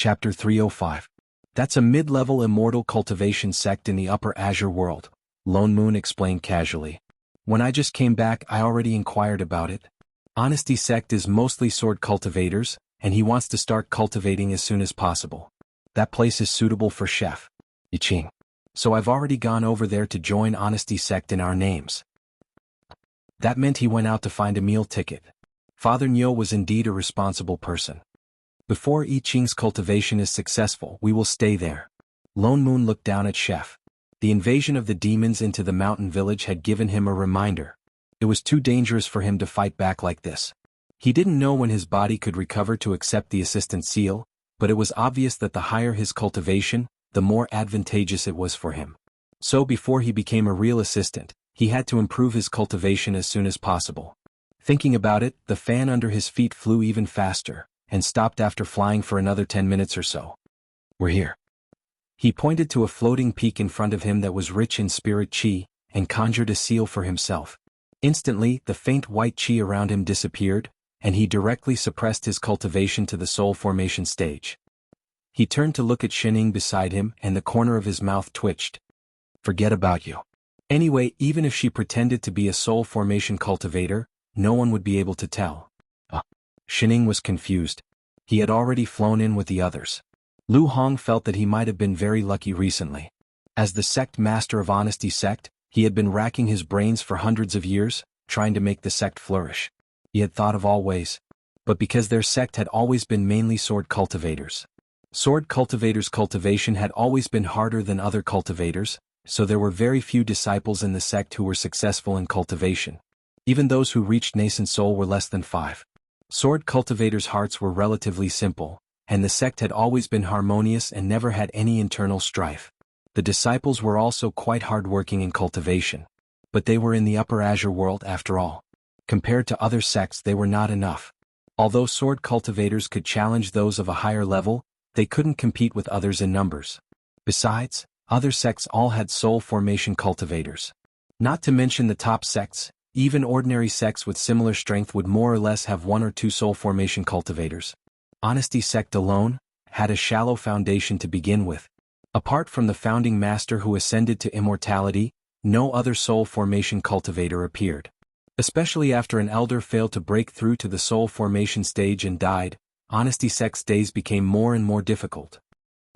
Chapter 305. That's a mid-level immortal cultivation sect in the Upper Azure world, Lone Moon explained casually. When I just came back I already inquired about it. Honesty sect is mostly sword cultivators, and he wants to start cultivating as soon as possible. That place is suitable for Chef Yiching. So I've already gone over there to join Honesty sect in our names. That meant he went out to find a meal ticket. Father Nyo was indeed a responsible person. Before I Ching's cultivation is successful, we will stay there. Lone Moon looked down at Chef. The invasion of the demons into the mountain village had given him a reminder. It was too dangerous for him to fight back like this. He didn't know when his body could recover to accept the assistant seal, but it was obvious that the higher his cultivation, the more advantageous it was for him. So before he became a real assistant, he had to improve his cultivation as soon as possible. Thinking about it, the fan under his feet flew even faster, and stopped after flying for another 10 minutes or so. We're here. He pointed to a floating peak in front of him that was rich in spirit chi, and conjured a seal for himself. Instantly, the faint white chi around him disappeared, and he directly suppressed his cultivation to the soul formation stage. He turned to look at Shining beside him, and the corner of his mouth twitched. Forget about you. Anyway, even if she pretended to be a soul formation cultivator, no one would be able to tell. Shining was confused. He had already flown in with the others. Lu Hong felt that he might have been very lucky recently. As the sect master of Honesty sect, he had been racking his brains for hundreds of years, trying to make the sect flourish. He had thought of all ways. But because their sect had always been mainly sword cultivators. Sword cultivators' cultivation had always been harder than other cultivators, so there were very few disciples in the sect who were successful in cultivation. Even those who reached nascent soul were less than 5. Sword cultivators' hearts were relatively simple, and the sect had always been harmonious and never had any internal strife. The disciples were also quite hardworking in cultivation. But they were in the Upper Azure world after all. Compared to other sects they were not enough. Although sword cultivators could challenge those of a higher level, they couldn't compete with others in numbers. Besides, other sects all had soul formation cultivators. Not to mention the top sects, even ordinary sects with similar strength would more or less have 1 or 2 soul formation cultivators. Honesty sect alone had a shallow foundation to begin with. Apart from the founding master who ascended to immortality, no other soul formation cultivator appeared. Especially after an elder failed to break through to the soul formation stage and died, Honesty sect's days became more and more difficult.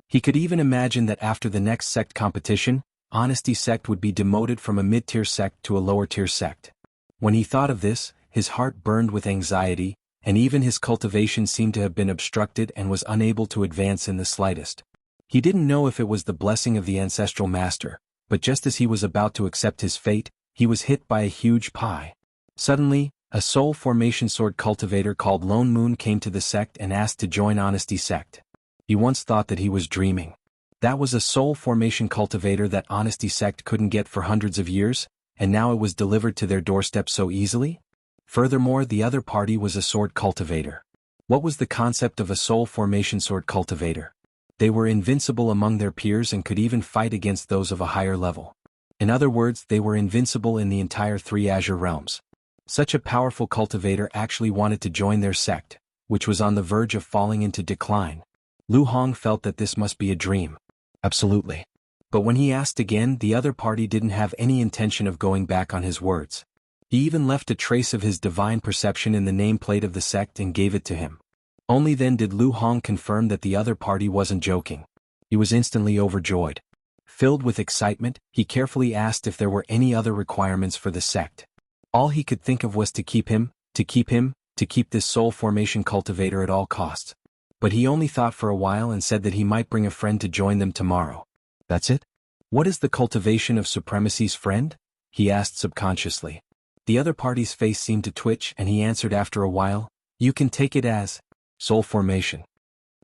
He could even imagine that after the next sect competition, Honesty sect would be demoted from a mid-tier sect to a lower-tier sect. When he thought of this, his heart burned with anxiety, and even his cultivation seemed to have been obstructed and was unable to advance in the slightest. He didn't know if it was the blessing of the ancestral master, but just as he was about to accept his fate, he was hit by a huge pie. Suddenly, a soul formation sword cultivator called Lone Moon came to the sect and asked to join Honesty sect. He once thought that he was dreaming. That was a soul formation cultivator that Honesty sect couldn't get for hundreds of years, and now it was delivered to their doorstep so easily? Furthermore, the other party was a sword cultivator. What was the concept of a soul formation sword cultivator? They were invincible among their peers and could even fight against those of a higher level. In other words, they were invincible in the entire 3 Azure realms. Such a powerful cultivator actually wanted to join their sect, which was on the verge of falling into decline. Lu Hong felt that this must be a dream. Absolutely. But when he asked again, the other party didn't have any intention of going back on his words. He even left a trace of his divine perception in the nameplate of the sect and gave it to him. Only then did Lu Hong confirm that the other party wasn't joking. He was instantly overjoyed. Filled with excitement, he carefully asked if there were any other requirements for the sect. All he could think of was to keep this soul formation cultivator at all costs. But he only thought for a while and said that he might bring a friend to join them tomorrow. That's it? What is the cultivation of supremacy's friend? He asked subconsciously. The other party's face seemed to twitch and he answered after a while, you can take it as soul formation.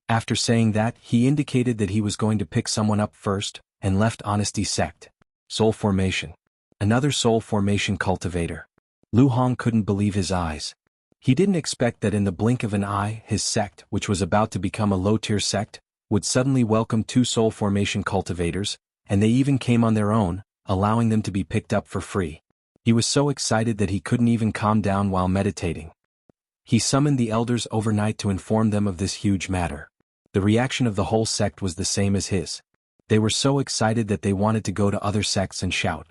After saying that, he indicated that he was going to pick someone up first, and left Honesty sect. Soul formation. Another soul formation cultivator. Lu Hong couldn't believe his eyes. He didn't expect that in the blink of an eye, his sect, which was about to become a low-tier sect, would suddenly welcome 2 soul formation cultivators, and they even came on their own, allowing them to be picked up for free. He was so excited that he couldn't even calm down while meditating. He summoned the elders overnight to inform them of this huge matter. The reaction of the whole sect was the same as his. They were so excited that they wanted to go to other sects and shout.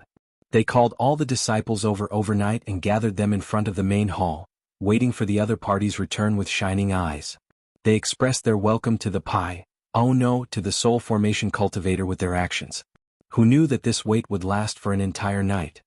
They called all the disciples over overnight and gathered them in front of the main hall, waiting for the other party's return with shining eyes. They expressed their welcome to the Pi, oh no, to the soul formation cultivator with their actions. Who knew that this wait would last for an entire night?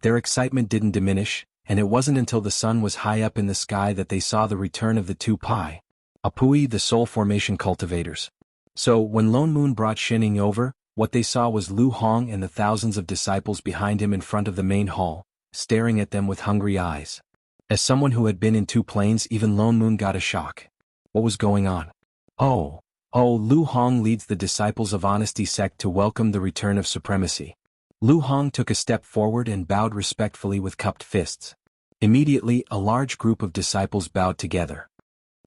Their excitement didn't diminish, and it wasn't until the sun was high up in the sky that they saw the return of the two Pi, Apui, the soul formation cultivators. So, when Lone Moon brought Shining over, what they saw was Lu Hong and the thousands of disciples behind him in front of the main hall, staring at them with hungry eyes. As someone who had been in two planes, even Lone Moon got a shock. What was going on? Oh, Lu Hong leads the disciples of Honesty sect to welcome the return of supremacy. Lu Hong took a step forward and bowed respectfully with cupped fists. Immediately, a large group of disciples bowed together.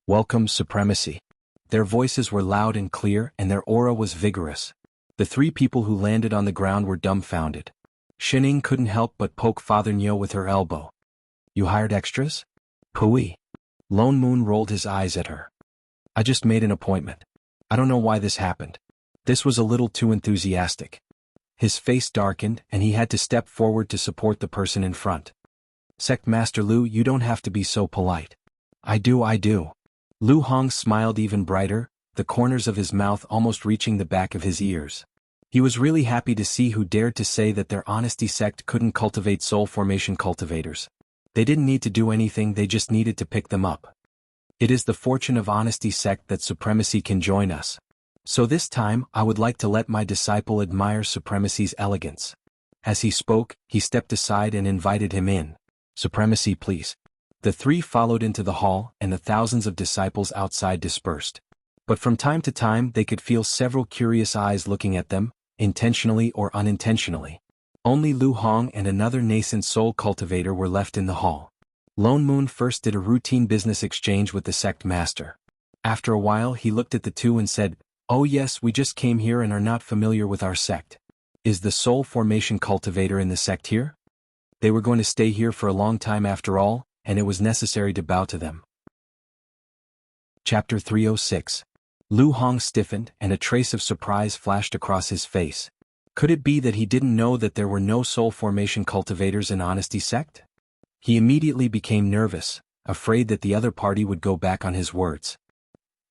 Welcome, supremacy. Their voices were loud and clear, and their aura was vigorous. The three people who landed on the ground were dumbfounded. Shining couldn't help but poke Father Nyo with her elbow. You hired extras? Pui. Lone Moon rolled his eyes at her. I just made an appointment. I don't know why this happened. This was a little too enthusiastic. His face darkened, and he had to step forward to support the person in front. Sect Master Lu, you don't have to be so polite. I do. Lu Hong smiled even brighter, the corners of his mouth almost reaching the back of his ears. He was really happy to see who dared to say that their Honesty sect couldn't cultivate soul formation cultivators. They didn't need to do anything, they just needed to pick them up. It is the fortune of Honesty sect that supremacy can join us. So this time, I would like to let my disciple admire supremacy's elegance. As he spoke, he stepped aside and invited him in. Supremacy, please. The three followed into the hall, and the thousands of disciples outside dispersed. But from time to time they could feel several curious eyes looking at them, intentionally or unintentionally. Only Lu Hong and another nascent soul cultivator were left in the hall. Lone Moon first did a routine business exchange with the sect master. After a while he looked at the two and said, "Oh yes, we just came here and are not familiar with our sect. Is the soul formation cultivator in the sect here?" They were going to stay here for a long time after all, and it was necessary to bow to them. Chapter 306. Lu Hong stiffened, and a trace of surprise flashed across his face. Could it be that he didn't know that there were no soul formation cultivators in Honesty sect? He immediately became nervous, afraid that the other party would go back on his words.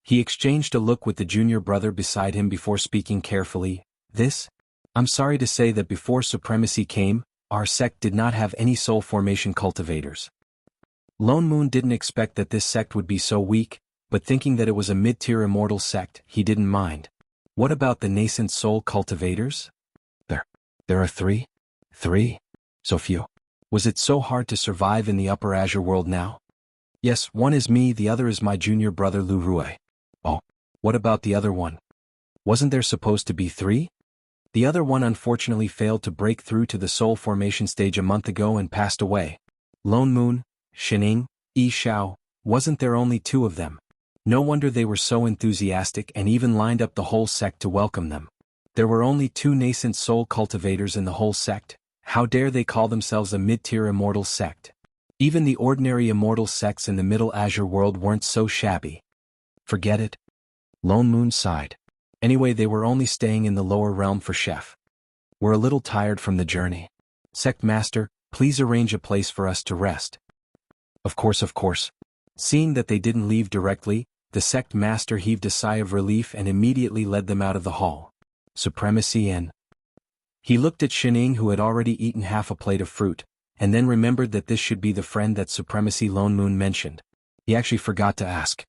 He exchanged a look with the junior brother beside him before speaking carefully. I'm sorry to say that before supremacy came, our sect did not have any soul formation cultivators. Lone Moon didn't expect that this sect would be so weak, but thinking that it was a mid-tier immortal sect, he didn't mind. What about the nascent soul cultivators? There are three? So few. Was it so hard to survive in the Upper Azure world now? Yes, one is me, the other is my junior brother Lu Rui. Oh, what about the other one? Wasn't there supposed to be three? The other one unfortunately failed to break through to the soul formation stage a month ago and passed away. Lone Moon, Shining, Yi Xiao, wasn't there only two of them? No wonder they were so enthusiastic and even lined up the whole sect to welcome them. There were only two nascent soul cultivators in the whole sect. How dare they call themselves a mid-tier immortal sect? Even the ordinary immortal sects in the Middle Azure world weren't so shabby. Forget it. Lone Moon sighed. Anyway, they were only staying in the lower realm for chef. We're a little tired from the journey. Sect Master, please arrange a place for us to rest. Of course. Seeing that they didn't leave directly, the sect master heaved a sigh of relief and immediately led them out of the hall. Supremacy and... He looked at Shining, who had already eaten half a plate of fruit, and then remembered that this should be the friend that Supremacy Lone Moon mentioned. He actually forgot to ask.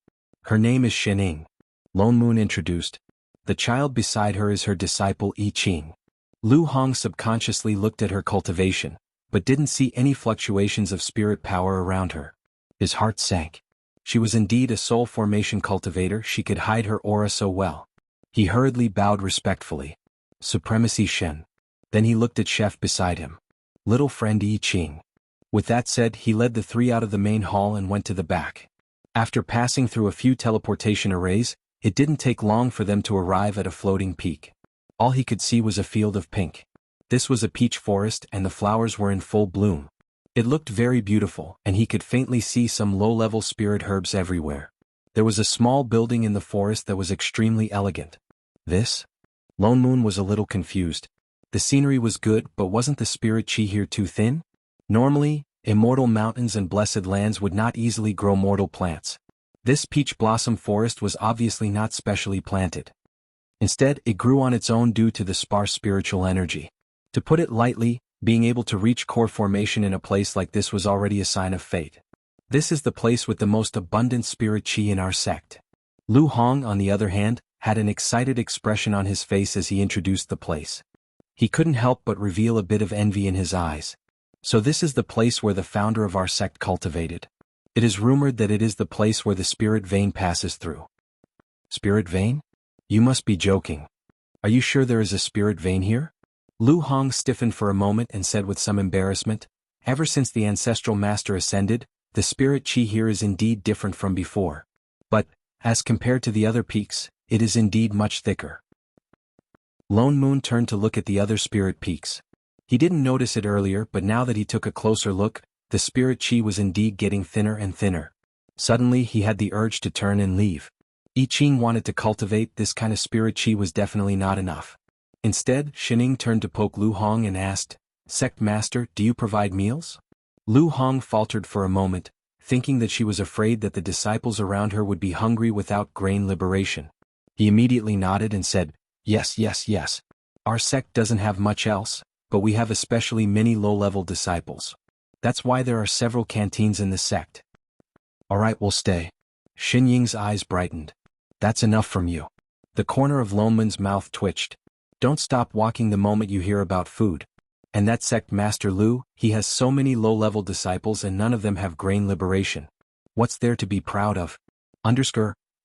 Her name is Shining. Lone Moon introduced. The child beside her is her disciple I Ching. Lu Hong subconsciously looked at her cultivation, but didn't see any fluctuations of spirit power around her. His heart sank. She was indeed a soul formation cultivator, she could hide her aura so well. He hurriedly bowed respectfully. Supremacy Shen. Then he looked at Chef beside him. Little friend I Ching. With that said, he led the three out of the main hall and went to the back. After passing through a few teleportation arrays, it didn't take long for them to arrive at a floating peak. All he could see was a field of pink. This was a peach forest and the flowers were in full bloom. It looked very beautiful, and he could faintly see some low-level spirit herbs everywhere. There was a small building in the forest that was extremely elegant. This? Lone Moon was a little confused. The scenery was good, but wasn't the spirit chi here too thin? Normally, immortal mountains and blessed lands would not easily grow mortal plants. This peach blossom forest was obviously not specially planted. Instead, it grew on its own due to the sparse spiritual energy. To put it lightly, being able to reach core formation in a place like this was already a sign of fate. This is the place with the most abundant spirit chi in our sect. Lu Hong, on the other hand, had an excited expression on his face as he introduced the place. He couldn't help but reveal a bit of envy in his eyes. So this is the place where the founder of our sect cultivated. It is rumored that it is the place where the spirit vein passes through. Spirit vein? You must be joking. Are you sure there is a spirit vein here? Lu Hong stiffened for a moment and said with some embarrassment, ever since the ancestral master ascended, the spirit chi here is indeed different from before. But, as compared to the other peaks, it is indeed much thicker. Lone Moon turned to look at the other spirit peaks. He didn't notice it earlier, but now that he took a closer look, the spirit chi was indeed getting thinner and thinner. Suddenly he had the urge to turn and leave. I Ching wanted to cultivate this kind of spirit chi was definitely not enough. Instead, Shining turned to poke Lu Hong and asked, Sect Master, do you provide meals? Lu Hong faltered for a moment, thinking that she was afraid that the disciples around her would be hungry without grain liberation. He immediately nodded and said, Yes, yes, yes. Our sect doesn't have much else, but we have especially many low-level disciples. That's why there are several canteens in the sect. Alright, we'll stay. Xin Ying's eyes brightened. That's enough from you. The corner of Lone Moon's mouth twitched. Don't stop walking the moment you hear about food. And that sect Master Lu, he has so many low-level disciples and none of them have grain liberation. What's there to be proud of?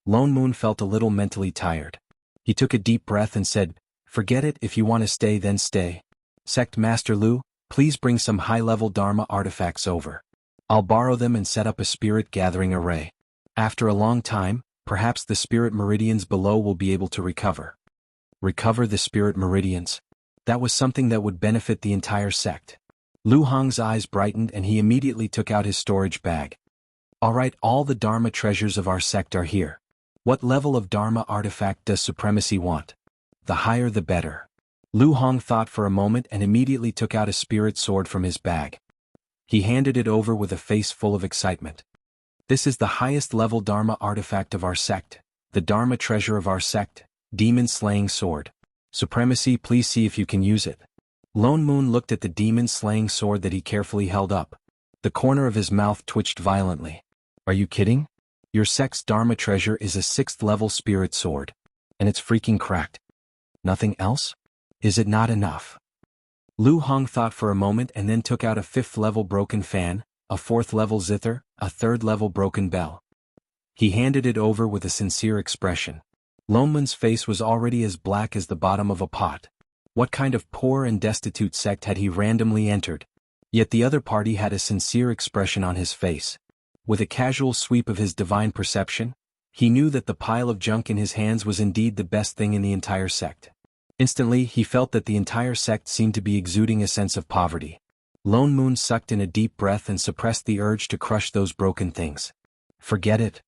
Lone Moon felt a little mentally tired. He took a deep breath and said, Forget it, if you want to stay then stay. Sect Master Lu, please bring some high-level Dharma artifacts over. I'll borrow them and set up a spirit gathering array. After a long time, perhaps the spirit meridians below will be able to recover. Recover the spirit meridians? That was something that would benefit the entire sect. Lu Hong's eyes brightened and he immediately took out his storage bag. Alright, all the Dharma treasures of our sect are here. What level of Dharma artifact does Supremacy want? The higher the better. Lu Hong thought for a moment and immediately took out a spirit sword from his bag. He handed it over with a face full of excitement. This is the highest level Dharma artifact of our sect, the Dharma treasure of our sect, Demon Slaying Sword. Supremacy, please see if you can use it. Lone Moon looked at the demon slaying sword that he carefully held up. The corner of his mouth twitched violently. Are you kidding? Your sect's Dharma treasure is a 6th level spirit sword. And it's freaking cracked. Nothing else? Is it not enough? Lu Hong thought for a moment and then took out a 5th level broken fan, a 4th level zither, a 3rd level broken bell. He handed it over with a sincere expression. Lone Moon's face was already as black as the bottom of a pot. What kind of poor and destitute sect had he randomly entered? Yet the other party had a sincere expression on his face. With a casual sweep of his divine perception, he knew that the pile of junk in his hands was indeed the best thing in the entire sect. Instantly, he felt that the entire sect seemed to be exuding a sense of poverty. Lone Moon sucked in a deep breath and suppressed the urge to crush those broken things. Forget it.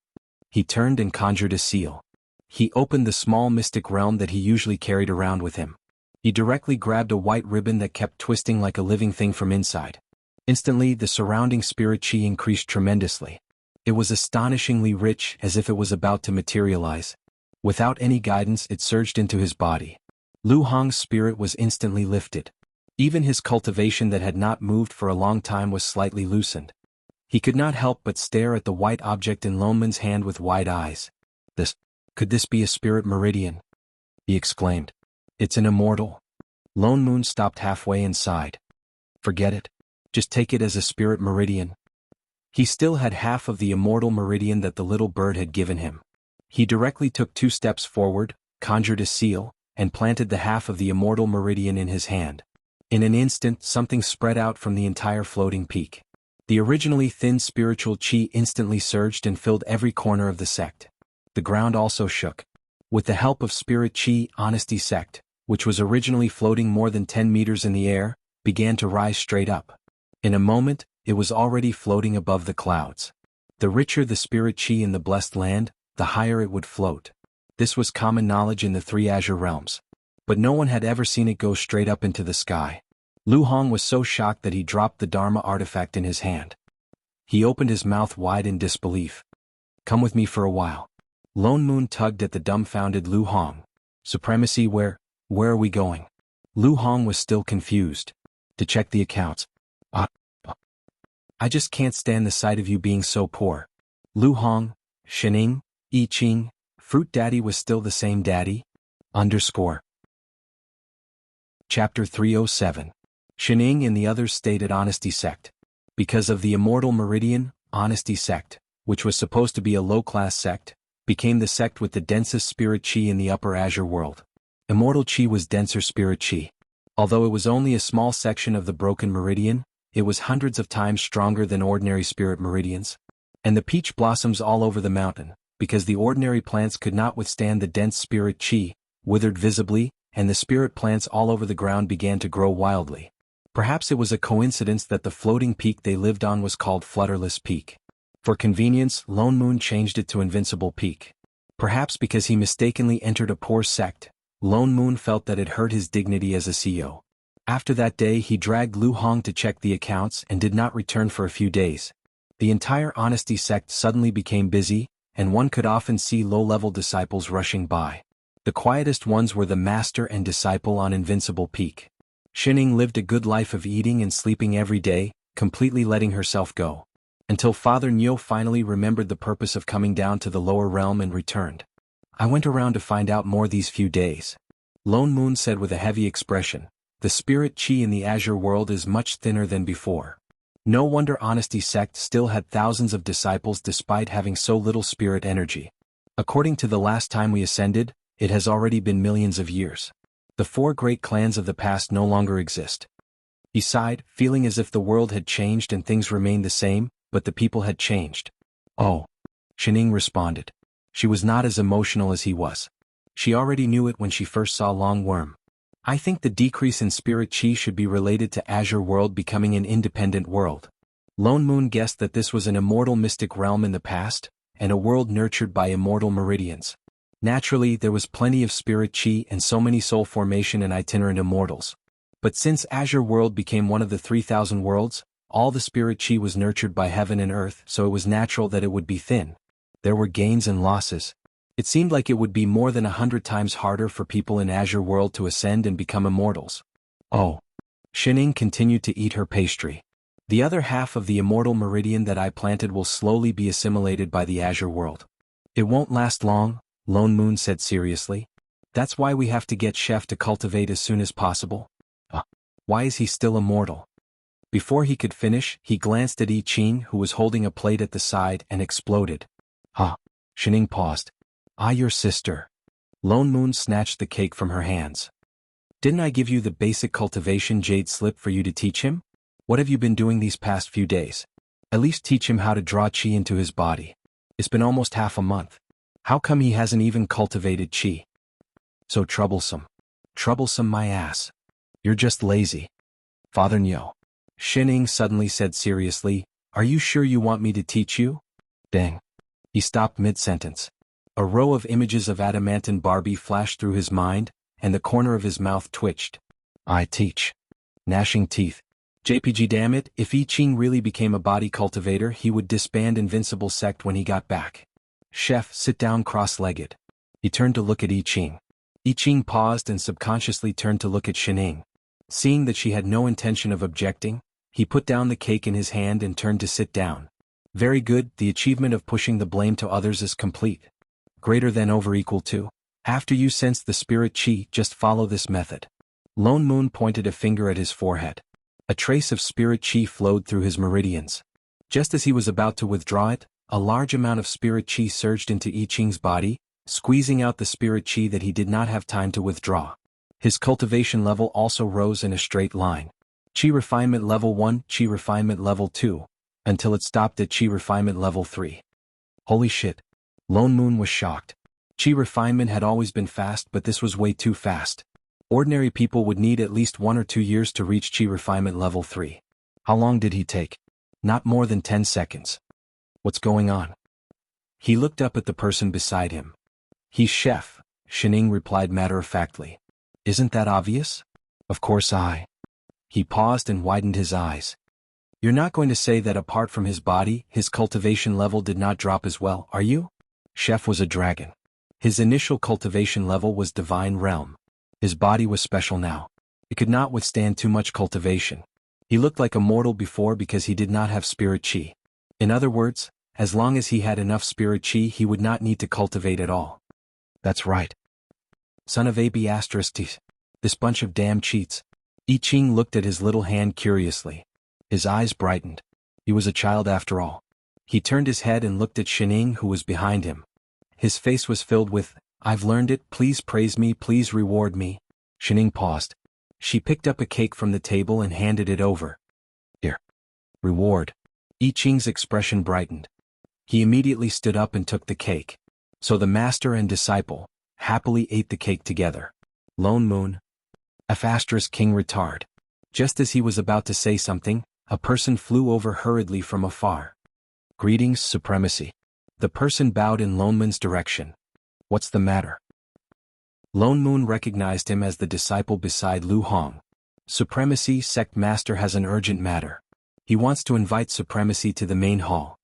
He turned and conjured a seal. He opened the small mystic realm that he usually carried around with him. He directly grabbed a white ribbon that kept twisting like a living thing from inside. Instantly, the surrounding spirit chi increased tremendously. It was astonishingly rich, as if it was about to materialize. Without any guidance, it surged into his body. Lu Hong's spirit was instantly lifted. Even his cultivation that had not moved for a long time was slightly loosened. He could not help but stare at the white object in Lone Moon's hand with wide eyes. Could this be a spirit meridian? He exclaimed. It's an immortal. Lone Moon stopped halfway and sighed. Forget it. Just take it as a spirit meridian. He still had half of the immortal meridian that the little bird had given him. He directly took 2 steps forward, conjured a seal, and planted the half of the immortal meridian in his hand. In an instant, something spread out from the entire floating peak. The originally thin spiritual chi instantly surged and filled every corner of the sect. The ground also shook. With the help of Spirit Chi, Honesty Sect, which was originally floating more than 10 meters in the air, began to rise straight up. In a moment, it was already floating above the clouds. The richer the Spirit Chi in the blessed land, the higher it would float. This was common knowledge in the three azure realms. But no one had ever seen it go straight up into the sky. Lu Hong was so shocked that he dropped the Dharma artifact in his hand. He opened his mouth wide in disbelief. "Come with me for a while." Lone Moon tugged at the dumbfounded Lu Hong. "Supremacy, where are we going?" Lu Hong was still confused. "To check the accounts." I just can't stand the sight of you being so poor." Lu Hong, Shining, I Ching, Fruit Daddy was still the same daddy? Chapter 307. Shining and the others stayed at Honesty Sect. Because of the Immortal Meridian, Honesty Sect, which was supposed to be a low-class sect, became the sect with the densest spirit chi in the Upper Azure world. Immortal chi was denser spirit chi. Although it was only a small section of the broken meridian, it was hundreds of times stronger than ordinary spirit meridians. And the peach blossoms all over the mountain, because the ordinary plants could not withstand the dense spirit chi, withered visibly, and the spirit plants all over the ground began to grow wildly. Perhaps it was a coincidence that the floating peak they lived on was called Flutterless Peak. For convenience, Lone Moon changed it to Invincible Peak. Perhaps because he mistakenly entered a poor sect, Lone Moon felt that it hurt his dignity as a CEO. After that day he dragged Lu Hong to check the accounts and did not return for a few days. The entire Honesty Sect suddenly became busy, and one could often see low-level disciples rushing by. The quietest ones were the master and disciple on Invincible Peak. Shining lived a good life of eating and sleeping every day, completely letting herself go. Until Father Nyo finally remembered the purpose of coming down to the lower realm and returned. "I went around to find out more these few days," Lone Moon said with a heavy expression. "The spirit chi in the Azure world is much thinner than before. No wonder Honesty Sect still had thousands of disciples despite having so little spirit energy. According to the last time we ascended, it has already been millions of years. The four great clans of the past no longer exist." He sighed, feeling as if the world had changed and things remained the same, but the people had changed. "Oh," Shining responded. She was not as emotional as he was. She already knew it when she first saw Long Worm. "I think the decrease in spirit chi should be related to Azure World becoming an independent world." Lone Moon guessed that this was an immortal mystic realm in the past, and a world nurtured by immortal meridians. Naturally, there was plenty of spirit chi and so many soul formation and itinerant immortals. But since Azure World became one of the 3,000 worlds, all the spirit chi was nurtured by heaven and earth, so it was natural that it would be thin. There were gains and losses. It seemed like it would be more than 100 times harder for people in Azure World to ascend and become immortals. "Oh." Shining continued to eat her pastry. "The other half of the immortal meridian that I planted will slowly be assimilated by the Azure World. It won't last long," Lone Moon said seriously. "That's why we have to get Chef to cultivate as soon as possible." Why is he still immortal?" Before he could finish, he glanced at I Ching, who was holding a plate at the side, and exploded. Shining paused. Your sister." Lone Moon snatched the cake from her hands. "Didn't I give you the basic cultivation jade slip for you to teach him? What have you been doing these past few days? At least teach him how to draw chi into his body. It's been almost half a month. How come he hasn't even cultivated chi? So troublesome." "Troublesome my ass. You're just lazy." "Father Nyo," Shining suddenly said seriously, "are you sure you want me to teach you?" Dang. He stopped mid-sentence. A row of images of adamantine Barbie flashed through his mind, and the corner of his mouth twitched. "I teach." Gnashing teeth. JPG damn it, if I Ching really became a body cultivator he would disband Invincible Sect when he got back. "Chef, sit down cross-legged." He turned to look at I Ching. I Ching paused and subconsciously turned to look at Shining. Seeing that she had no intention of objecting, he put down the cake in his hand and turned to sit down. "Very good, the achievement of pushing the blame to others is complete. Greater than over equal to. After you sense the spirit chi, just follow this method." Lone Moon pointed a finger at his forehead. A trace of spirit chi flowed through his meridians. Just as he was about to withdraw it, a large amount of spirit chi surged into I Ching's body, squeezing out the spirit chi that he did not have time to withdraw. His cultivation level also rose in a straight line. Chi refinement level 1, chi refinement level 2, until it stopped at chi refinement level 3. Holy shit. Lone Moon was shocked. Chi refinement had always been fast, but this was way too fast. Ordinary people would need at least 1 or 2 years to reach chi refinement level 3. How long did he take? Not more than 10 seconds. What's going on? He looked up at the person beside him. "He's chef," Shining replied matter-of-factly. "Isn't that obvious?" "Of course I." He paused and widened his eyes. "You're not going to say that apart from his body, his cultivation level did not drop as well, are you?" Chef was a dragon. His initial cultivation level was divine realm. His body was special now. It could not withstand too much cultivation. He looked like a mortal before because he did not have spirit chi. In other words, as long as he had enough spirit chi, he would not need to cultivate at all. "That's right. Son of AB***. This bunch of damn cheats." I Ching looked at his little hand curiously. His eyes brightened. He was a child after all. He turned his head and looked at Shining, who was behind him. His face was filled with, "I've learned it, please praise me, please reward me." Shining paused. She picked up a cake from the table and handed it over. "Here. Reward." I Ching's expression brightened. He immediately stood up and took the cake. So the master and disciple happily ate the cake together. Lone Moon. F** King retard. Just as he was about to say something, a person flew over hurriedly from afar. "Greetings, Supremacy." The person bowed in Lone Moon's direction. "What's the matter?" Lone Moon recognized him as the disciple beside Lu Hong. "Supremacy, Sect Master has an urgent matter. He wants to invite Supremacy to the main hall."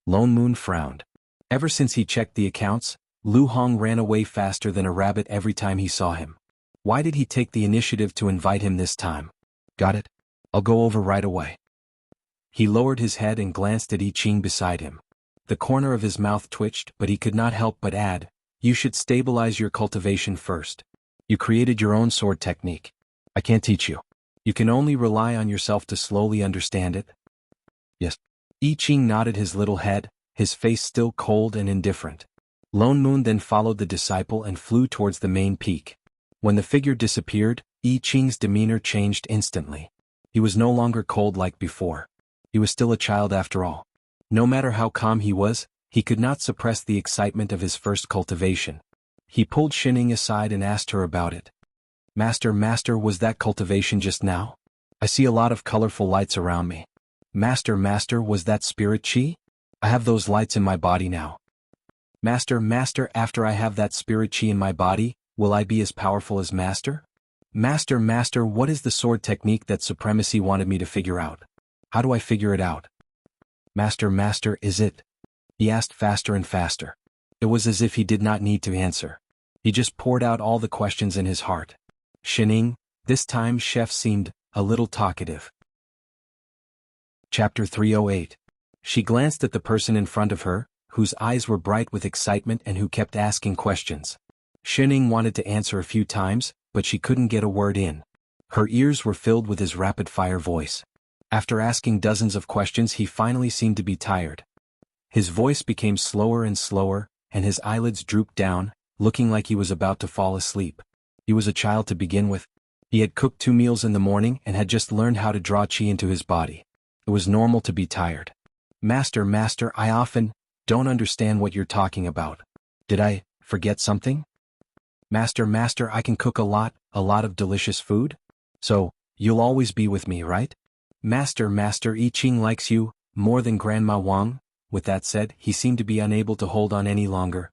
Lone Moon frowned. Ever since he checked the accounts, Lu Hong ran away faster than a rabbit every time he saw him. Why did he take the initiative to invite him this time? "Got it. I'll go over right away." He lowered his head and glanced at I Ching beside him. The corner of his mouth twitched, but he could not help but add, "You should stabilize your cultivation first. You created your own sword technique. I can't teach you. You can only rely on yourself to slowly understand it." "Yes." I Ching nodded his little head, his face still cold and indifferent. Lone Moon then followed the disciple and flew towards the main peak. When the figure disappeared, I Ching's demeanor changed instantly. He was no longer cold like before. He was still a child after all. No matter how calm he was, he could not suppress the excitement of his first cultivation. He pulled Shining aside and asked her about it. Master, was that cultivation just now? I see a lot of colorful lights around me." Master, was that spirit chi? I have those lights in my body now." Master, after I have that spirit chi in my body, will I be as powerful as Master? Master, what is the sword technique that Supremacy wanted me to figure out? How do I figure it out?" Master, is it?" He asked faster and faster. It was as if he did not need to answer. He just poured out all the questions in his heart. Shining, this time Chef seemed a little talkative. Chapter 308. She glanced at the person in front of her, whose eyes were bright with excitement and who kept asking questions. Shining wanted to answer a few times, but she couldn't get a word in. Her ears were filled with his rapid-fire voice. After asking dozens of questions, he finally seemed to be tired. His voice became slower and slower, and his eyelids drooped down, looking like he was about to fall asleep. He was a child to begin with. He had cooked 2 meals in the morning and had just learned how to draw chi into his body. It was normal to be tired. Master, I often don't understand what you're talking about. Did I forget something?" Master, I can cook a lot of delicious food? So, you'll always be with me, right? Master, I Ching likes you more than Grandma Wang." With that said, he seemed to be unable to hold on any longer.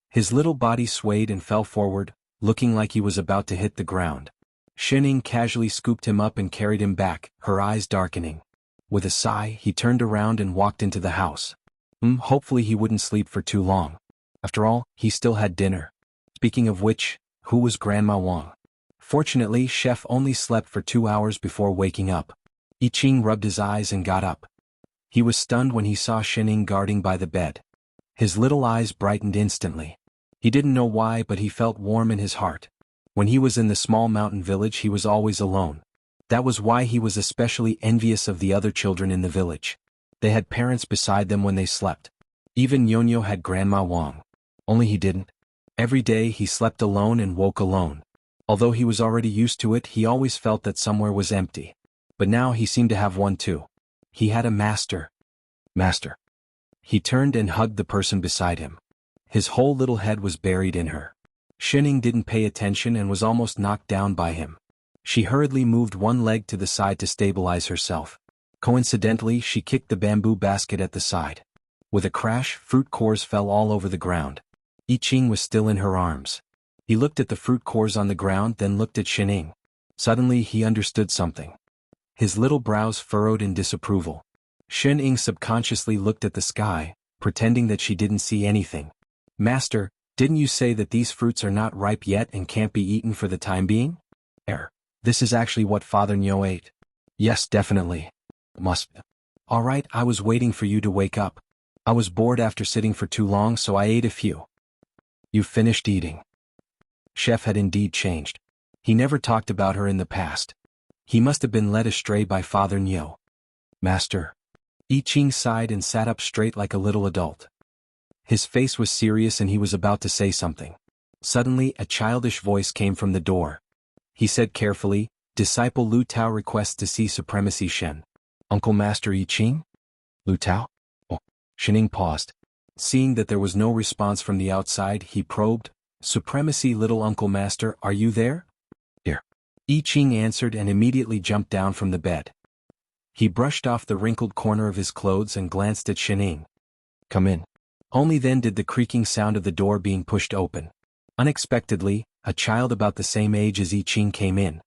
His little body swayed and fell forward, looking like he was about to hit the ground. Shining casually scooped him up and carried him back, her eyes darkening. With a sigh, he turned around and walked into the house. Hopefully he wouldn't sleep for too long. After all, he still had dinner. Speaking of which, who was Grandma Wang? Fortunately, Chef only slept for 2 hours before waking up. I Ching rubbed his eyes and got up. He was stunned when he saw Shining guarding by the bed. His little eyes brightened instantly. He didn't know why, but he felt warm in his heart. When he was in the small mountain village, he was always alone. That was why he was especially envious of the other children in the village. They had parents beside them when they slept. Even Nyonyo had Grandma Wang. Only he didn't. Every day he slept alone and woke alone. Although he was already used to it, he always felt that somewhere was empty. But now he seemed to have one too. He had a master. He turned and hugged the person beside him. His whole little head was buried in her. Shining didn't pay attention and was almost knocked down by him. She hurriedly moved one leg to the side to stabilize herself. Coincidentally, she kicked the bamboo basket at the side. With a crash, fruit cores fell all over the ground. I Ching was still in her arms. He looked at the fruit cores on the ground, then looked at Xining. Suddenly he understood something. His little brows furrowed in disapproval. Xining subconsciously looked at the sky, pretending that she didn't see anything. Master, didn't you say that these fruits are not ripe yet and can't be eaten for the time being? This is actually what Father Nyo ate. Yes, definitely. Must. Alright, I was waiting for you to wake up. I was bored after sitting for too long, so I ate a few. You finished eating. Chef had indeed changed. He never talked about her in the past. He must have been led astray by Father Nyo. Master. I Ching sighed and sat up straight like a little adult. His face was serious and he was about to say something. Suddenly, a childish voice came from the door. He said carefully, Disciple Lu Tao requests to see Supremacy Shen. Uncle Master I Ching? Lu Tao? Oh. Xining paused. Seeing that there was no response from the outside, he probed, Supremacy Little Uncle Master, are you there? Here. I Ching answered and immediately jumped down from the bed. He brushed off the wrinkled corner of his clothes and glanced at Xining. Come in. Only then did the creaking sound of the door being pushed open. Unexpectedly, a child about the same age as I Ching came in.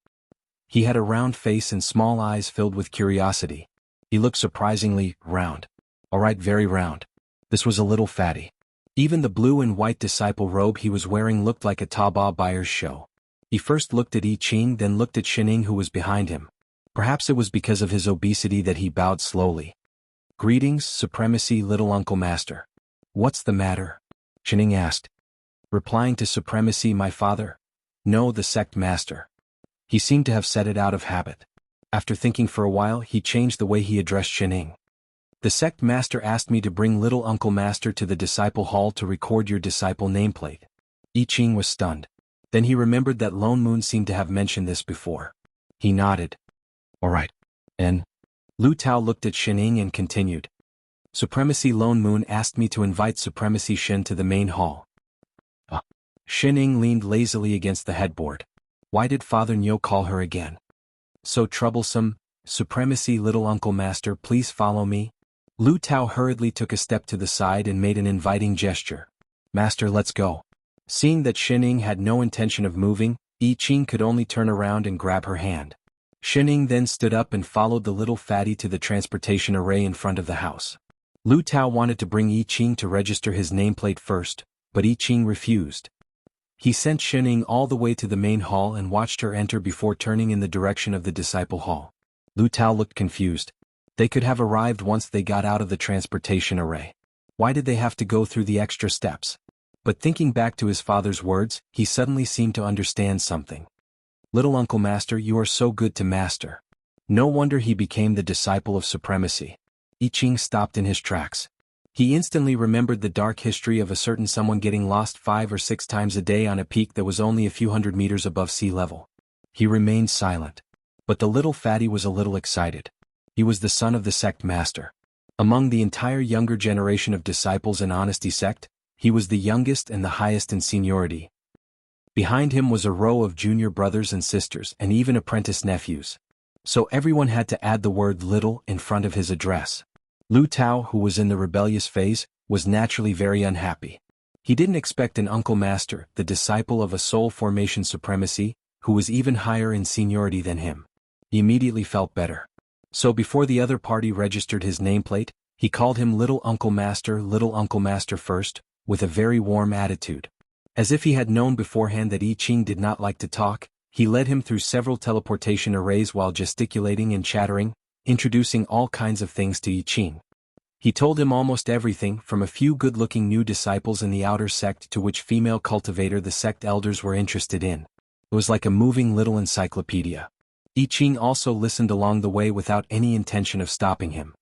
He had a round face and small eyes filled with curiosity. He looked surprisingly round. Alright, very round. This was a little fatty. Even the blue and white disciple robe he was wearing looked like a Taobao buyer's show. He first looked at I Ching, then looked at Xining, who was behind him. Perhaps it was because of his obesity that he bowed slowly. Greetings, Supremacy Little Uncle Master. What's the matter? Xining asked. Replying to Supremacy, my father? No, the sect master. He seemed to have said it out of habit. After thinking for a while, he changed the way he addressed Xining. The sect master asked me to bring Little Uncle Master to the disciple hall to record your disciple nameplate. I Ching was stunned. Then he remembered that Lone Moon seemed to have mentioned this before. He nodded. Alright. And? Lu Tao looked at Xining and continued. Supremacy Lone Moon asked me to invite Supremacy Shen to the main hall. Xining leaned lazily against the headboard. Why did Father Nyo call her again? So troublesome. Supremacy Little Uncle Master, please follow me. Lu Tao hurriedly took a step to the side and made an inviting gesture. Master, let's go. Seeing that Xining had no intention of moving, I Ching could only turn around and grab her hand. Xining then stood up and followed the little fatty to the transportation array in front of the house. Lu Tao wanted to bring I Ching to register his nameplate first, but I Ching refused. He sent Xining all the way to the main hall and watched her enter before turning in the direction of the disciple hall. Lu Tao looked confused. They could have arrived once they got out of the transportation array. Why did they have to go through the extra steps? But thinking back to his father's words, he suddenly seemed to understand something. Little Uncle Master, you are so good to Master. No wonder he became the disciple of Supremacy. I Ching stopped in his tracks. He instantly remembered the dark history of a certain someone getting lost 5 or 6 times a day on a peak that was only a few hundred meters above sea level. He remained silent. But the little fatty was a little excited. He was the son of the sect master. Among the entire younger generation of disciples in Honesty sect, he was the youngest and the highest in seniority. Behind him was a row of junior brothers and sisters and even apprentice nephews. So everyone had to add the word little in front of his address. Lu Tao, who was in the rebellious phase, was naturally very unhappy. He didn't expect an Uncle Master, the disciple of a soul formation Supremacy, who was even higher in seniority than him. He immediately felt better. So before the other party registered his nameplate, he called him Little Uncle Master first, with a very warm attitude. As if he had known beforehand that I Ching did not like to talk, he led him through several teleportation arrays while gesticulating and chattering, introducing all kinds of things to I Ching. He told him almost everything, from a few good-looking new disciples in the outer sect to which female cultivator the sect elders were interested in. It was like a moving little encyclopedia. I Ching also listened along the way without any intention of stopping him.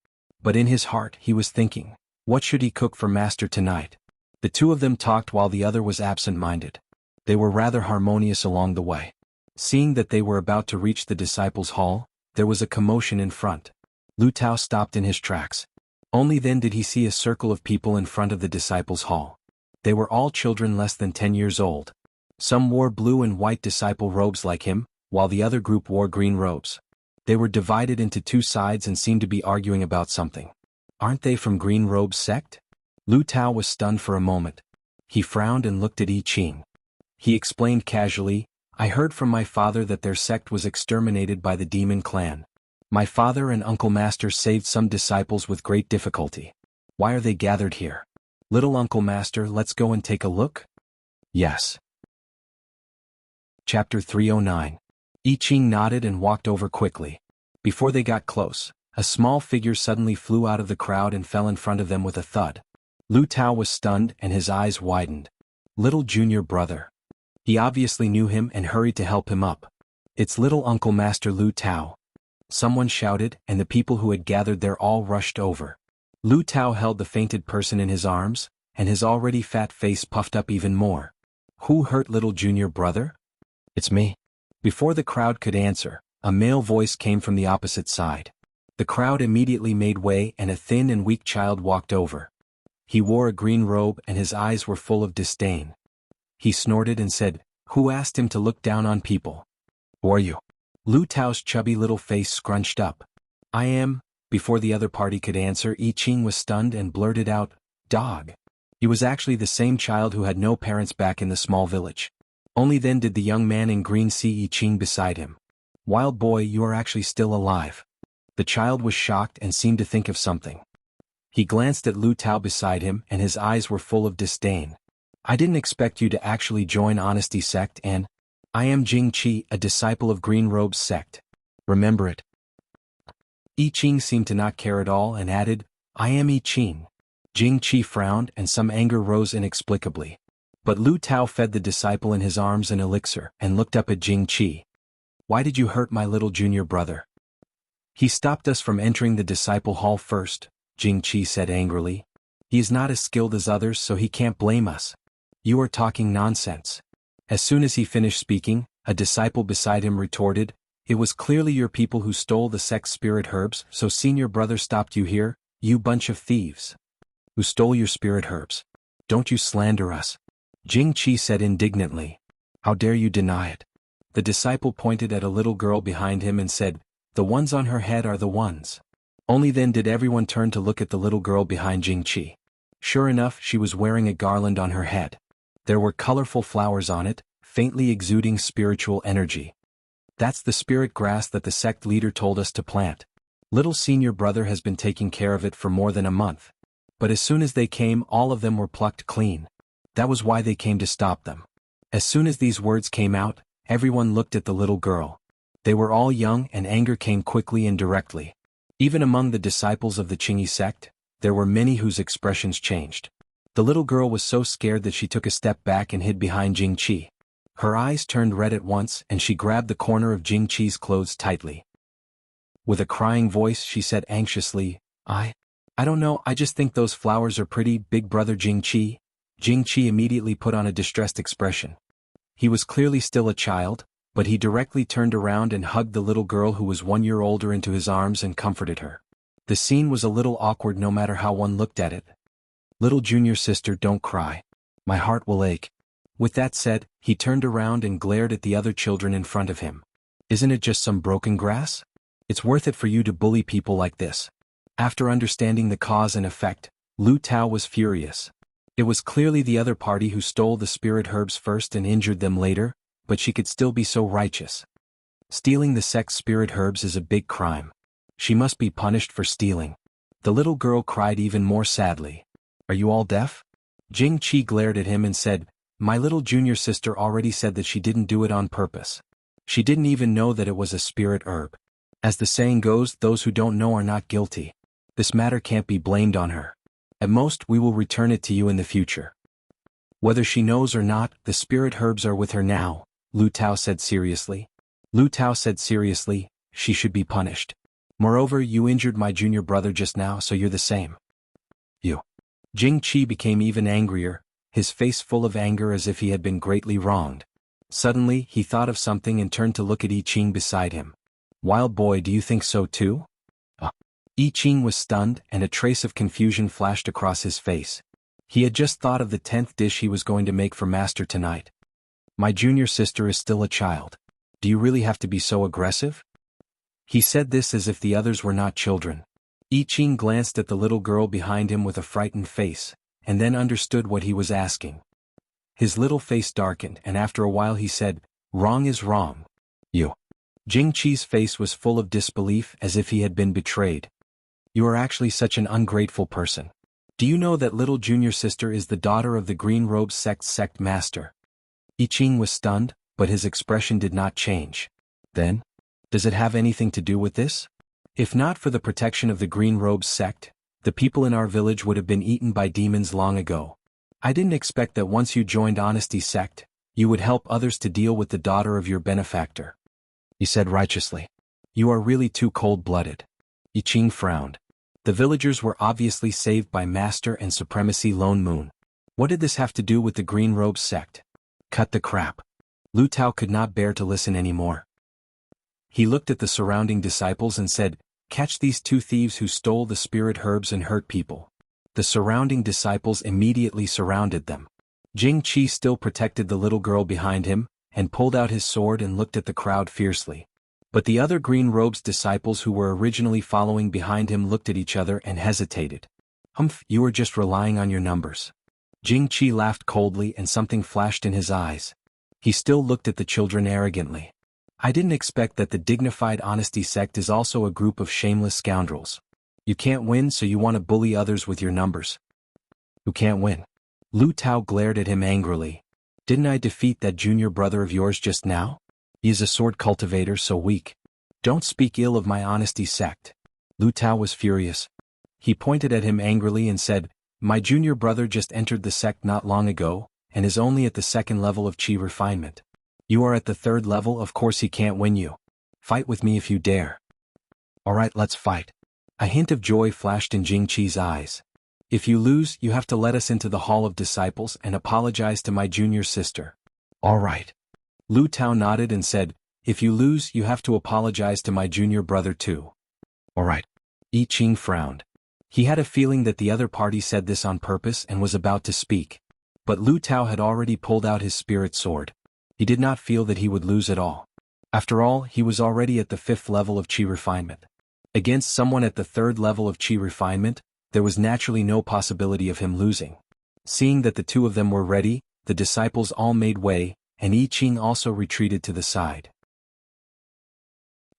But in his heart he was thinking, what should he cook for Master tonight? The two of them talked while the other was absent-minded. They were rather harmonious along the way. Seeing that they were about to reach the disciples' hall, there was a commotion in front. Lu Tao stopped in his tracks. Only then did he see a circle of people in front of the disciples' hall. They were all children less than 10 years old. Some wore blue and white disciple robes like him, while the other group wore green robes. They were divided into 2 sides and seemed to be arguing about something. Aren't they from Green Robe's sect? Lu Tao was stunned for a moment. He frowned and looked at I Ching. He explained casually, I heard from my father that their sect was exterminated by the demon clan. My father and Uncle Master saved some disciples with great difficulty. Why are they gathered here? Little Uncle Master, let's go and take a look? Yes. Chapter 309. I Ching nodded and walked over quickly. Before they got close, a small figure suddenly flew out of the crowd and fell in front of them with a thud. Lu Tao was stunned and his eyes widened. Little junior brother. He obviously knew him and hurried to help him up. It's little Uncle Master Lu Tao. Someone shouted, and the people who had gathered there all rushed over. Lu Tao held the fainted person in his arms, and his already fat face puffed up even more. Who hurt little junior brother? It's me. Before the crowd could answer, a male voice came from the opposite side. The crowd immediately made way and a thin and weak child walked over. He wore a green robe and his eyes were full of disdain. He snorted and said, Who asked him to look down on people? Who are you? Lu Tao's chubby little face scrunched up. I am. Before the other party could answer, I Ching was stunned and blurted out, Dog. He was actually the same child who had no parents back in the small village. Only then did the young man in green see I Ching beside him. Wild boy, you are actually still alive. The child was shocked and seemed to think of something. He glanced at Lu Tao beside him and his eyes were full of disdain. I didn't expect you to actually join Honesty Sect and... I am Jing Qi, a disciple of Green Robe's sect. Remember it. I Ching seemed to not care at all and added, I am I Ching. Jing Qi frowned and some anger rose inexplicably. But Lu Tao fed the disciple in his arms an elixir and looked up at Jing Qi. Why did you hurt my little junior brother? He stopped us from entering the disciple hall first, Jing Qi said angrily. He is not as skilled as others so he can't blame us. You are talking nonsense. As soon as he finished speaking, a disciple beside him retorted, It was clearly your people who stole the sect's spirit herbs, so senior brother stopped you here, you bunch of thieves. Who stole your spirit herbs? Don't you slander us. Jing Qi said indignantly. How dare you deny it? The disciple pointed at a little girl behind him and said, The ones on her head are the ones. Only then did everyone turn to look at the little girl behind Jing Qi. Sure enough, she was wearing a garland on her head. There were colorful flowers on it, faintly exuding spiritual energy. That's the spirit grass that the sect leader told us to plant. Little senior brother has been taking care of it for more than a month. But as soon as they came, all of them were plucked clean. That was why they came to stop them. As soon as these words came out, everyone looked at the little girl. They were all young and anger came quickly and directly. Even among the disciples of the Qingyi sect, there were many whose expressions changed. The little girl was so scared that she took a step back and hid behind Jing Qi. Her eyes turned red at once and she grabbed the corner of Jing Qi's clothes tightly. With a crying voice she said anxiously, I don't know, I just think those flowers are pretty, big brother Jing Qi. Jing Qi immediately put on a distressed expression. He was clearly still a child, but he directly turned around and hugged the little girl who was 1 year older into his arms and comforted her. The scene was a little awkward no matter how one looked at it. Little junior sister, don't cry. My heart will ache. With that said, he turned around and glared at the other children in front of him. Isn't it just some broken grass? It's worth it for you to bully people like this. After understanding the cause and effect, Lu Tao was furious. It was clearly the other party who stole the spirit herbs first and injured them later, but she could still be so righteous. Stealing the sect's spirit herbs is a big crime. She must be punished for stealing. The little girl cried even more sadly. Are you all deaf? Jing Qi glared at him and said, My little junior sister already said that she didn't do it on purpose. She didn't even know that it was a spirit herb. As the saying goes, those who don't know are not guilty. This matter can't be blamed on her. At most, we will return it to you in the future. Whether she knows or not, the spirit herbs are with her now, Lu Tao said seriously. Lu Tao said seriously, she should be punished. Moreover, you injured my junior brother just now, so you're the same. You. Jing Qi became even angrier, his face full of anger as if he had been greatly wronged. Suddenly, he thought of something and turned to look at I Ching beside him. Wild boy, do you think so too? I Ching was stunned and a trace of confusion flashed across his face. He had just thought of the 10th dish he was going to make for Master tonight. My junior sister is still a child. Do you really have to be so aggressive? He said this as if the others were not children. I Ching glanced at the little girl behind him with a frightened face, and then understood what he was asking. His little face darkened, and after a while he said, "Wrong is wrong. You." Jing Qi's face was full of disbelief, as if he had been betrayed. "You are actually such an ungrateful person. Do you know that little junior sister is the daughter of the Green Robe Sect's sect master?" I Ching was stunned, but his expression did not change. "Then? Does it have anything to do with this? If not for the protection of the Green Robe Sect, the people in our village would have been eaten by demons long ago. I didn't expect that once you joined Honesty Sect, you would help others to deal with the daughter of your benefactor," he said righteously. "You are really too cold-blooded." I Ching frowned. The villagers were obviously saved by Master and Supremacy Lone Moon. What did this have to do with the Green Robe Sect? Cut the crap. Lu Tao could not bear to listen anymore. He looked at the surrounding disciples and said, "Catch these two thieves who stole the spirit herbs and hurt people." The surrounding disciples immediately surrounded them. Jing Qi still protected the little girl behind him, and pulled out his sword and looked at the crowd fiercely. But the other Green Robes disciples who were originally following behind him looked at each other and hesitated. "Humph, you are just relying on your numbers." Jing Qi laughed coldly and something flashed in his eyes. He still looked at the children arrogantly. "I didn't expect that the dignified Honesty Sect is also a group of shameless scoundrels. You can't win, so you want to bully others with your numbers." "Who can't win?" Lu Tao glared at him angrily. "Didn't I defeat that junior brother of yours just now? He is a sword cultivator, so weak. Don't speak ill of my Honesty Sect." Lu Tao was furious. He pointed at him angrily and said, "My junior brother just entered the sect not long ago, and is only at the 2nd level of Qi refinement. You are at the 3rd level, of course he can't win you. Fight with me if you dare." "Alright, let's fight." A hint of joy flashed in Jing Qi's eyes. "If you lose, you have to let us into the Hall of Disciples and apologize to my junior sister." "Alright." Lu Tao nodded and said, "If you lose, you have to apologize to my junior brother too." "Alright." I Ching frowned. He had a feeling that the other party said this on purpose and was about to speak. But Lu Tao had already pulled out his spirit sword. He did not feel that he would lose at all. After all, he was already at the 5th level of Qi refinement. Against someone at the 3rd level of Qi refinement, there was naturally no possibility of him losing. Seeing that the two of them were ready, the disciples all made way, and I Ching also retreated to the side.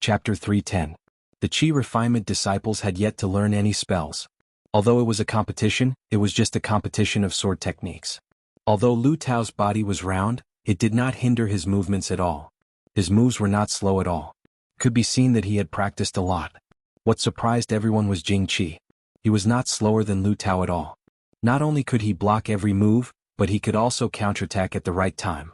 Chapter 310. The Qi refinement disciples had yet to learn any spells. Although it was a competition, it was just a competition of sword techniques. Although Lu Tao's body was round, it did not hinder his movements at all. His moves were not slow at all. Could be seen that he had practiced a lot. What surprised everyone was Jing Qi. He was not slower than Lu Tao at all. Not only could he block every move, but he could also counterattack at the right time.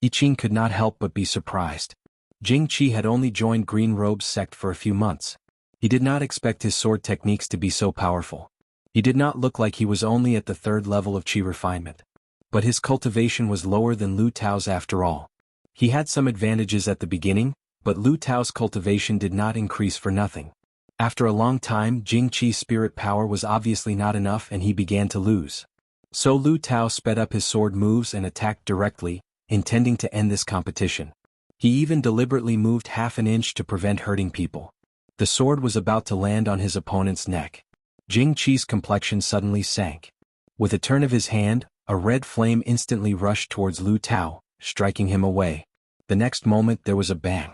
I Ching could not help but be surprised. Jing Qi had only joined Green Robe's sect for a few months. He did not expect his sword techniques to be so powerful. He did not look like he was only at the 3rd level of Qi refinement. But his cultivation was lower than Lu Tao's after all. He had some advantages at the beginning, but Lu Tao's cultivation did not increase for nothing. After a long time, Jing Qi's spirit power was obviously not enough and he began to lose. So Lu Tao sped up his sword moves and attacked directly, intending to end this competition. He even deliberately moved half an inch to prevent hurting people. The sword was about to land on his opponent's neck. Jing Qi's complexion suddenly sank. With a turn of his hand, a red flame instantly rushed towards Lu Tao, striking him away. The next moment there was a bang.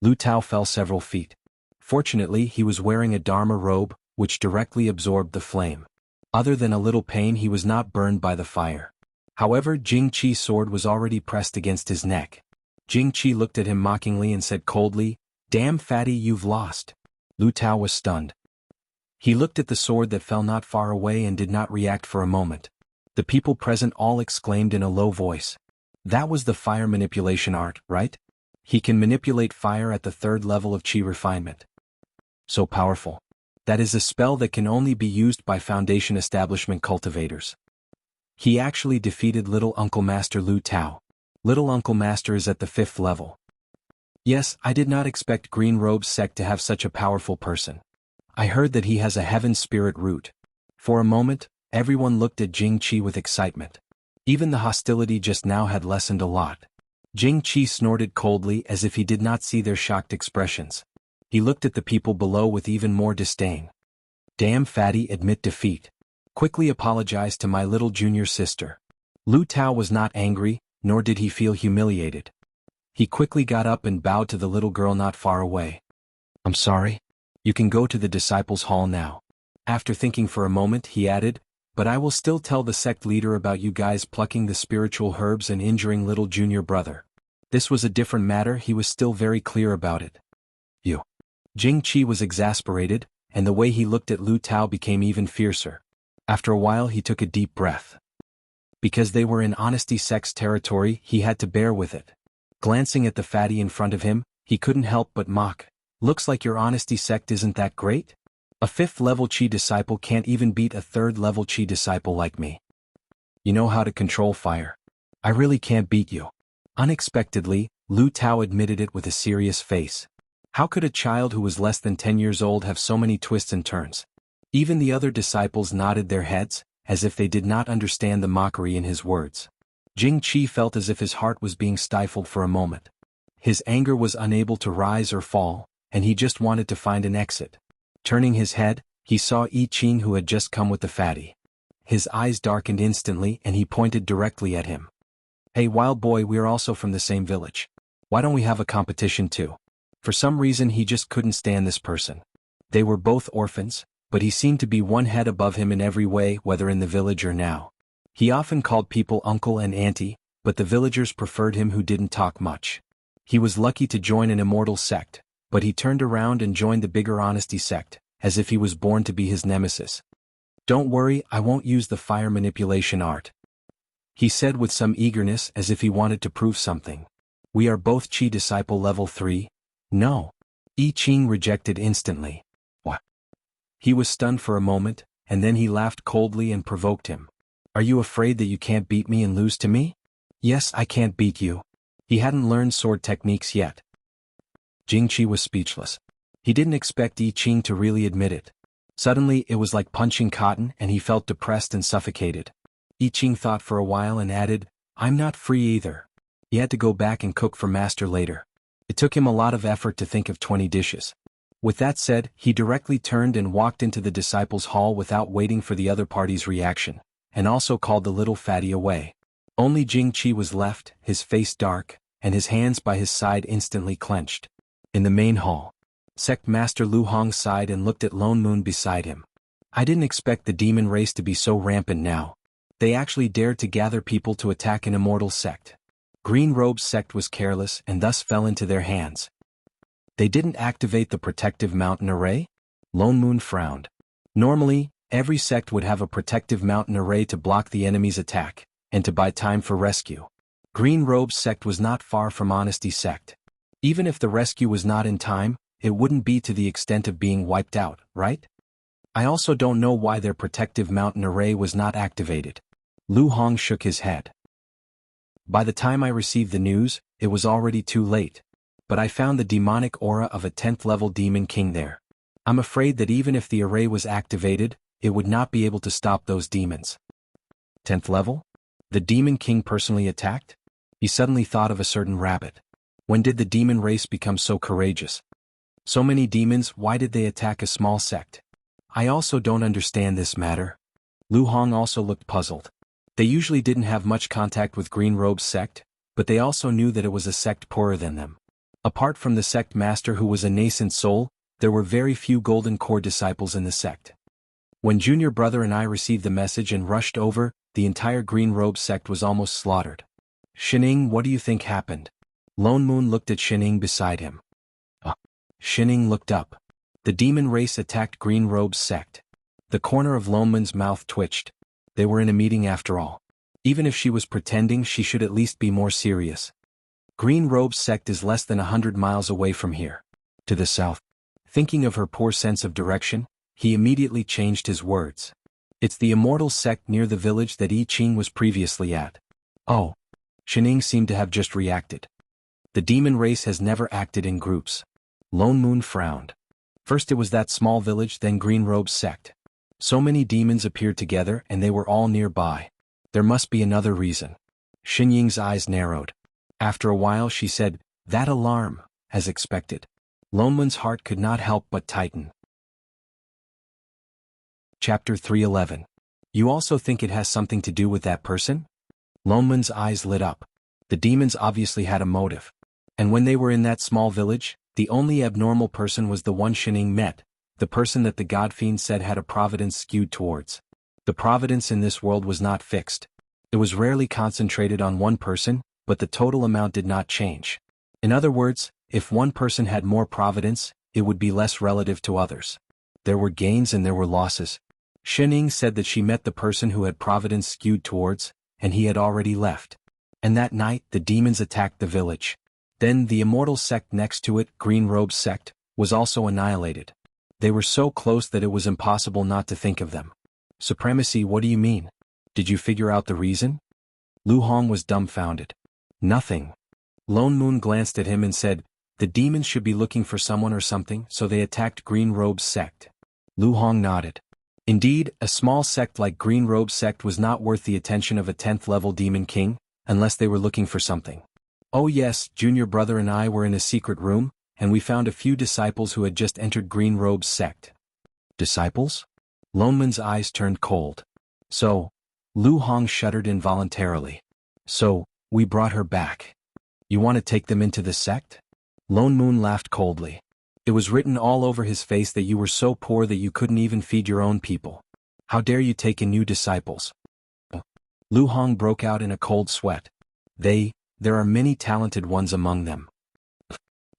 Lu Tao fell several feet. Fortunately, he was wearing a Dharma robe, which directly absorbed the flame. Other than a little pain, he was not burned by the fire. However, Jing Qi's sword was already pressed against his neck. Jing Qi looked at him mockingly and said coldly, "Damn fatty, you've lost." Lu Tao was stunned. He looked at the sword that fell not far away and did not react for a moment. The people present all exclaimed in a low voice. That was the fire manipulation art, right? He can manipulate fire at the 3rd level of Qi refinement. So powerful. That is a spell that can only be used by Foundation Establishment cultivators. He actually defeated Little Uncle Master Lu Tao. Little Uncle Master is at the 5th level. Yes, I did not expect Green Robe's sect to have such a powerful person. I heard that he has a heaven spirit root. For a moment, everyone looked at Jing Qi with excitement. Even the hostility just now had lessened a lot. Jing Qi snorted coldly as if he did not see their shocked expressions. He looked at the people below with even more disdain. "Damn fatty, admit defeat." quickly apologized to my little junior sister. Lu Tao was not angry, nor did he feel humiliated. He quickly got up and bowed to the little girl not far away. I'm sorry. You can go to the disciples' hall now. After thinking for a moment, he added, but I will still tell the sect leader about you guys plucking the spiritual herbs and injuring little junior brother. This was a different matter, he was still very clear about it. You. Jing Qi was exasperated, and the way he looked at Lu Tao became even fiercer. After a while he took a deep breath. Because they were in Honesty Sect's territory, he had to bear with it. Glancing at the fatty in front of him, he couldn't help but mock. Looks like your Honesty Sect isn't that great? A 5th level Qi disciple can't even beat a 3rd level Qi disciple like me. You know how to control fire. I really can't beat you. Unexpectedly, Lu Tao admitted it with a serious face. How could a child who was less than 10 years old have so many twists and turns? Even the other disciples nodded their heads, as if they did not understand the mockery in his words. Jing Qi felt as if his heart was being stifled for a moment. His anger was unable to rise or fall, and he just wanted to find an exit. Turning his head, he saw I Ching, who had just come with the fatty. His eyes darkened instantly and he pointed directly at him. Hey wild boy, we are also from the same village. Why don't we have a competition too? For some reason he just couldn't stand this person. They were both orphans, but he seemed to be one head above him in every way, whether in the village or now. He often called people uncle and auntie, but the villagers preferred him who didn't talk much. He was lucky to join an immortal sect, but he turned around and joined the bigger Honesty Sect, as if he was born to be his nemesis. Don't worry, I won't use the fire manipulation art, he said with some eagerness, as if he wanted to prove something. We are both Qi disciple level 3. No. I Ching rejected instantly. What? He was stunned for a moment, and then he laughed coldly and provoked him. Are you afraid that you can't beat me and lose to me? Yes, I can't beat you. He hadn't learned sword techniques yet. Jing Qi was speechless. He didn't expect I Ching to really admit it. Suddenly it was like punching cotton and he felt depressed and suffocated. I Ching thought for a while and added, I'm not free either. He had to go back and cook for master later. It took him a lot of effort to think of 20 dishes. With that said, he directly turned and walked into the disciples' hall without waiting for the other party's reaction, and also called the little fatty away. Only Jing Qi was left, his face dark, and his hands by his side instantly clenched. In the main hall, Sect Master Lu Hong sighed and looked at Lone Moon beside him. I didn't expect the demon race to be so rampant now. They actually dared to gather people to attack an immortal sect. Green Robe's sect was careless and thus fell into their hands. They didn't activate the protective mountain array? Lone Moon frowned. Normally, every sect would have a protective mountain array to block the enemy's attack, and to buy time for rescue. Green Robe's sect was not far from Honesty Sect. Even if the rescue was not in time, it wouldn't be to the extent of being wiped out, right? I also don't know why their protective mountain array was not activated. Lu Hong shook his head. By the time I received the news, it was already too late. But I found the demonic aura of a 10th level demon king there. I'm afraid that even if the array was activated, it would not be able to stop those demons. 10th level? The demon king personally attacked? He suddenly thought of a certain rabbit. When did the demon race become so courageous? So many demons, why did they attack a small sect? I also don't understand this matter. Lu Hong also looked puzzled. They usually didn't have much contact with Green Robe's sect, but they also knew that it was a sect poorer than them. Apart from the sect master who was a nascent soul, there were very few golden core disciples in the sect. When Junior Brother and I received the message and rushed over, the entire Green Robe sect was almost slaughtered. Shining, what do you think happened? Lone Moon looked at Shining beside him. Shining looked up. The demon race attacked Green Robe's sect. The corner of Lone Moon's mouth twitched. They were in a meeting after all. Even if she was pretending, she should at least be more serious. Green Robe's sect is less than 100 miles away from here. To the south. Thinking of her poor sense of direction, he immediately changed his words. It's the immortal sect near the village that I Ching was previously at. Oh. Shining seemed to have just reacted. The demon race has never acted in groups. Lone Moon frowned. First it was that small village, then Green Robe's sect. So many demons appeared together and they were all nearby. There must be another reason. Xinying's eyes narrowed. After a while she said, that alarm, as expected. Lone Moon's heart could not help but tighten. Chapter 311. You also think it has something to do with that person? Loneman's eyes lit up. The demons obviously had a motive. And when they were in that small village, the only abnormal person was the one Shining met, the person that the God-fiend said had a providence skewed towards. The providence in this world was not fixed. It was rarely concentrated on one person, but the total amount did not change. In other words, if one person had more providence, it would be less relative to others. There were gains and there were losses. Shining said that she met the person who had providence skewed towards, and he had already left. And that night, the demons attacked the village. Then the immortal sect next to it, Green Robe sect, was also annihilated. They were so close that it was impossible not to think of them. Supremacy, what do you mean? Did you figure out the reason? Lu Hong was dumbfounded. Nothing. Lone Moon glanced at him and said, the demons should be looking for someone or something, so they attacked Green Robe sect. Lu Hong nodded. Indeed, a small sect like Green Robe sect was not worth the attention of a 10th level demon king, unless they were looking for something. Oh yes, Junior Brother and I were in a secret room, and we found a few disciples who had just entered Green Robe sect. Disciples? Lone Moon's eyes turned cold. So, Lu Hong shuddered involuntarily. So, we brought her back. You want to take them into the sect? Lone Moon laughed coldly. It was written all over his face that you were so poor that you couldn't even feed your own people. How dare you take in new disciples? Lu Hong broke out in a cold sweat. There are many talented ones among them.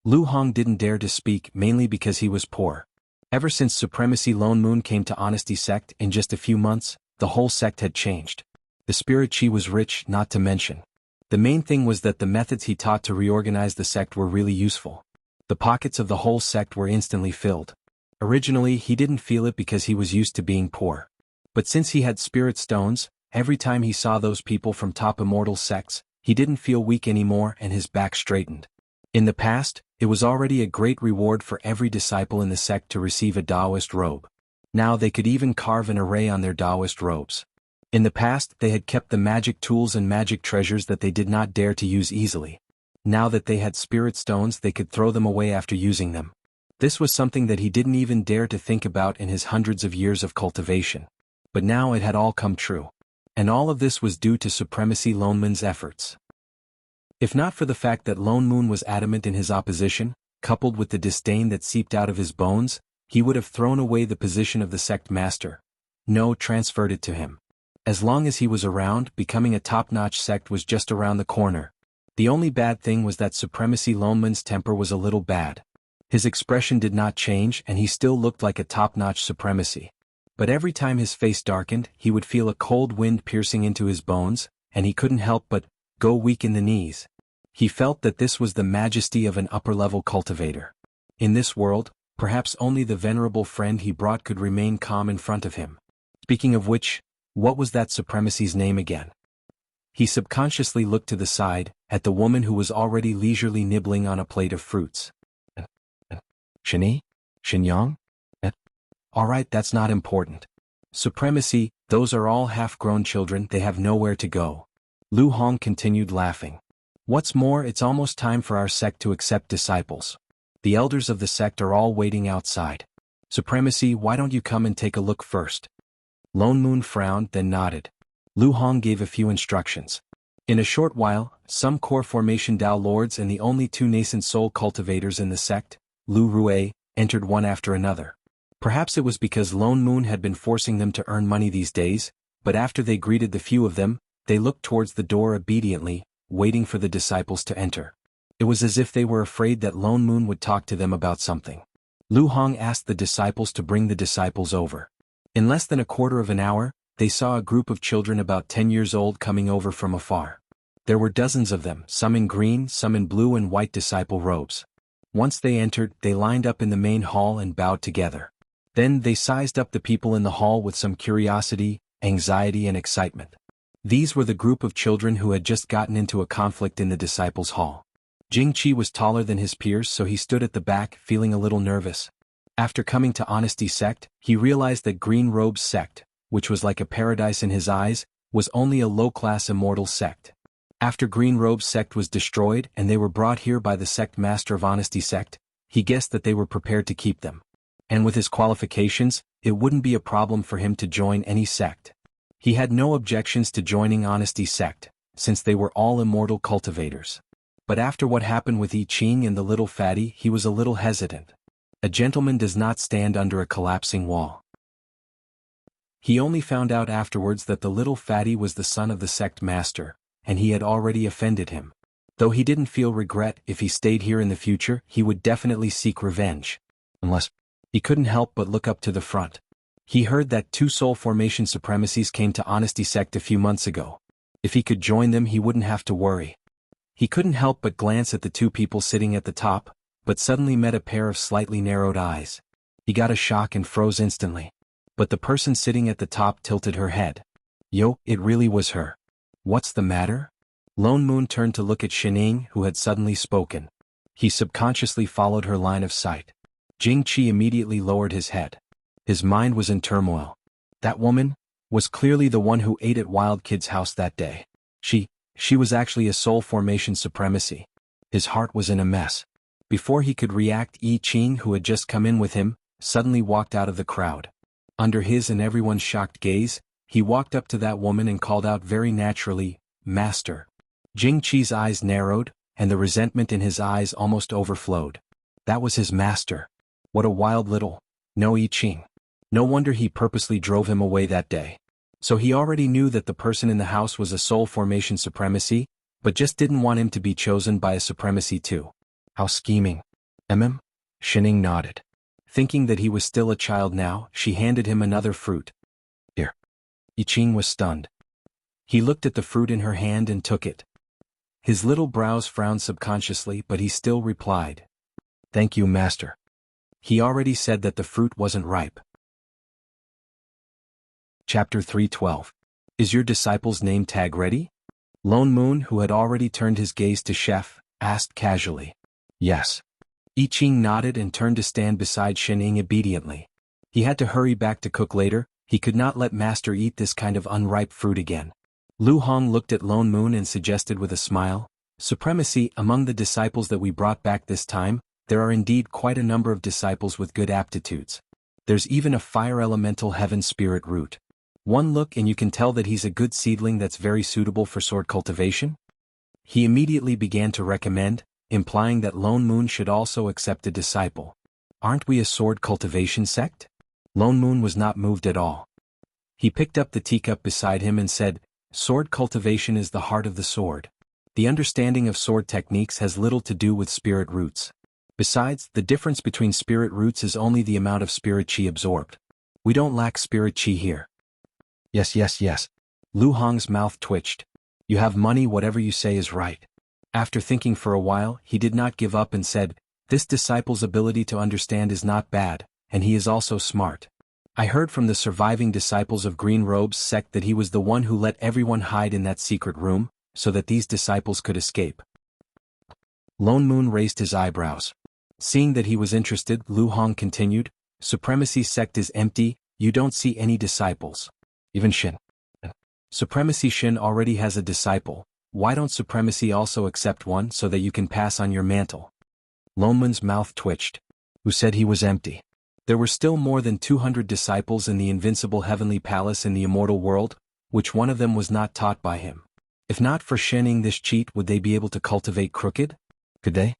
Lu Hong didn't dare to speak mainly because he was poor. Ever since Supremacy Lone Moon came to Honesty Sect in just a few months, the whole sect had changed. The spirit chi was rich, not to mention. The main thing was that the methods he taught to reorganize the sect were really useful. The pockets of the whole sect were instantly filled. Originally he didn't feel it because he was used to being poor. But since he had spirit stones, every time he saw those people from top immortal sects, he didn't feel weak anymore and his back straightened. In the past, it was already a great reward for every disciple in the sect to receive a Taoist robe. Now they could even carve an array on their Taoist robes. In the past they had kept the magic tools and magic treasures that they did not dare to use easily. Now that they had spirit stones they could throw them away after using them. This was something that he didn't even dare to think about in his hundreds of years of cultivation. But now it had all come true. And all of this was due to Supremacy Lone Moon's efforts. If not for the fact that Lone Moon was adamant in his opposition, coupled with the disdain that seeped out of his bones, he would have thrown away the position of the sect master. No, transferred it to him. As long as he was around, becoming a top-notch sect was just around the corner. The only bad thing was that Supremacy Lone Moon's temper was a little bad. His expression did not change and he still looked like a top-notch supremacy. But every time his face darkened, he would feel a cold wind piercing into his bones, and he couldn't help but go weak in the knees. He felt that this was the majesty of an upper-level cultivator. In this world, perhaps only the venerable friend he brought could remain calm in front of him. Speaking of which, what was that supremacy's name again? He subconsciously looked to the side, at the woman who was already leisurely nibbling on a plate of fruits. Shani? Shinyang? Alright, that's not important. Supremacy, those are all half-grown children, they have nowhere to go. Lu Hong continued laughing. What's more, it's almost time for our sect to accept disciples. The elders of the sect are all waiting outside. Supremacy, why don't you come and take a look first? Lone Moon frowned, then nodded. Lu Hong gave a few instructions. In a short while, some core formation Dao lords and the only two nascent soul cultivators in the sect, Lu Rue, entered one after another. Perhaps it was because Lone Moon had been forcing them to earn money these days, but after they greeted the few of them, they looked towards the door obediently, waiting for the disciples to enter. It was as if they were afraid that Lone Moon would talk to them about something. Lu Hong asked the disciples to bring the disciples over. In less than a quarter of an hour, they saw a group of children about 10 years old coming over from afar. There were dozens of them, some in green, some in blue and white disciple robes. Once they entered, they lined up in the main hall and bowed together. Then they sized up the people in the hall with some curiosity, anxiety and excitement. These were the group of children who had just gotten into a conflict in the disciples' hall. Jing Qi was taller than his peers, so he stood at the back, feeling a little nervous. After coming to Honesty Sect, he realized that Green Robe's sect, which was like a paradise in his eyes, was only a low-class immortal sect. After Green Robe's sect was destroyed and they were brought here by the sect master of Honesty Sect, he guessed that they were prepared to keep them. And with his qualifications, it wouldn't be a problem for him to join any sect. He had no objections to joining Honesty Sect, since they were all immortal cultivators. But after what happened with I Ching and the little fatty, he was a little hesitant. A gentleman does not stand under a collapsing wall. He only found out afterwards that the little fatty was the son of the sect master, and he had already offended him. Though he didn't feel regret, if he stayed here in the future, he would definitely seek revenge. Unless he couldn't help but look up to the front. He heard that 2 soul formation supremacies came to Honesty Sect a few months ago. If he could join them, he wouldn't have to worry. He couldn't help but glance at the 2 people sitting at the top, but suddenly met a pair of slightly narrowed eyes. He got a shock and froze instantly. But the person sitting at the top tilted her head. Yo, it really was her. What's the matter? Lone Moon turned to look at Shining, who had suddenly spoken. He subconsciously followed her line of sight. Jing Qi immediately lowered his head. His mind was in turmoil. That woman was clearly the one who ate at Wild Kid's house that day. She was actually a soul formation supremacy. His heart was in a mess. Before he could react, I Ching, who had just come in with him, suddenly walked out of the crowd. Under his and everyone's shocked gaze, he walked up to that woman and called out very naturally, "Master." Jing Qi's eyes narrowed, and the resentment in his eyes almost overflowed. That was his master. What a wild little. No, I Ching. No wonder he purposely drove him away that day. So he already knew that the person in the house was a soul formation supremacy, but just didn't want him to be chosen by a supremacy too. How scheming. Shining nodded. Thinking that he was still a child now, she handed him another fruit. Here. I Ching was stunned. He looked at the fruit in her hand and took it. His little brows frowned subconsciously, but he still replied, "Thank you, master." He already said that the fruit wasn't ripe. Chapter 312. Is your disciple's name tag ready? Lone Moon, who had already turned his gaze to Chef, asked casually. Yes. I Ching nodded and turned to stand beside Shining obediently. He had to hurry back to cook later. He could not let master eat this kind of unripe fruit again. Lu Hong looked at Lone Moon and suggested with a smile, "Supremacy, among the disciples that we brought back this time, there are indeed quite a number of disciples with good aptitudes. There's even a fire elemental heaven spirit root. One look and you can tell that he's a good seedling that's very suitable for sword cultivation." He immediately began to recommend, implying that Lone Moon should also accept a disciple. Aren't we a sword cultivation sect? Lone Moon was not moved at all. He picked up the teacup beside him and said, "Sword cultivation is the heart of the sword. The understanding of sword techniques has little to do with spirit roots. Besides, the difference between spirit roots is only the amount of spirit chi absorbed. We don't lack spirit chi here." Yes. Lu Hong's mouth twitched. "You have money, whatever you say is right." After thinking for a while, he did not give up and said, "This disciple's ability to understand is not bad, and he is also smart. I heard from the surviving disciples of Green Robe's sect that he was the one who let everyone hide in that secret room, so that these disciples could escape." Lone Moon raised his eyebrows. Seeing that he was interested, Lu Hong continued, "Supremacy sect is empty, you don't see any disciples. Even Shin. Supremacy Shin already has a disciple. Why don't Supremacy also accept one so that you can pass on your mantle?" Lone Moon's mouth twitched. Who said he was empty? There were still more than 200 disciples in the invincible heavenly palace in the immortal world, which one of them was not taught by him. If not for Shining this cheat, would they be able to cultivate crooked? Could they?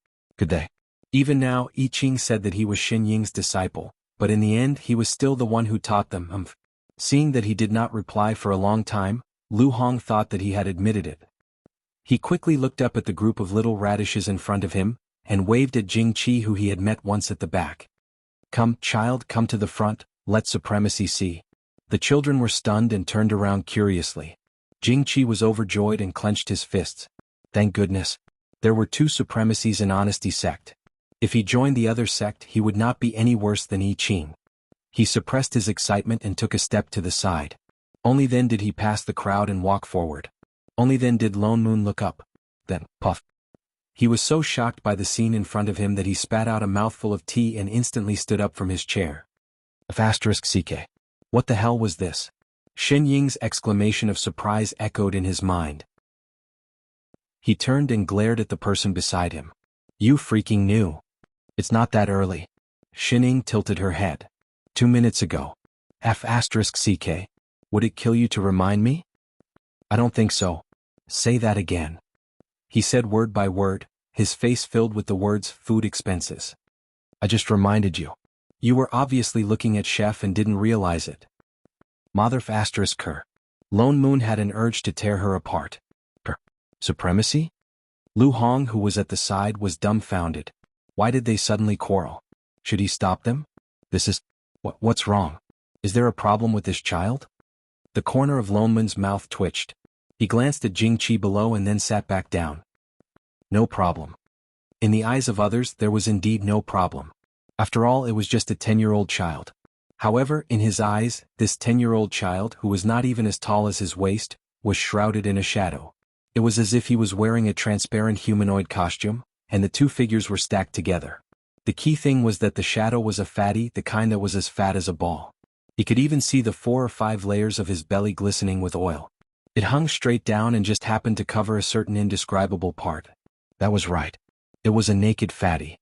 Even now, I Ching said that he was Xin Ying's disciple, but in the end he was still the one who taught them. Seeing that he did not reply for a long time, Lu Hong thought that he had admitted it. He quickly looked up at the group of little radishes in front of him, and waved at Jing Qi, who he had met once at the back. "Come, child, come to the front, let Supremacy see." The children were stunned and turned around curiously. Jing Qi was overjoyed and clenched his fists. Thank goodness. There were 2 supremacies in Honesty Sect. If he joined the other sect, he would not be any worse than I Ching. He suppressed his excitement and took a step to the side. Only then did he pass the crowd and walk forward. Only then did Lone Moon look up. Then, puff. He was so shocked by the scene in front of him that he spat out a mouthful of tea and instantly stood up from his chair. *CK. What the hell was this? Shen Ying's exclamation of surprise echoed in his mind. He turned and glared at the person beside him. "You freaking knew. It's not that early." Shining tilted her head. 2 minutes ago. *CK. Would it kill you to remind me? I don't think so. Say that again. He said word by word, his face filled with the words food expenses. I just reminded you. You were obviously looking at Chef and didn't realize it. Motherf asterisk her. Lone Moon had an urge to tear her apart. Her supremacy? Lu Hong, who was at the side, was dumbfounded. Why did they suddenly quarrel? Should he stop them? What's wrong? Is there a problem with this child? The corner of Lone Moon's mouth twitched. He glanced at Jing Qi below and then sat back down. No problem. In the eyes of others, there was indeed no problem. After all, it was just a 10-year-old child. However, in his eyes, this 10-year-old child, who was not even as tall as his waist, was shrouded in a shadow. It was as if he was wearing a transparent humanoid costume, and the two figures were stacked together. The key thing was that the shadow was a fatty, the kind that was as fat as a ball. He could even see the 4 or 5 layers of his belly glistening with oil. It hung straight down and just happened to cover a certain indescribable part. That was right. It was a naked fatty.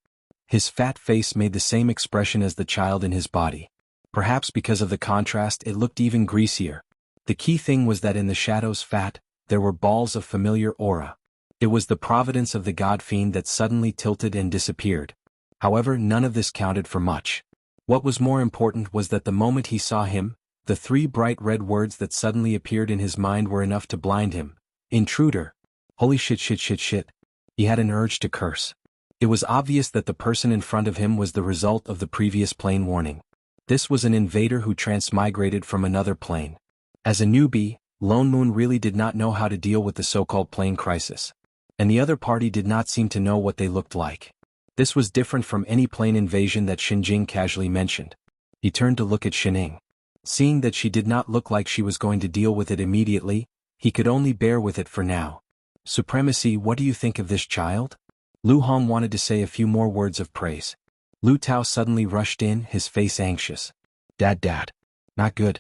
His fat face made the same expression as the child in his body. Perhaps because of the contrast, it looked even greasier. The key thing was that in the shadow's fat, there were balls of familiar aura. It was the providence of the god fiend that suddenly tilted and disappeared. However, none of this counted for much. What was more important was that the moment he saw him, the 3 bright red words that suddenly appeared in his mind were enough to blind him. Intruder. Holy shit. He had an urge to curse. It was obvious that the person in front of him was the result of the previous plane warning. This was an invader who transmigrated from another plane. As a newbie, Lone Moon really did not know how to deal with the so-called plane crisis. And the other party did not seem to know what they looked like. This was different from any plane invasion that Xinjing casually mentioned. He turned to look at Xining. Seeing that she did not look like she was going to deal with it immediately, he could only bear with it for now. Supremacy, what do you think of this child? Lu Hong wanted to say a few more words of praise. Lu Tao suddenly rushed in, his face anxious. Dad. Not good.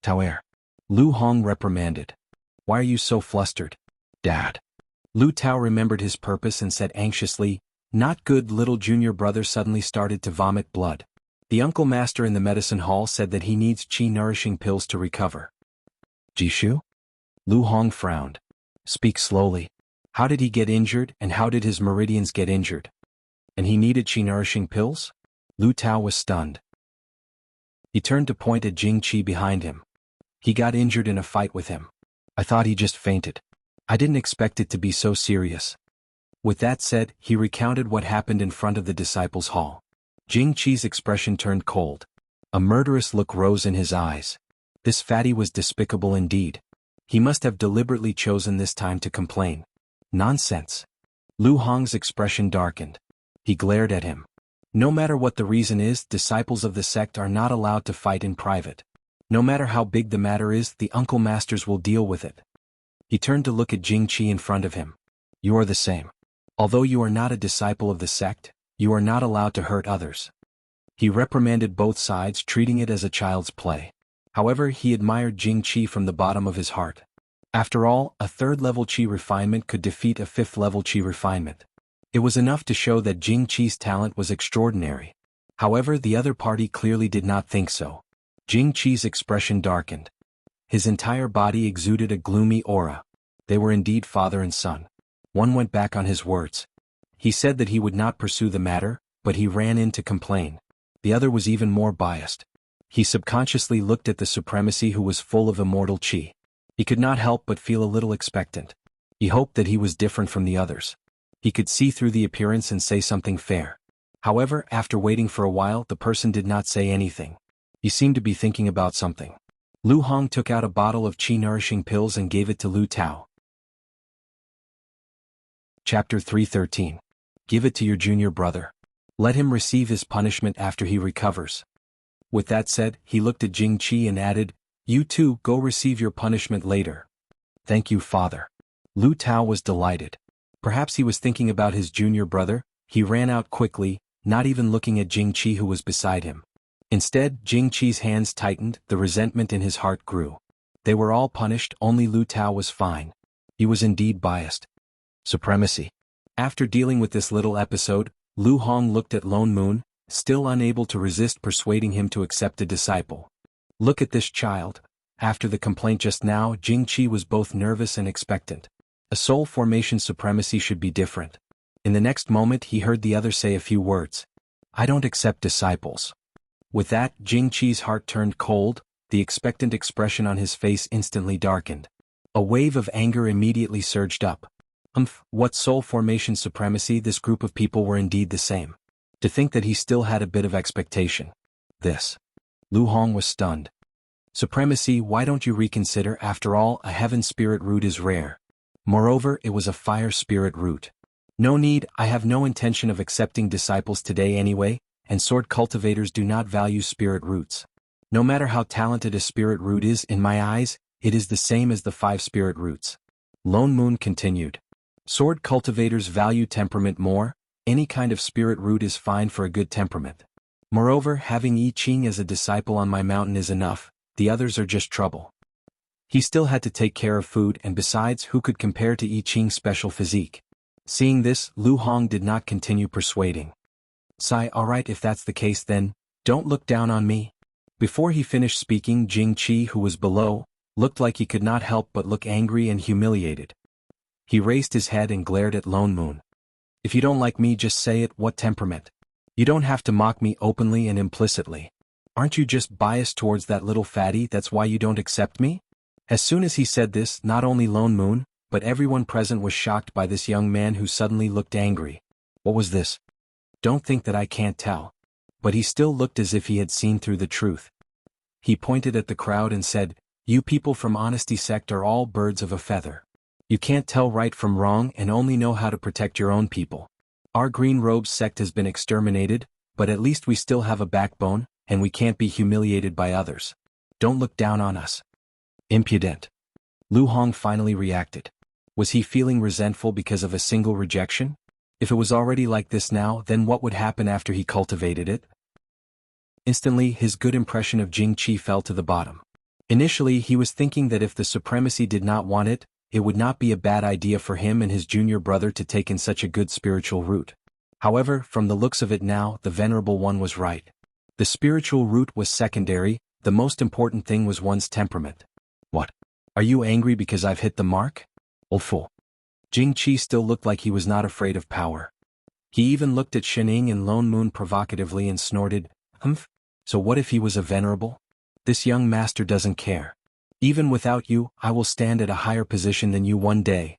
Tao. Lu Hong reprimanded. Why are you so flustered? Dad. Lu Tao remembered his purpose and said anxiously, not good. Little junior brother suddenly started to vomit blood. The uncle master in the medicine hall said that he needs qi-nourishing pills to recover. Jishu? Lu Hong frowned. Speak slowly. How did he get injured, and how did his meridians get injured? And he needed qi-nourishing pills? Lu Tao was stunned. He turned to point at Jing Qi behind him. He got injured in a fight with him. I thought he just fainted. I didn't expect it to be so serious. With that said, he recounted what happened in front of the disciples' hall. Jing Qi's expression turned cold. A murderous look rose in his eyes. This fatty was despicable indeed. He must have deliberately chosen this time to complain. Nonsense. Lu Hong's expression darkened. He glared at him. No matter what the reason is, disciples of the sect are not allowed to fight in private. No matter how big the matter is, the uncle masters will deal with it. He turned to look at Jing Qi in front of him. You are the same. Although you are not a disciple of the sect, you are not allowed to hurt others. He reprimanded both sides, treating it as a child's play. However, he admired Jing Qi from the bottom of his heart. After all, a 3rd-level qi refinement could defeat a 5th-level qi refinement. It was enough to show that Jing Qi's talent was extraordinary. However, the other party clearly did not think so. Jing Qi's expression darkened. His entire body exuded a gloomy aura. They were indeed father and son. One went back on his words. He said that he would not pursue the matter, but he ran in to complain. The other was even more biased. He subconsciously looked at the supremacy who was full of immortal qi. He could not help but feel a little expectant. He hoped that he was different from the others. He could see through the appearance and say something fair. However, after waiting for a while, the person did not say anything. He seemed to be thinking about something. Lu Hong took out a bottle of qi-nourishing pills and gave it to Lu Tao. Chapter 313. Give it to your junior brother. Let him receive his punishment after he recovers. With that said, he looked at Jing Qi and added, You too, go receive your punishment later. Thank you, father. Lu Tao was delighted. Perhaps he was thinking about his junior brother. He ran out quickly, not even looking at Jing Qi who was beside him. Instead, Jing Qi's hands tightened, the resentment in his heart grew. They were all punished, only Lu Tao was fine. He was indeed biased. Supremacy. After dealing with this little episode, Lu Hong looked at Lone Moon, still unable to resist persuading him to accept a disciple. Look at this child. After the complaint just now, Jingqi was both nervous and expectant. A soul formation supremacy should be different. In the next moment he heard the other say a few words. I don't accept disciples. With that, Jingqi's heart turned cold, the expectant expression on his face instantly darkened. A wave of anger immediately surged up. What soul formation supremacy? This group of people were indeed the same. To think that he still had a bit of expectation. This. Lu Hong was stunned. Supremacy, why don't you reconsider? After all, a heaven spirit root is rare. Moreover, it was a fire spirit root. No need, I have no intention of accepting disciples today anyway, and sword cultivators do not value spirit roots. No matter how talented a spirit root is, in my eyes, it is the same as the 5 spirit roots. Lone Moon continued. Sword cultivators value temperament more, any kind of spirit root is fine for a good temperament. Moreover, having I Ching as a disciple on my mountain is enough, the others are just trouble. He still had to take care of food, and besides, who could compare to I Ching's special physique? Seeing this, Lu Hong did not continue persuading. Sigh, alright, if that's the case then, don't look down on me. Before he finished speaking, Jingqi, who was below, looked like he could not help but look angry and humiliated. He raised his head and glared at Lone Moon. If you don't like me, just say it. What temperament? You don't have to mock me openly and implicitly. Aren't you just biased towards that little fatty? That's why you don't accept me? As soon as he said this, not only Lone Moon, but everyone present was shocked by this young man who suddenly looked angry. What was this? Don't think that I can't tell. But he still looked as if he had seen through the truth. He pointed at the crowd and said, You people from Honesty Sect are all birds of a feather. You can't tell right from wrong and only know how to protect your own people. Our Green Robes sect has been exterminated, but at least we still have a backbone, and we can't be humiliated by others. Don't look down on us. Impudent. Lu Hong finally reacted. Was he feeling resentful because of a single rejection? If it was already like this now, then what would happen after he cultivated it? Instantly, his good impression of Jingqi fell to the bottom. Initially, he was thinking that if the supremacy did not want it, it would not be a bad idea for him and his junior brother to take in such a good spiritual root. However, from the looks of it now, the Venerable One was right. The spiritual root was secondary, the most important thing was one's temperament. What? Are you angry because I've hit the mark? Old fool. Jingqi still looked like he was not afraid of power. He even looked at Shining and Lone Moon provocatively and snorted, So what if he was a venerable? This young master doesn't care. Even without you, I will stand at a higher position than you one day.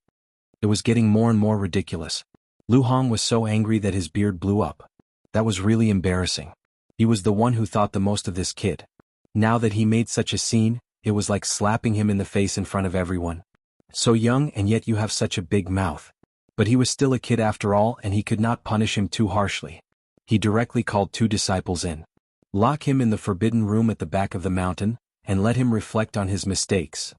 It was getting more and more ridiculous. Lu Hong was so angry that his beard blew up. That was really embarrassing. He was the one who thought the most of this kid. Now that he made such a scene, it was like slapping him in the face in front of everyone. So young and yet you have such a big mouth. But he was still a kid after all, and he could not punish him too harshly. He directly called 2 disciples in. Lock him in the forbidden room at the back of the mountain, and let him reflect on his mistakes.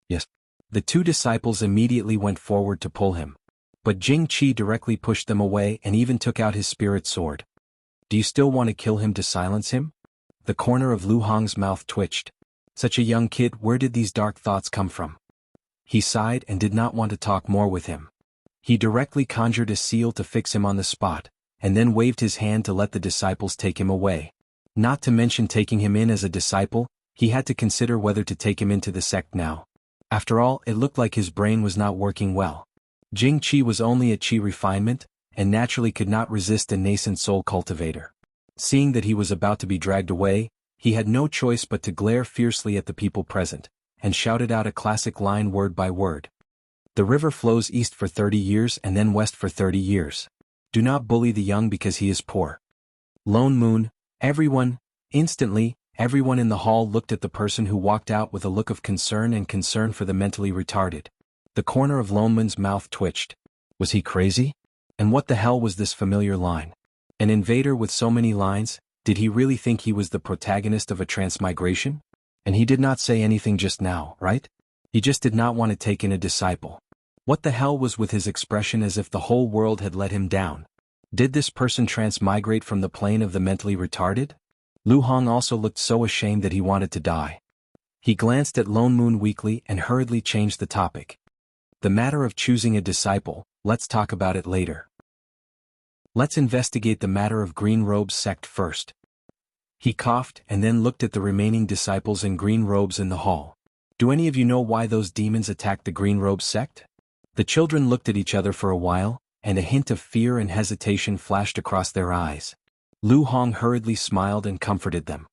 Yes. The 2 disciples immediately went forward to pull him. But Jingqi directly pushed them away and even took out his spirit sword. Do you still want to kill him to silence him? The corner of Lu Hong's mouth twitched. Such a young kid, where did these dark thoughts come from? He sighed and did not want to talk more with him. He directly conjured a seal to fix him on the spot, and then waved his hand to let the disciples take him away. Not to mention taking him in as a disciple, he had to consider whether to take him into the sect now. After all, it looked like his brain was not working well. Jingqi was only a Qi refinement, and naturally could not resist a nascent soul cultivator. Seeing that he was about to be dragged away, he had no choice but to glare fiercely at the people present, and shouted out a classic line word by word. The river flows east for 30 years and then west for 30 years. Do not bully the young because he is poor. Lone Moon, instantly, everyone in the hall looked at the person who walked out with a look of concern and concern for the mentally retarded. The corner of Lone Moon's mouth twitched. Was he crazy? And what the hell was this familiar line? An invader with so many lines, did he really think he was the protagonist of a transmigration? And he did not say anything just now, right? He just did not want to take in a disciple. What the hell was with his expression as if the whole world had let him down? Did this person transmigrate from the plane of the mentally retarded? Lu Hong also looked so ashamed that he wanted to die. He glanced at Lone Moon weakly and hurriedly changed the topic. The matter of choosing a disciple, let's talk about it later. Let's investigate the matter of Green Robes sect first. He coughed and then looked at the remaining disciples in green robes in the hall. Do any of you know why those demons attacked the Green Robe sect? The children looked at each other for a while, and a hint of fear and hesitation flashed across their eyes. Lu Hong hurriedly smiled and comforted them.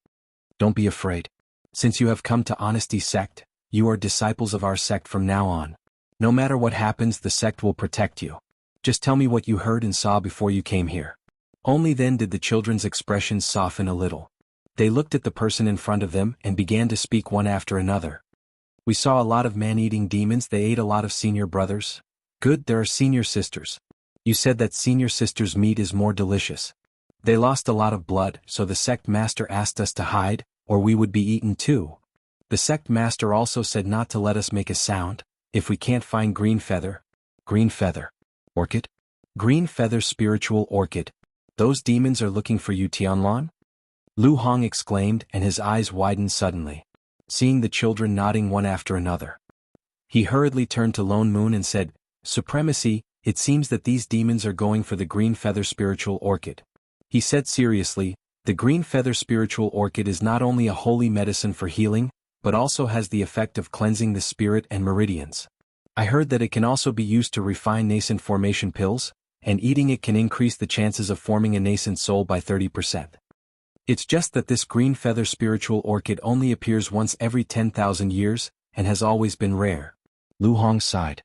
Don't be afraid. Since you have come to Honesty Sect, you are disciples of our sect from now on. No matter what happens, the sect will protect you. Just tell me what you heard and saw before you came here. Only then did the children's expressions soften a little. They looked at the person in front of them and began to speak one after another. We saw a lot of man-eating demons. They ate a lot of senior brothers. Good, there are senior sisters. You said that senior sisters' meat is more delicious. They lost a lot of blood, so the sect master asked us to hide, or we would be eaten too. The sect master also said not to let us make a sound, if we can't find Green Feather. Green Feather. Orchid? Green Feather Spiritual Orchid. Those demons are looking for you, Tianlan? Lu Hong exclaimed, and his eyes widened suddenly, seeing the children nodding one after another. He hurriedly turned to Lone Moon and said, Supremacy, it seems that these demons are going for the Green Feather Spiritual Orchid. He said seriously, the Green Feather Spiritual Orchid is not only a holy medicine for healing, but also has the effect of cleansing the spirit and meridians. I heard that it can also be used to refine nascent formation pills, and eating it can increase the chances of forming a nascent soul by 30%. It's just that this Green Feather Spiritual Orchid only appears once every 10,000 years, and has always been rare. Lu Hong sighed.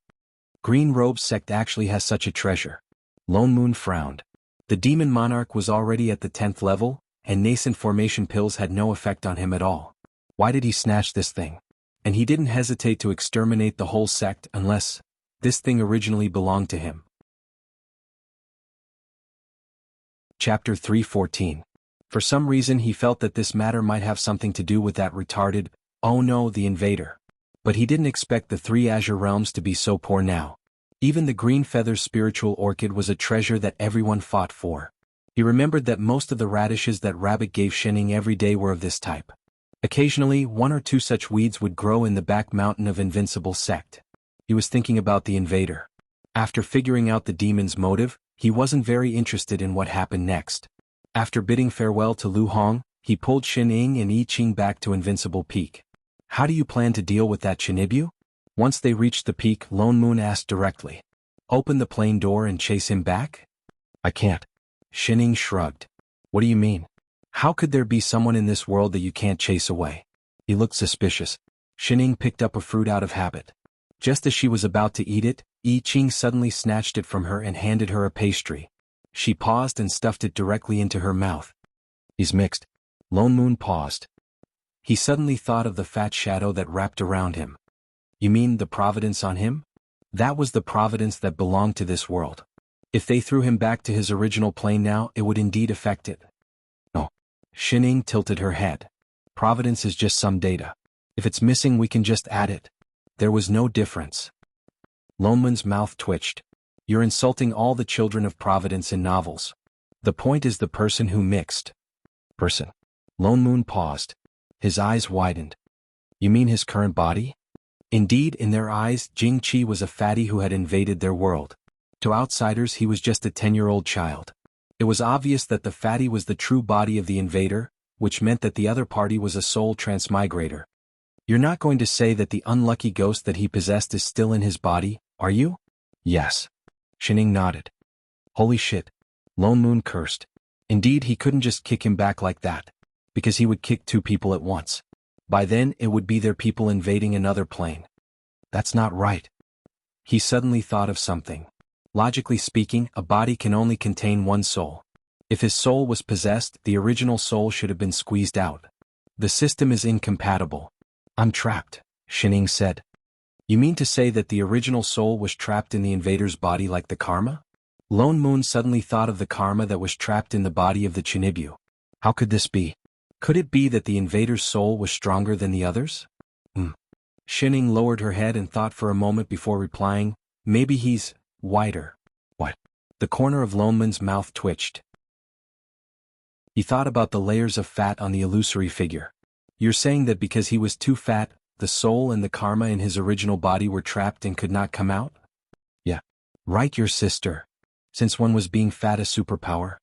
Green Robe Sect actually has such a treasure. Lone Moon frowned. The Demon Monarch was already at the 10th level, and nascent formation pills had no effect on him at all. Why did he snatch this thing? And he didn't hesitate to exterminate the whole sect unless this thing originally belonged to him. Chapter 3:14. For some reason he felt that this matter might have something to do with that retarded, oh no, the invader. But he didn't expect the 3 Azure Realms to be so poor now. Even the Green Feather Spiritual Orchid was a treasure that everyone fought for. He remembered that most of the radishes that Rabbit gave Shining every day were of this type. Occasionally, 1 or 2 such weeds would grow in the back mountain of Invincible Sect. He was thinking about the invader. After figuring out the demon's motive, he wasn't very interested in what happened next. After bidding farewell to Lu Hong, he pulled Xin Ying and Yi Qing back to Invincible Peak. How do you plan to deal with that Chinibu? Once they reached the peak, Lone Moon asked directly. Open the plane door and chase him back? I can't. Xin Ying shrugged. What do you mean? How could there be someone in this world that you can't chase away? He looked suspicious. Xin Ying picked up a fruit out of habit. Just as she was about to eat it, Yi Qing suddenly snatched it from her and handed her a pastry. She paused and stuffed it directly into her mouth. He's mixed. Lone Moon paused. He suddenly thought of the fat shadow that wrapped around him. You mean the providence on him? That was the providence that belonged to this world. If they threw him back to his original plane now, it would indeed affect it. No. Xin Ying tilted her head. Providence is just some data. If it's missing, we can just add it. There was no difference. Lone Moon's mouth twitched. You're insulting all the children of Providence in novels. The point is the person who mixed. Person. Lone Moon paused. His eyes widened. You mean his current body? Indeed, in their eyes, Jing Qi was a fatty who had invaded their world. To outsiders, he was just a 10-year-old child. It was obvious that the fatty was the true body of the invader, which meant that the other party was a soul transmigrator. You're not going to say that the unlucky ghost that he possessed is still in his body, are you? Yes. Xin Ying nodded. Holy shit. Lone Moon cursed. Indeed, he couldn't just kick him back like that. Because he would kick 2 people at once. By then, it would be their people invading another plane. That's not right. He suddenly thought of something. Logically speaking, a body can only contain 1 soul. If his soul was possessed, the original soul should have been squeezed out. The system is incompatible. I'm trapped, Xin Ying said. You mean to say that the original soul was trapped in the invader's body like the karma? Lone Moon suddenly thought of the karma that was trapped in the body of the Chinibu. How could this be? Could it be that the invader's soul was stronger than the others? Xin Ying lowered her head and thought for a moment before replying, maybe he's whiter. What? The corner of Lone Moon's mouth twitched. He thought about the layers of fat on the illusory figure. You're saying that because he was too fat, the soul and the karma in his original body were trapped and could not come out? Yeah. Right, your sister. Since when was being fat a superpower?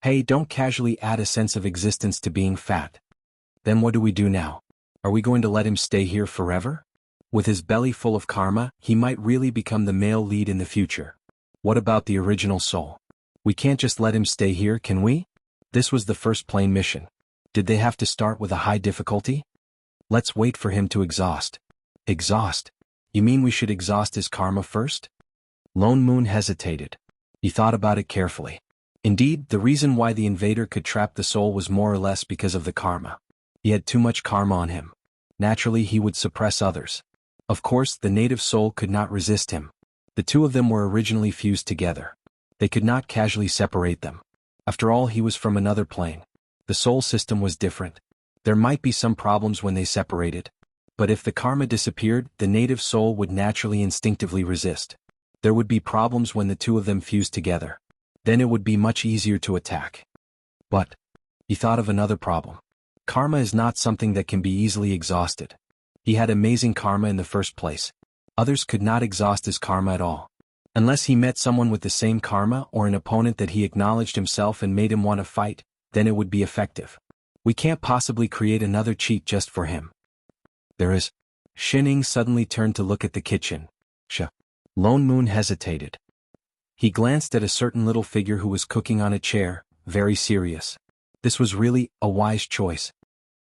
Hey, don't casually add a sense of existence to being fat. Then what do we do now? Are we going to let him stay here forever? With his belly full of karma, he might really become the male lead in the future. What about the original soul? We can't just let him stay here, can we? This was the first plane mission. Did they have to start with a high difficulty? Let's wait for him to exhaust. Exhaust? You mean we should exhaust his karma first? Lone Moon hesitated. He thought about it carefully. Indeed, the reason why the invader could trap the soul was more or less because of the karma. He had too much karma on him. Naturally, he would suppress others. Of course, the native soul could not resist him. The two of them were originally fused together. They could not casually separate them. After all, he was from another plane. The soul system was different. There might be some problems when they separated. But if the karma disappeared, the native soul would naturally instinctively resist. There would be problems when the two of them fused together. Then it would be much easier to attack. But he thought of another problem. Karma is not something that can be easily exhausted. He had amazing karma in the first place. Others could not exhaust his karma at all. Unless he met someone with the same karma or an opponent that he acknowledged himself and made him want to fight, then it would be effective. We can't possibly create another cheat just for him. There is. Shining suddenly turned to look at the kitchen. Lone Moon hesitated. He glanced at a certain little figure who was cooking on a chair, very serious. This was really a wise choice.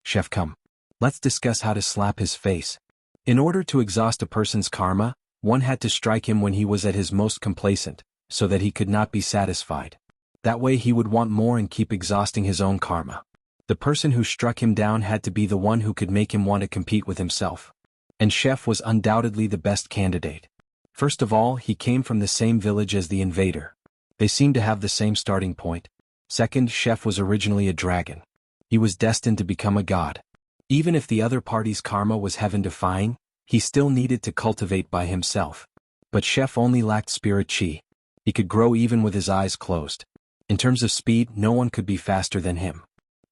Chef, come. Let's discuss how to slap his face. In order to exhaust a person's karma, one had to strike him when he was at his most complacent, so that he could not be satisfied. That way he would want more and keep exhausting his own karma. The person who struck him down had to be the one who could make him want to compete with himself. And Chef was undoubtedly the best candidate. First of all, he came from the same village as the invader. They seemed to have the same starting point. Second, Chef was originally a dragon. He was destined to become a god. Even if the other party's karma was heaven-defying, he still needed to cultivate by himself. But Chef only lacked spirit chi. He could grow even with his eyes closed. In terms of speed, no one could be faster than him.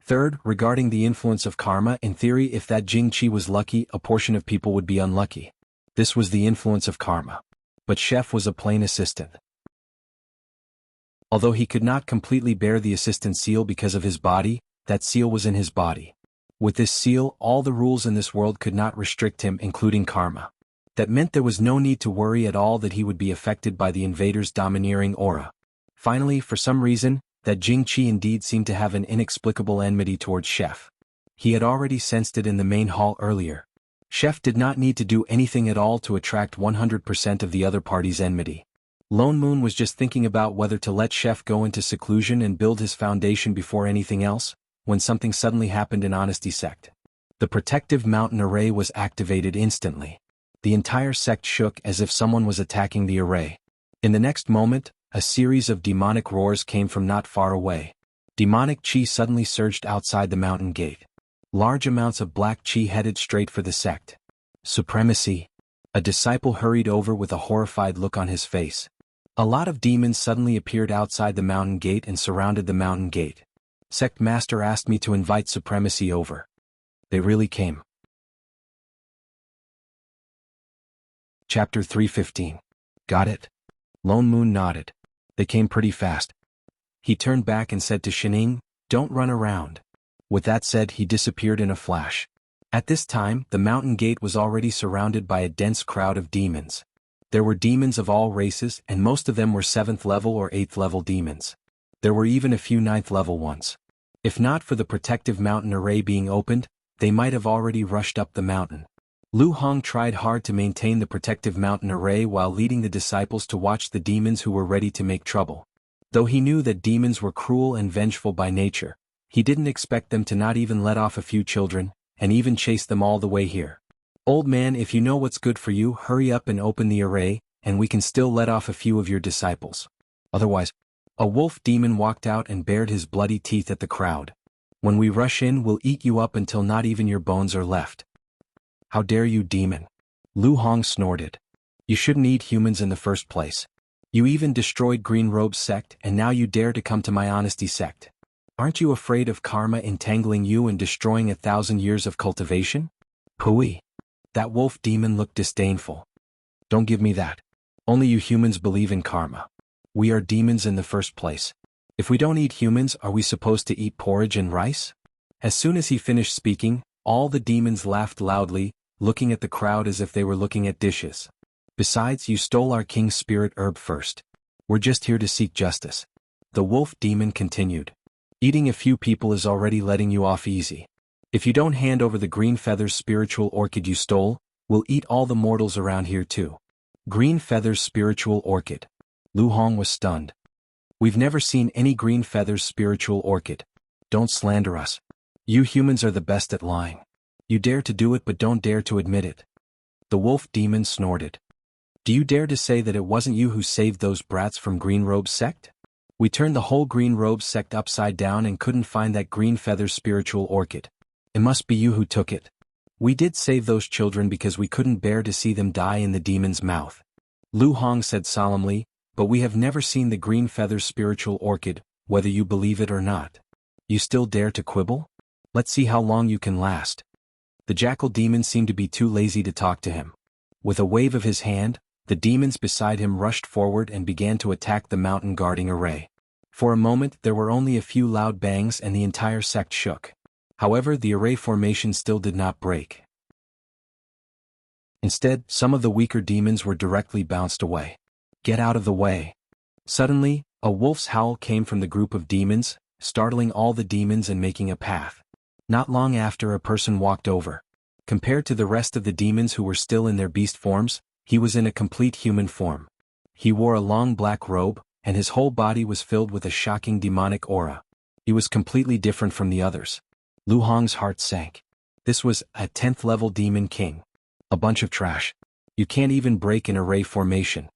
Third, regarding the influence of karma, in theory, if that Jing Chi was lucky, a portion of people would be unlucky. This was the influence of karma. But Chef was a plain assistant. Although he could not completely bear the assistant seal because of his body, that seal was in his body. With this seal, all the rules in this world could not restrict him, including karma. That meant there was no need to worry at all that he would be affected by the invader's domineering aura. Finally, for some reason, that Jing Chi indeed seemed to have an inexplicable enmity towards Chef. He had already sensed it in the main hall earlier. Chef did not need to do anything at all to attract 100% of the other party's enmity. Lone Moon was just thinking about whether to let Chef go into seclusion and build his foundation before anything else, when something suddenly happened in Honesty Sect. The protective mountain array was activated instantly. The entire sect shook as if someone was attacking the array. In the next moment, a series of demonic roars came from not far away. Demonic chi suddenly surged outside the mountain gate. Large amounts of black chi headed straight for the sect. Supremacy. A disciple hurried over with a horrified look on his face. A lot of demons suddenly appeared outside the mountain gate and surrounded the mountain gate. Sect Master asked me to invite Supremacy over. They really came. Chapter 315. Got it? Lone Moon nodded. They came pretty fast. He turned back and said to Shining, "Don't run around." With that said, he disappeared in a flash. At this time, the mountain gate was already surrounded by a dense crowd of demons. There were demons of all races, and most of them were 7th level or 8th level demons. There were even a few 9th level ones. If not for the protective mountain array being opened, they might have already rushed up the mountain. Lu Hong tried hard to maintain the protective mountain array while leading the disciples to watch the demons who were ready to make trouble. Though he knew that demons were cruel and vengeful by nature, he didn't expect them to not even let off a few children, and even chase them all the way here. "Old man, if you know what's good for you, hurry up and open the array, and we can still let off a few of your disciples. Otherwise..." A wolf demon walked out and bared his bloody teeth at the crowd. "When we rush in, we'll eat you up until not even your bones are left." "How dare you, demon?" Lu Hong snorted. "You shouldn't eat humans in the first place. You even destroyed Green Robe's sect, and now you dare to come to my Honesty Sect. Aren't you afraid of karma entangling you and destroying 1,000 years of cultivation?" "Pooey." That wolf demon looked disdainful. "Don't give me that. Only you humans believe in karma. We are demons in the first place. If we don't eat humans, are we supposed to eat porridge and rice?" As soon as he finished speaking, all the demons laughed loudly, looking at the crowd as if they were looking at dishes. Besides, you stole our king's spirit herb first. We're just here to seek justice. The wolf demon continued. Eating a few people is already letting you off easy. If you don't hand over the green feathers spiritual orchid you stole, we'll eat all the mortals around here too. Green feathers spiritual orchid. Lu Hong was stunned. We've never seen any green feathers spiritual orchid. Don't slander us. You humans are the best at lying. You dare to do it but don't dare to admit it. The wolf demon snorted. Do you dare to say that it wasn't you who saved those brats from Green Robe sect? We turned the whole Green Robe sect upside down and couldn't find that green feathers spiritual orchid. It must be you who took it. We did save those children because we couldn't bear to see them die in the demon's mouth. Lu Hong said solemnly, but we have never seen the green feathers spiritual orchid, whether you believe it or not. You still dare to quibble? Let's see how long you can last. The jackal demon seemed to be too lazy to talk to him. With a wave of his hand, the demons beside him rushed forward and began to attack the mountain guarding array. For a moment there were only a few loud bangs and the entire sect shook. However, the array formation still did not break. Instead, some of the weaker demons were directly bounced away. Get out of the way. Suddenly, a wolf's howl came from the group of demons, startling all the demons and making a path. Not long after, a person walked over. Compared to the rest of the demons who were still in their beast forms, he was in a complete human form. He wore a long black robe, and his whole body was filled with a shocking demonic aura. He was completely different from the others. Lu Hong's heart sank. This was a 10th level demon king. A bunch of trash. You can't even break an array formation.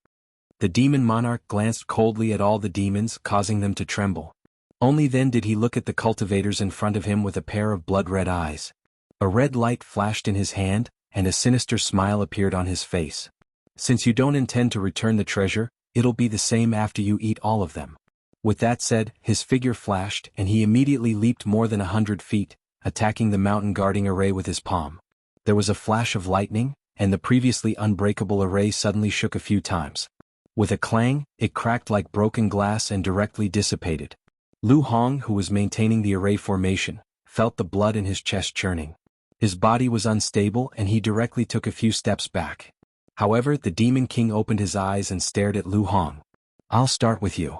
The demon monarch glanced coldly at all the demons, causing them to tremble. Only then did he look at the cultivators in front of him with a pair of blood-red eyes. A red light flashed in his hand, and a sinister smile appeared on his face. Since you don't intend to return the treasure, it'll be the same after you eat all of them. With that said, his figure flashed and he immediately leaped more than 100 feet, attacking the mountain guarding array with his palm. There was a flash of lightning, and the previously unbreakable array suddenly shook a few times. With a clang, it cracked like broken glass and directly dissipated. Lu Hong, who was maintaining the array formation, felt the blood in his chest churning. His body was unstable and he directly took a few steps back. However, the Demon King opened his eyes and stared at Lu Hong. I'll start with you.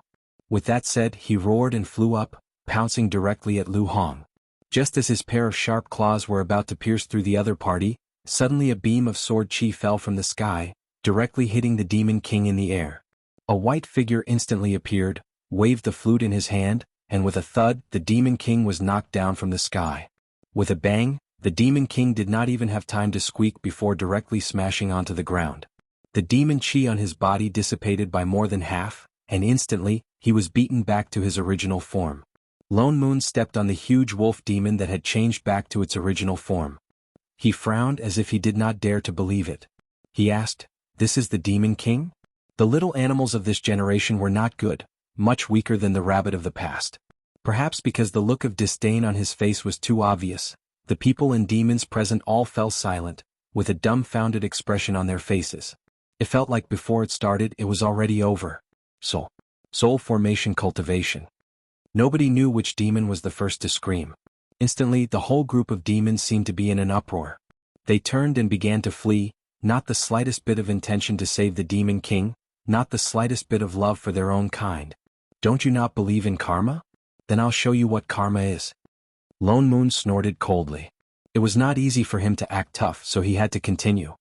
With that said, he roared and flew up, pouncing directly at Lu Hong. Just as his pair of sharp claws were about to pierce through the other party, suddenly a beam of sword chi fell from the sky, directly hitting the Demon King in the air. A white figure instantly appeared, waved the flute in his hand, and with a thud, the Demon King was knocked down from the sky. With a bang, the Demon King did not even have time to squeak before directly smashing onto the ground. The demon chi on his body dissipated by more than half, and instantly, he was beaten back to his original form. Lone Moon stepped on the huge wolf demon that had changed back to its original form. He frowned as if he did not dare to believe it. He asked, "This is the Demon King?" The little animals of this generation were not good, much weaker than the rabbit of the past. Perhaps because the look of disdain on his face was too obvious, the people and demons present all fell silent, with a dumbfounded expression on their faces. It felt like before it started it was already over. Soul formation cultivation. Nobody knew which demon was the first to scream. Instantly, the whole group of demons seemed to be in an uproar. They turned and began to flee, not the slightest bit of intention to save the Demon King, not the slightest bit of love for their own kind. Don't you not believe in karma? Then I'll show you what karma is. Lone Moon snorted coldly. It was not easy for him to act tough, so he had to continue.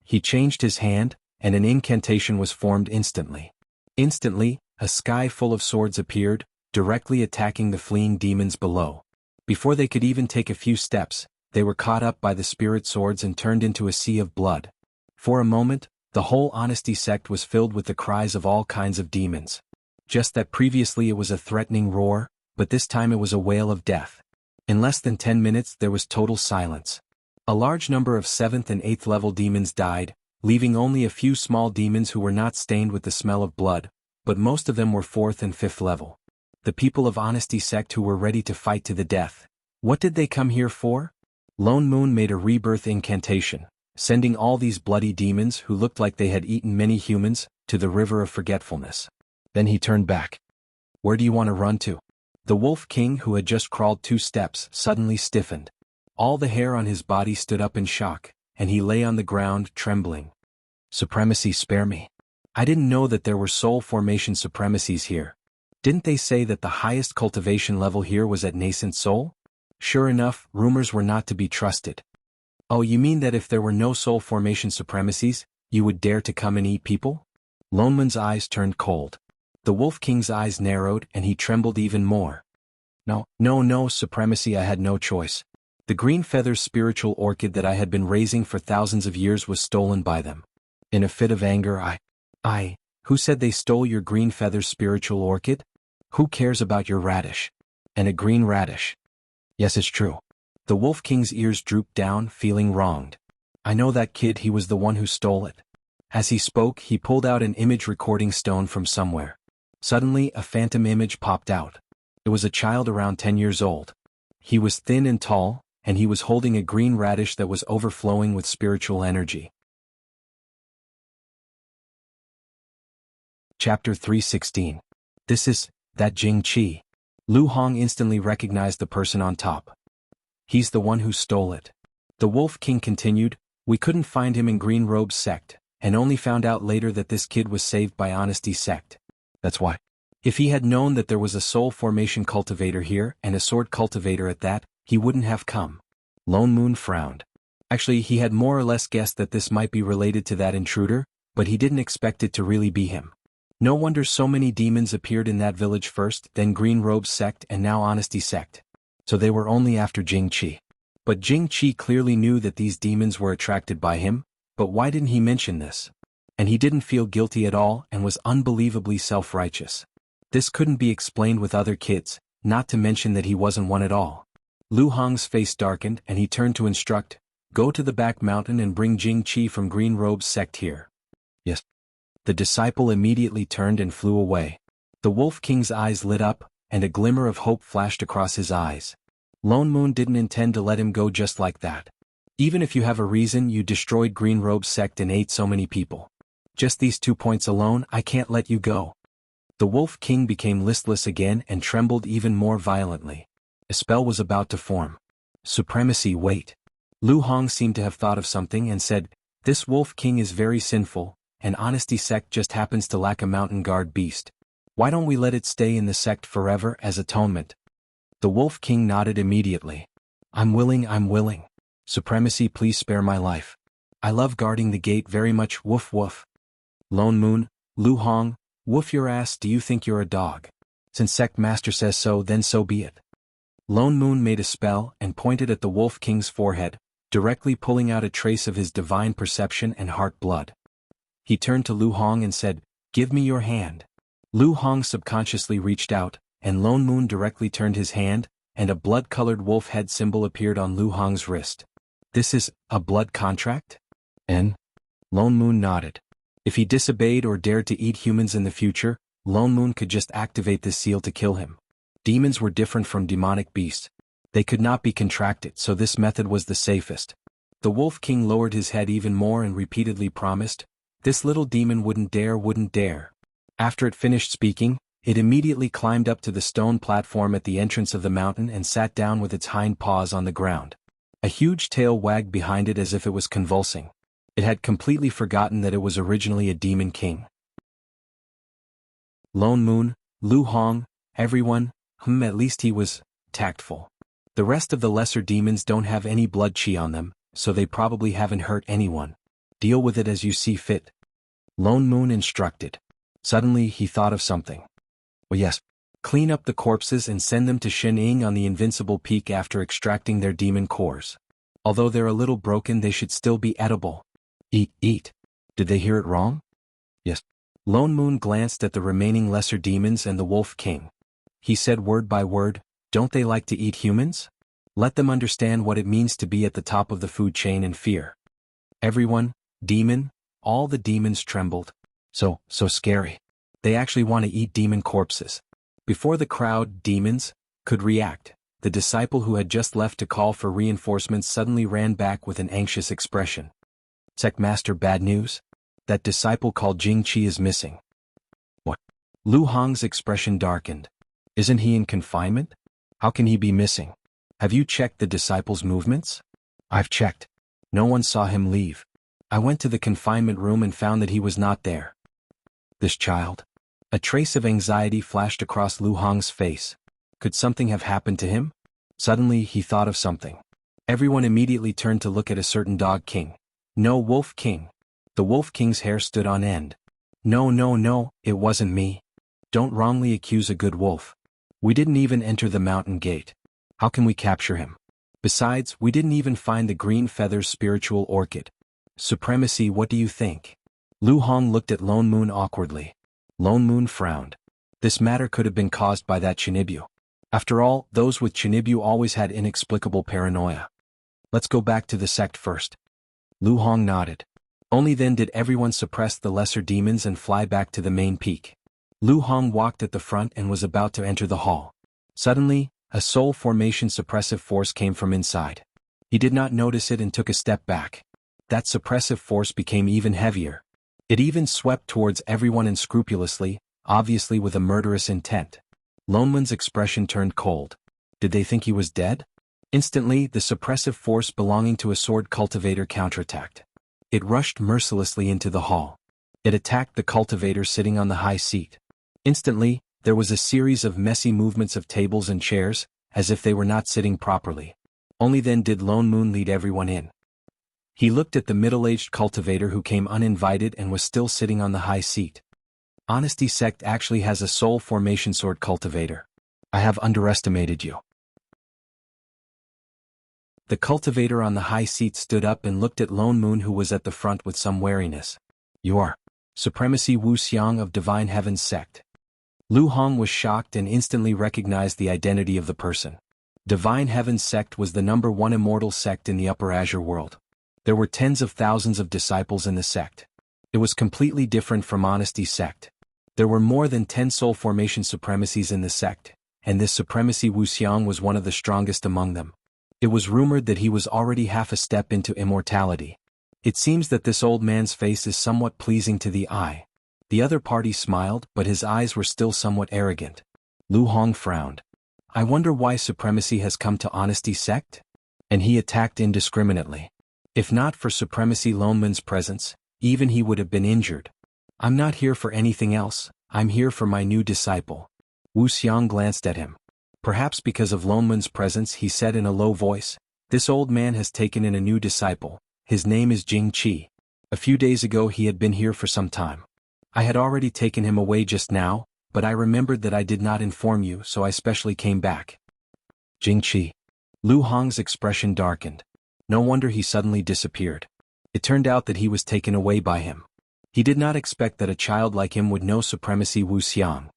He changed his hand, and an incantation was formed instantly. Instantly, a sky full of swords appeared, directly attacking the fleeing demons below. Before they could even take a few steps, they were caught up by the spirit swords and turned into a sea of blood. For a moment, the whole Honesty sect was filled with the cries of all kinds of demons. Just that previously it was a threatening roar, but this time it was a wail of death. In less than 10 minutes there was total silence. A large number of 7th and 8th level demons died, leaving only a few small demons who were not stained with the smell of blood, but most of them were 4th and 5th level. The people of Honesty sect who were ready to fight to the death. What did they come here for? Lone Moon made a rebirth incantation, sending all these bloody demons who looked like they had eaten many humans, to the river of forgetfulness. Then he turned back. Where do you want to run to? The Wolf King, who had just crawled 2 steps, suddenly stiffened. All the hair on his body stood up in shock, and he lay on the ground, trembling. Supremacy, spare me. I didn't know that there were soul formation supremacies here. Didn't they say that the highest cultivation level here was at nascent soul? Sure enough, rumors were not to be trusted. Oh, you mean that if there were no soul formation supremacies, you would dare to come and eat people? Lone Moon's eyes turned cold. The Wolf King's eyes narrowed and he trembled even more. No, supremacy, I had no choice. The green feather's spiritual orchid that I had been raising for thousands of years was stolen by them. In a fit of anger, who said they stole your green feather's spiritual orchid? Who cares about your radish? And a green radish. Yes, it's true. The Wolf King's ears drooped down, feeling wronged. I know that kid, he was the one who stole it. As he spoke, he pulled out an image recording stone from somewhere. Suddenly, a phantom image popped out. It was a child around 10 years old. He was thin and tall, and he was holding a green radish that was overflowing with spiritual energy. Chapter 3:16. This is, that Jing Qi. Lu Hong instantly recognized the person on top. He's the one who stole it. The Wolf King continued, we couldn't find him in Green Robe's sect, and only found out later that this kid was saved by Honesty sect. That's why. If he had known that there was a soul formation cultivator here, and a sword cultivator at that, he wouldn't have come. Lone Moon frowned. Actually, he had more or less guessed that this might be related to that intruder, but he didn't expect it to really be him. No wonder so many demons appeared in that village first, then Green Robe's sect and now Honesty sect. So they were only after Jing Qi. But Jing Qi clearly knew that these demons were attracted by him, but why didn't he mention this? And he didn't feel guilty at all and was unbelievably self-righteous. This couldn't be explained with other kids, not to mention that he wasn't one at all. Lu Hong's face darkened and he turned to instruct, go to the back mountain and bring Jing Qi from Green Robe's sect here. Yes. The disciple immediately turned and flew away. The Wolf King's eyes lit up, and a glimmer of hope flashed across his eyes. Lone Moon didn't intend to let him go just like that. Even if you have a reason, you destroyed Green Robe's sect and ate so many people. Just these 2 points alone, I can't let you go. The Wolf King became listless again and trembled even more violently. A spell was about to form. Supremacy, wait. Lu Hong seemed to have thought of something and said, this Wolf King is very sinful, and Honesty sect just happens to lack a mountain guard beast. Why don't we let it stay in the sect forever as atonement? The Wolf King nodded immediately. I'm willing. Supremacy, please spare my life. I love guarding the gate very much, woof woof. Lone Moon, Lu Hong, woof your ass, do you think you're a dog? Since sect master says so, then so be it. Lone Moon made a spell and pointed at the Wolf King's forehead, directly pulling out a trace of his divine perception and heart blood. He turned to Lu Hong and said, give me your hand. Lu Hong subconsciously reached out, and Lone Moon directly turned his hand, and a blood-colored wolf head symbol appeared on Lu Hong's wrist. This is a blood contract? And? Lone Moon nodded. If he disobeyed or dared to eat humans in the future, Lone Moon could just activate this seal to kill him. Demons were different from demonic beasts. They could not be contracted, so this method was the safest. The Wolf King lowered his head even more and repeatedly promised, this little demon wouldn't dare. After it finished speaking, it immediately climbed up to the stone platform at the entrance of the mountain and sat down with its hind paws on the ground. A huge tail wagged behind it as if it was convulsing. It had completely forgotten that it was originally a demon king. Lone Moon, Lu Hong, everyone, at least he was tactful. The rest of the lesser demons don't have any blood chi on them, so they probably haven't hurt anyone. Deal with it as you see fit. Lone Moon instructed. Suddenly he thought of something. Well, yes. Clean up the corpses and send them to Shen Ying on the Invincible Peak after extracting their demon cores. Although they're a little broken, they should still be edible. Eat. Did they hear it wrong? Yes. Lone Moon glanced at the remaining lesser demons and the Wolf King. He said word by word, don't they like to eat humans? Let them understand what it means to be at the top of the food chain and fear. Everyone, demon, all the demons trembled. So scary. They actually want to eat demon corpses. Before the crowd, demons, could react, the disciple who had just left to call for reinforcements suddenly ran back with an anxious expression. Sect Master, bad news? That disciple called Jing Qi is missing. What? Lu Hong's expression darkened. Isn't he in confinement? How can he be missing? Have you checked the disciples' movements? I've checked. No one saw him leave. I went to the confinement room and found that he was not there. This child? A trace of anxiety flashed across Lu Hong's face. Could something have happened to him? Suddenly, he thought of something. Everyone immediately turned to look at a certain dog king. No, Wolf King. The Wolf King's hair stood on end. No, it wasn't me. Don't wrongly accuse a good wolf. We didn't even enter the mountain gate. How can we capture him? Besides, we didn't even find the green feather's spiritual orchid. Supremacy, what do you think? Lu Hong looked at Lone Moon awkwardly. Lone Moon frowned. This matter could have been caused by that Chinibyu. After all, those with Chinibyu always had inexplicable paranoia. Let's go back to the sect first. Lu Hong nodded. Only then did everyone suppress the lesser demons and fly back to the main peak. Lu Hong walked at the front and was about to enter the hall. Suddenly, a soul formation suppressive force came from inside. He did not notice it and took a step back. That suppressive force became even heavier. It even swept towards everyone unscrupulously, obviously with a murderous intent. Lone Moon's expression turned cold. Did they think he was dead? Instantly, the suppressive force belonging to a sword cultivator counterattacked. It rushed mercilessly into the hall. It attacked the cultivator sitting on the high seat. Instantly, there was a series of messy movements of tables and chairs, as if they were not sitting properly. Only then did Lone Moon lead everyone in. He looked at the middle-aged cultivator who came uninvited and was still sitting on the high seat. Honesty Sect actually has a soul formation sword cultivator. I have underestimated you. The cultivator on the high seat stood up and looked at Lone Moon, who was at the front, with some wariness. You are Supremacy Wuxia of Divine Heaven's Sect. Lu Hong was shocked and instantly recognized the identity of the person. Divine Heaven's Sect was the #1 immortal sect in the Upper Azure world. There were tens of thousands of disciples in the sect. It was completely different from Honesty Sect. There were more than 10 soul formation supremacies in the sect, and this Supremacy Wuxia was one of the strongest among them. It was rumored that he was already half a step into immortality. It seems that this old man's face is somewhat pleasing to the eye. The other party smiled, but his eyes were still somewhat arrogant. Lu Hong frowned. I wonder why Supremacy has come to Honesty Sect? And he attacked indiscriminately. If not for Supremacy Lone Moon's presence, even he would have been injured. I'm not here for anything else, I'm here for my new disciple. Wuxia glanced at him. Perhaps because of Lone Moon's presence, he said in a low voice, this old man has taken in a new disciple. His name is Jing Qi. A few days ago he had been here for some time. I had already taken him away just now, but I remembered that I did not inform you, so I specially came back. Jing Qi. Lu Hong's expression darkened. No wonder he suddenly disappeared. It turned out that he was taken away by him. He did not expect that a child like him would know Supremacy Wuxia.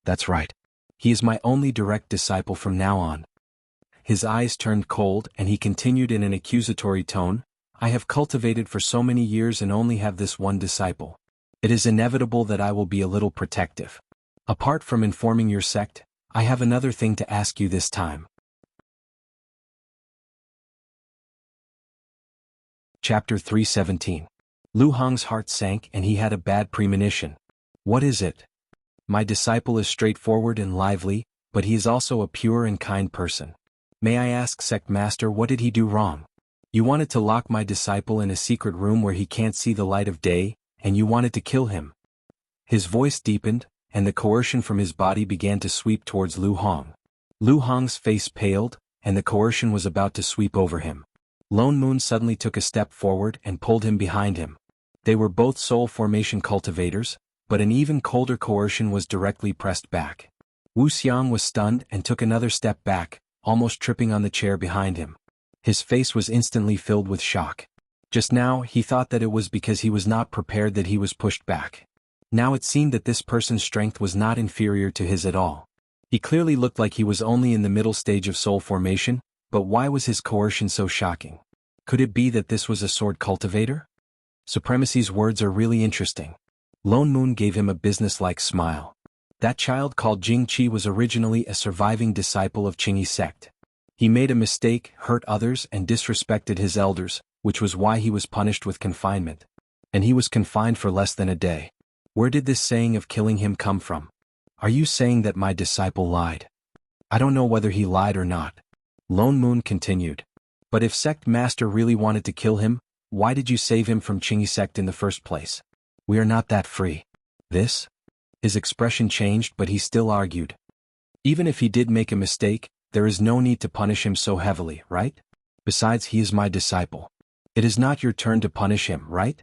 That's right. He is my only direct disciple from now on. His eyes turned cold and he continued in an accusatory tone, I have cultivated for so many years and only have this one disciple. It is inevitable that I will be a little protective. Apart from informing your sect, I have another thing to ask you this time. Chapter 317. Lu Hong's heart sank and he had a bad premonition. What is it? My disciple is straightforward and lively, but he is also a pure and kind person. May I ask, Sect Master, what did he do wrong? You wanted to lock my disciple in a secret room where he can't see the light of day, and you wanted to kill him. His voice deepened, and the coercion from his body began to sweep towards Lu Hong. Lu Hong's face paled, and the coercion was about to sweep over him. Lone Moon suddenly took a step forward and pulled him behind him. They were both soul formation cultivators, but an even colder coercion was directly pressed back. Wuxia was stunned and took another step back, almost tripping on the chair behind him. His face was instantly filled with shock. Just now, he thought that it was because he was not prepared that he was pushed back. Now it seemed that this person's strength was not inferior to his at all. He clearly looked like he was only in the middle stage of soul formation, but why was his coercion so shocking? Could it be that this was a sword cultivator? Supremacy's words are really interesting. Lone Moon gave him a businesslike smile. That child called Jing Qi was originally a surviving disciple of Qingyi sect. He made a mistake, hurt others, and disrespected his elders, which was why he was punished with confinement. And he was confined for less than a day. Where did this saying of killing him come from? Are you saying that my disciple lied? I don't know whether he lied or not. Lone Moon continued. But if sect master really wanted to kill him, why did you save him from Qingyi sect in the first place? We are not that free. This? His expression changed, but he still argued. Even if he did make a mistake, there is no need to punish him so heavily, right? Besides, he is my disciple. It is not your turn to punish him, right?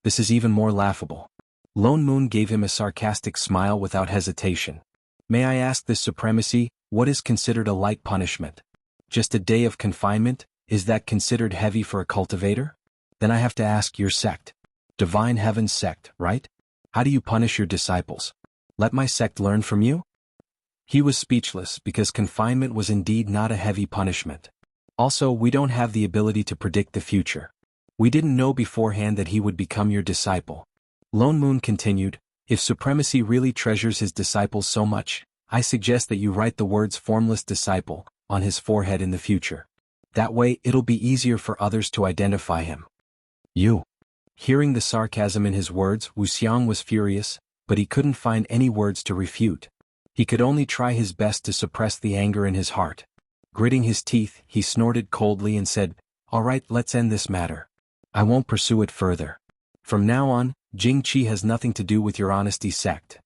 This is even more laughable. Lone Moon gave him a sarcastic smile without hesitation. May I ask this supremacy, what is considered a light punishment? Just a day of confinement, is that considered heavy for a cultivator? Then I have to ask your sect. Divine Heaven's sect, right? How do you punish your disciples? Let my sect learn from you? He was speechless because confinement was indeed not a heavy punishment. Also, we don't have the ability to predict the future. We didn't know beforehand that he would become your disciple. Lone Moon continued, if supremacy really treasures his disciples so much, I suggest that you write the words formless disciple on his forehead in the future. That way it'll be easier for others to identify him. You. Hearing the sarcasm in his words, Wuxia was furious, but he couldn't find any words to refute. He could only try his best to suppress the anger in his heart. Gritting his teeth, he snorted coldly and said, all right, let's end this matter. I won't pursue it further. From now on, Jingqi has nothing to do with your honesty sect.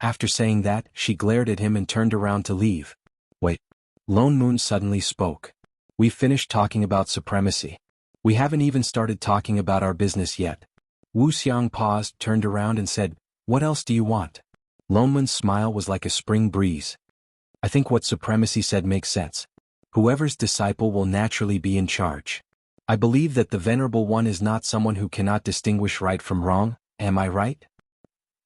After saying that, she glared at him and turned around to leave. Wait. Lone Moon suddenly spoke. We've finished talking about supremacy. We haven't even started talking about our business yet. Wuxia paused, turned around and said, what else do you want? Lone Moon's smile was like a spring breeze. I think what supremacy said makes sense. Whoever's disciple will naturally be in charge. I believe that the Venerable One is not someone who cannot distinguish right from wrong, am I right?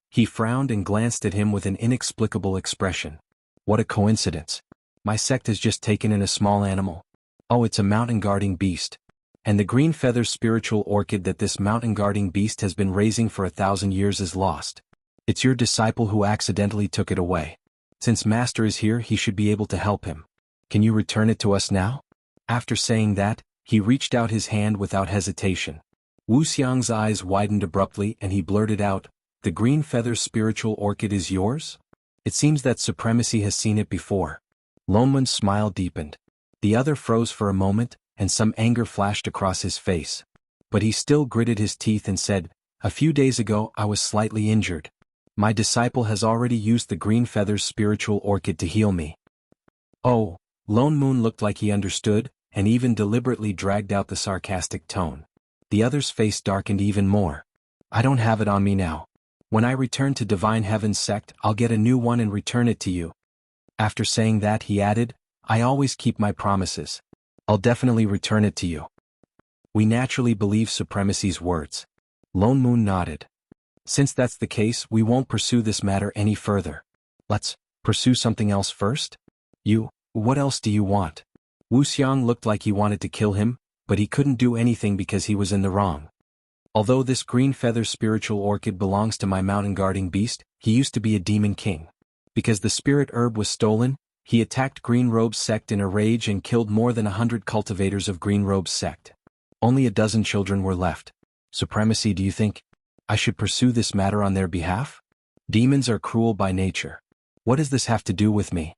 He frowned and glanced at him with an inexplicable expression. What a coincidence. My sect has just taken in a small animal. Oh, it's a mountain-guarding beast. And the green feather spiritual orchid that this mountain-guarding beast has been raising for 1,000 years is lost. It's your disciple who accidentally took it away. Since Master is here, he should be able to help him. Can you return it to us now? After saying that, he reached out his hand without hesitation. Wuxia's eyes widened abruptly and he blurted out, the green feather spiritual orchid is yours? It seems that supremacy has seen it before. Lone Moon's smile deepened. The other froze for a moment, and some anger flashed across his face. But he still gritted his teeth and said, a few days ago I was slightly injured. My disciple has already used the green feather's spiritual orchid to heal me. Oh, Lone Moon looked like he understood, and even deliberately dragged out the sarcastic tone. The other's face darkened even more. I don't have it on me now. When I return to Divine Heaven's sect, I'll get a new one and return it to you. After saying that, he added, I always keep my promises. I'll definitely return it to you. We naturally believe supremacy's words. Lone Moon nodded. Since that's the case, we won't pursue this matter any further. Let's pursue something else first? What else do you want? Wuxia looked like he wanted to kill him, but he couldn't do anything because he was in the wrong. Although this green feather spiritual orchid belongs to my mountain guarding beast, he used to be a demon king. Because the spirit herb was stolen, he attacked Green Robe's sect in a rage and killed more than 100 cultivators of Green Robe's sect. Only 12 children were left. Supremacy, do you think I should pursue this matter on their behalf? Demons are cruel by nature. What does this have to do with me?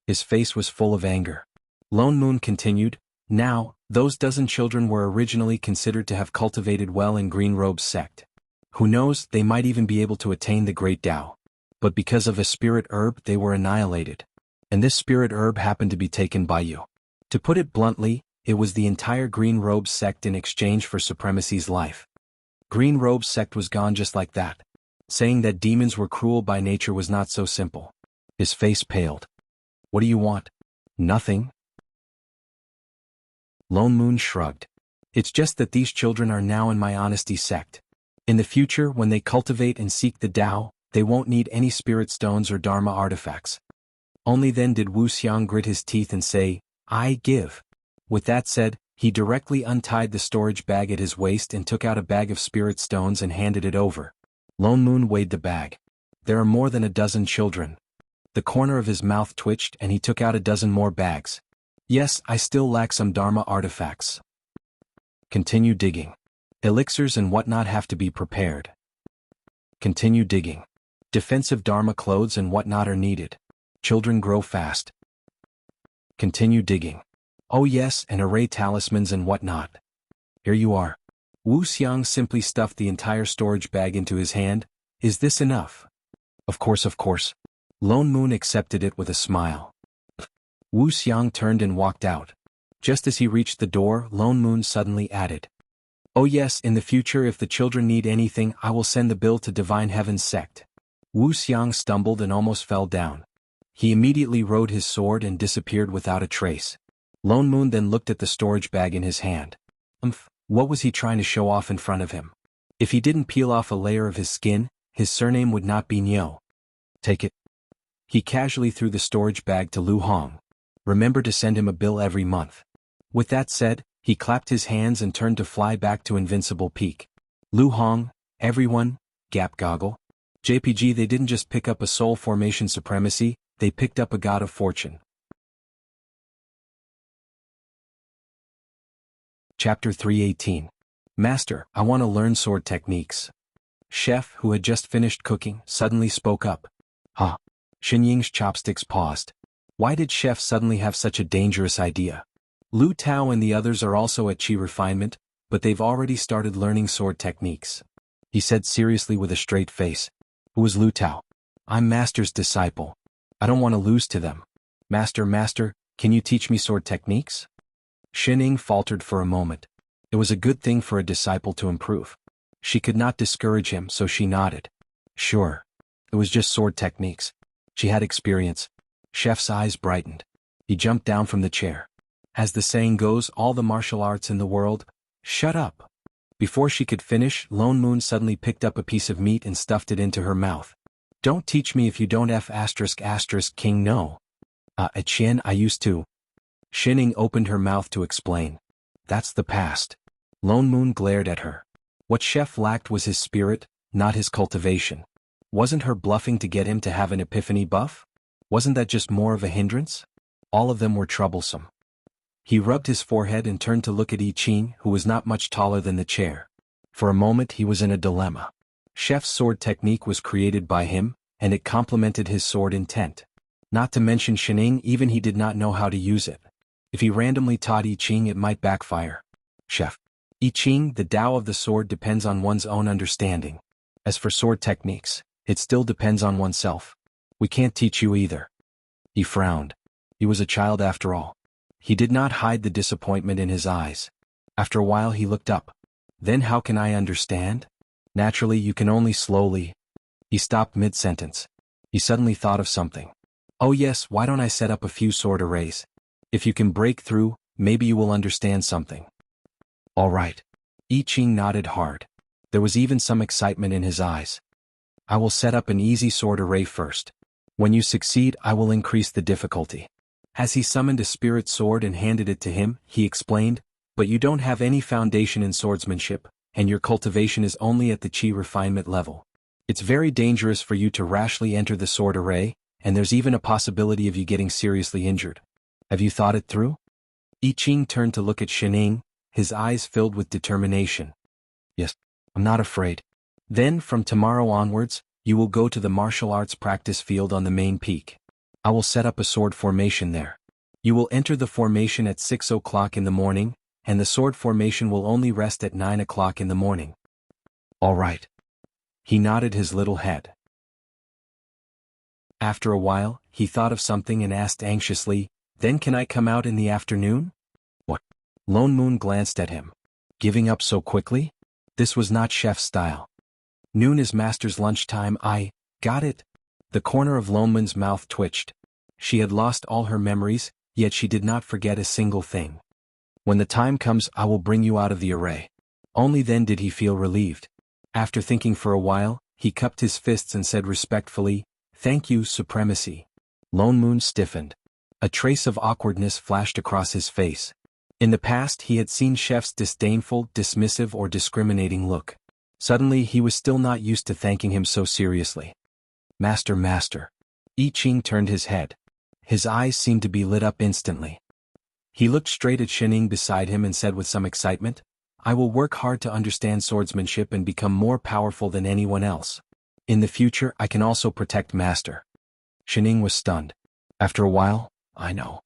His face was full of anger. Lone Moon continued, now, those 12 children were originally considered to have cultivated well in Green Robe's sect. Who knows, they might even be able to attain the Great Tao. But because of a spirit herb, they were annihilated. And this spirit herb happened to be taken by you. To put it bluntly, it was the entire Green Robe sect in exchange for supremacy's life. Green Robe's sect was gone just like that. Saying that demons were cruel by nature was not so simple. His face paled. What do you want? Nothing. Lone Moon shrugged. It's just that these children are now in my honesty sect. In the future, when they cultivate and seek the Tao, they won't need any spirit stones or Dharma artifacts. Only then did Wuxia grit his teeth and say, I give. With that said, he directly untied the storage bag at his waist and took out a bag of spirit stones and handed it over. Lone Moon weighed the bag. There are more than 12 children. The corner of his mouth twitched and he took out 12 more bags. Yes, I still lack some Dharma artifacts. Continue digging. Elixirs and whatnot have to be prepared. Continue digging. Defensive Dharma clothes and whatnot are needed. Children grow fast. Continue digging. Oh yes, and array talismans and whatnot. Here you are. Wuxia simply stuffed the entire storage bag into his hand. Is this enough? Of course, of course. Lone Moon accepted it with a smile. Wuxia turned and walked out. Just as he reached the door, Lone Moon suddenly added, "Oh yes, in the future if the children need anything I will send the bill to Divine Heaven's sect." Wuxia stumbled and almost fell down. He immediately rode his sword and disappeared without a trace. Lone Moon then looked at the storage bag in his hand. What was he trying to show off in front of him? If he didn't peel off a layer of his skin, his surname would not be Niu. Take it. He casually threw the storage bag to Lu Hong. Remember to send him a bill every month. With that said, he clapped his hands and turned to fly back to Invincible Peak. Lu Hong, everyone, Gap Goggle. JPG, they didn't just pick up a soul formation supremacy, they picked up a god of fortune. Chapter 318. Master, I want to learn sword techniques. Chef, who had just finished cooking, suddenly spoke up. Huh. Xinying's chopsticks paused. Why did Chef suddenly have such a dangerous idea? Lu Tao and the others are also at Qi refinement, but they've already started learning sword techniques. He said seriously with a straight face. Who is Lu Tao? I'm Master's disciple. I don't want to lose to them. Master, can you teach me sword techniques? Xinying faltered for a moment. It was a good thing for a disciple to improve. She could not discourage him, so she nodded. Sure. It was just sword techniques. She had experience. Chef's eyes brightened. He jumped down from the chair. As the saying goes, all the martial arts in the world. Shut up. Before she could finish, Lone Moon suddenly picked up a piece of meat and stuffed it into her mouth. Don't teach me if you don't King no. At Qian I used to. Xinying opened her mouth to explain. That's the past. Lone Moon glared at her. What Chef lacked was his spirit, not his cultivation. Wasn't her bluffing to get him to have an epiphany buff? Wasn't that just more of a hindrance? All of them were troublesome. He rubbed his forehead and turned to look at I Ching, who was not much taller than the chair. For a moment he was in a dilemma. Chef's sword technique was created by him, and it complemented his sword intent. Not to mention Xinying, even he did not know how to use it. If he randomly taught I Ching it might backfire. Chef. I Ching, the Tao of the sword depends on one's own understanding. As for sword techniques, it still depends on oneself. We can't teach you either. He frowned. He was a child after all. He did not hide the disappointment in his eyes. After a while he looked up. Then how can I understand? Naturally you can only slowly. He stopped mid-sentence. He suddenly thought of something. Oh yes, why don't I set up a few sword arrays? If you can break through, maybe you will understand something. All right. I Ching nodded hard. There was even some excitement in his eyes. I will set up an easy sword array first. When you succeed, I will increase the difficulty. As he summoned a spirit sword and handed it to him, he explained, but you don't have any foundation in swordsmanship, and your cultivation is only at the Qi refinement level. It's very dangerous for you to rashly enter the sword array, and there's even a possibility of you getting seriously injured. Have you thought it through? I Ching turned to look at Xinying, his eyes filled with determination. Yes, I'm not afraid. Then, from tomorrow onwards, you will go to the martial arts practice field on the main peak. I will set up a sword formation there. You will enter the formation at 6 o'clock in the morning, and the sword formation will only rest at 9 o'clock in the morning. All right. He nodded his little head. After a while, he thought of something and asked anxiously, then can I come out in the afternoon? What? Lone Moon glanced at him. Giving up so quickly? This was not Chef's style. Noon is Master's lunchtime. I got it. The corner of Lone Moon's mouth twitched. She had lost all her memories, yet she did not forget a single thing. When the time comes, I will bring you out of the array. Only then did he feel relieved. After thinking for a while, he cupped his fists and said respectfully, Thank you, Supremacy. Lone Moon stiffened. A trace of awkwardness flashed across his face. In the past he had seen Chef's disdainful, dismissive or discriminating look. Suddenly he was still not used to thanking him so seriously. Master. I Ching turned his head. His eyes seemed to be lit up instantly. He looked straight at Xinying beside him and said with some excitement, I will work hard to understand swordsmanship and become more powerful than anyone else. In the future I can also protect Master. Xinying was stunned. After a while, I know.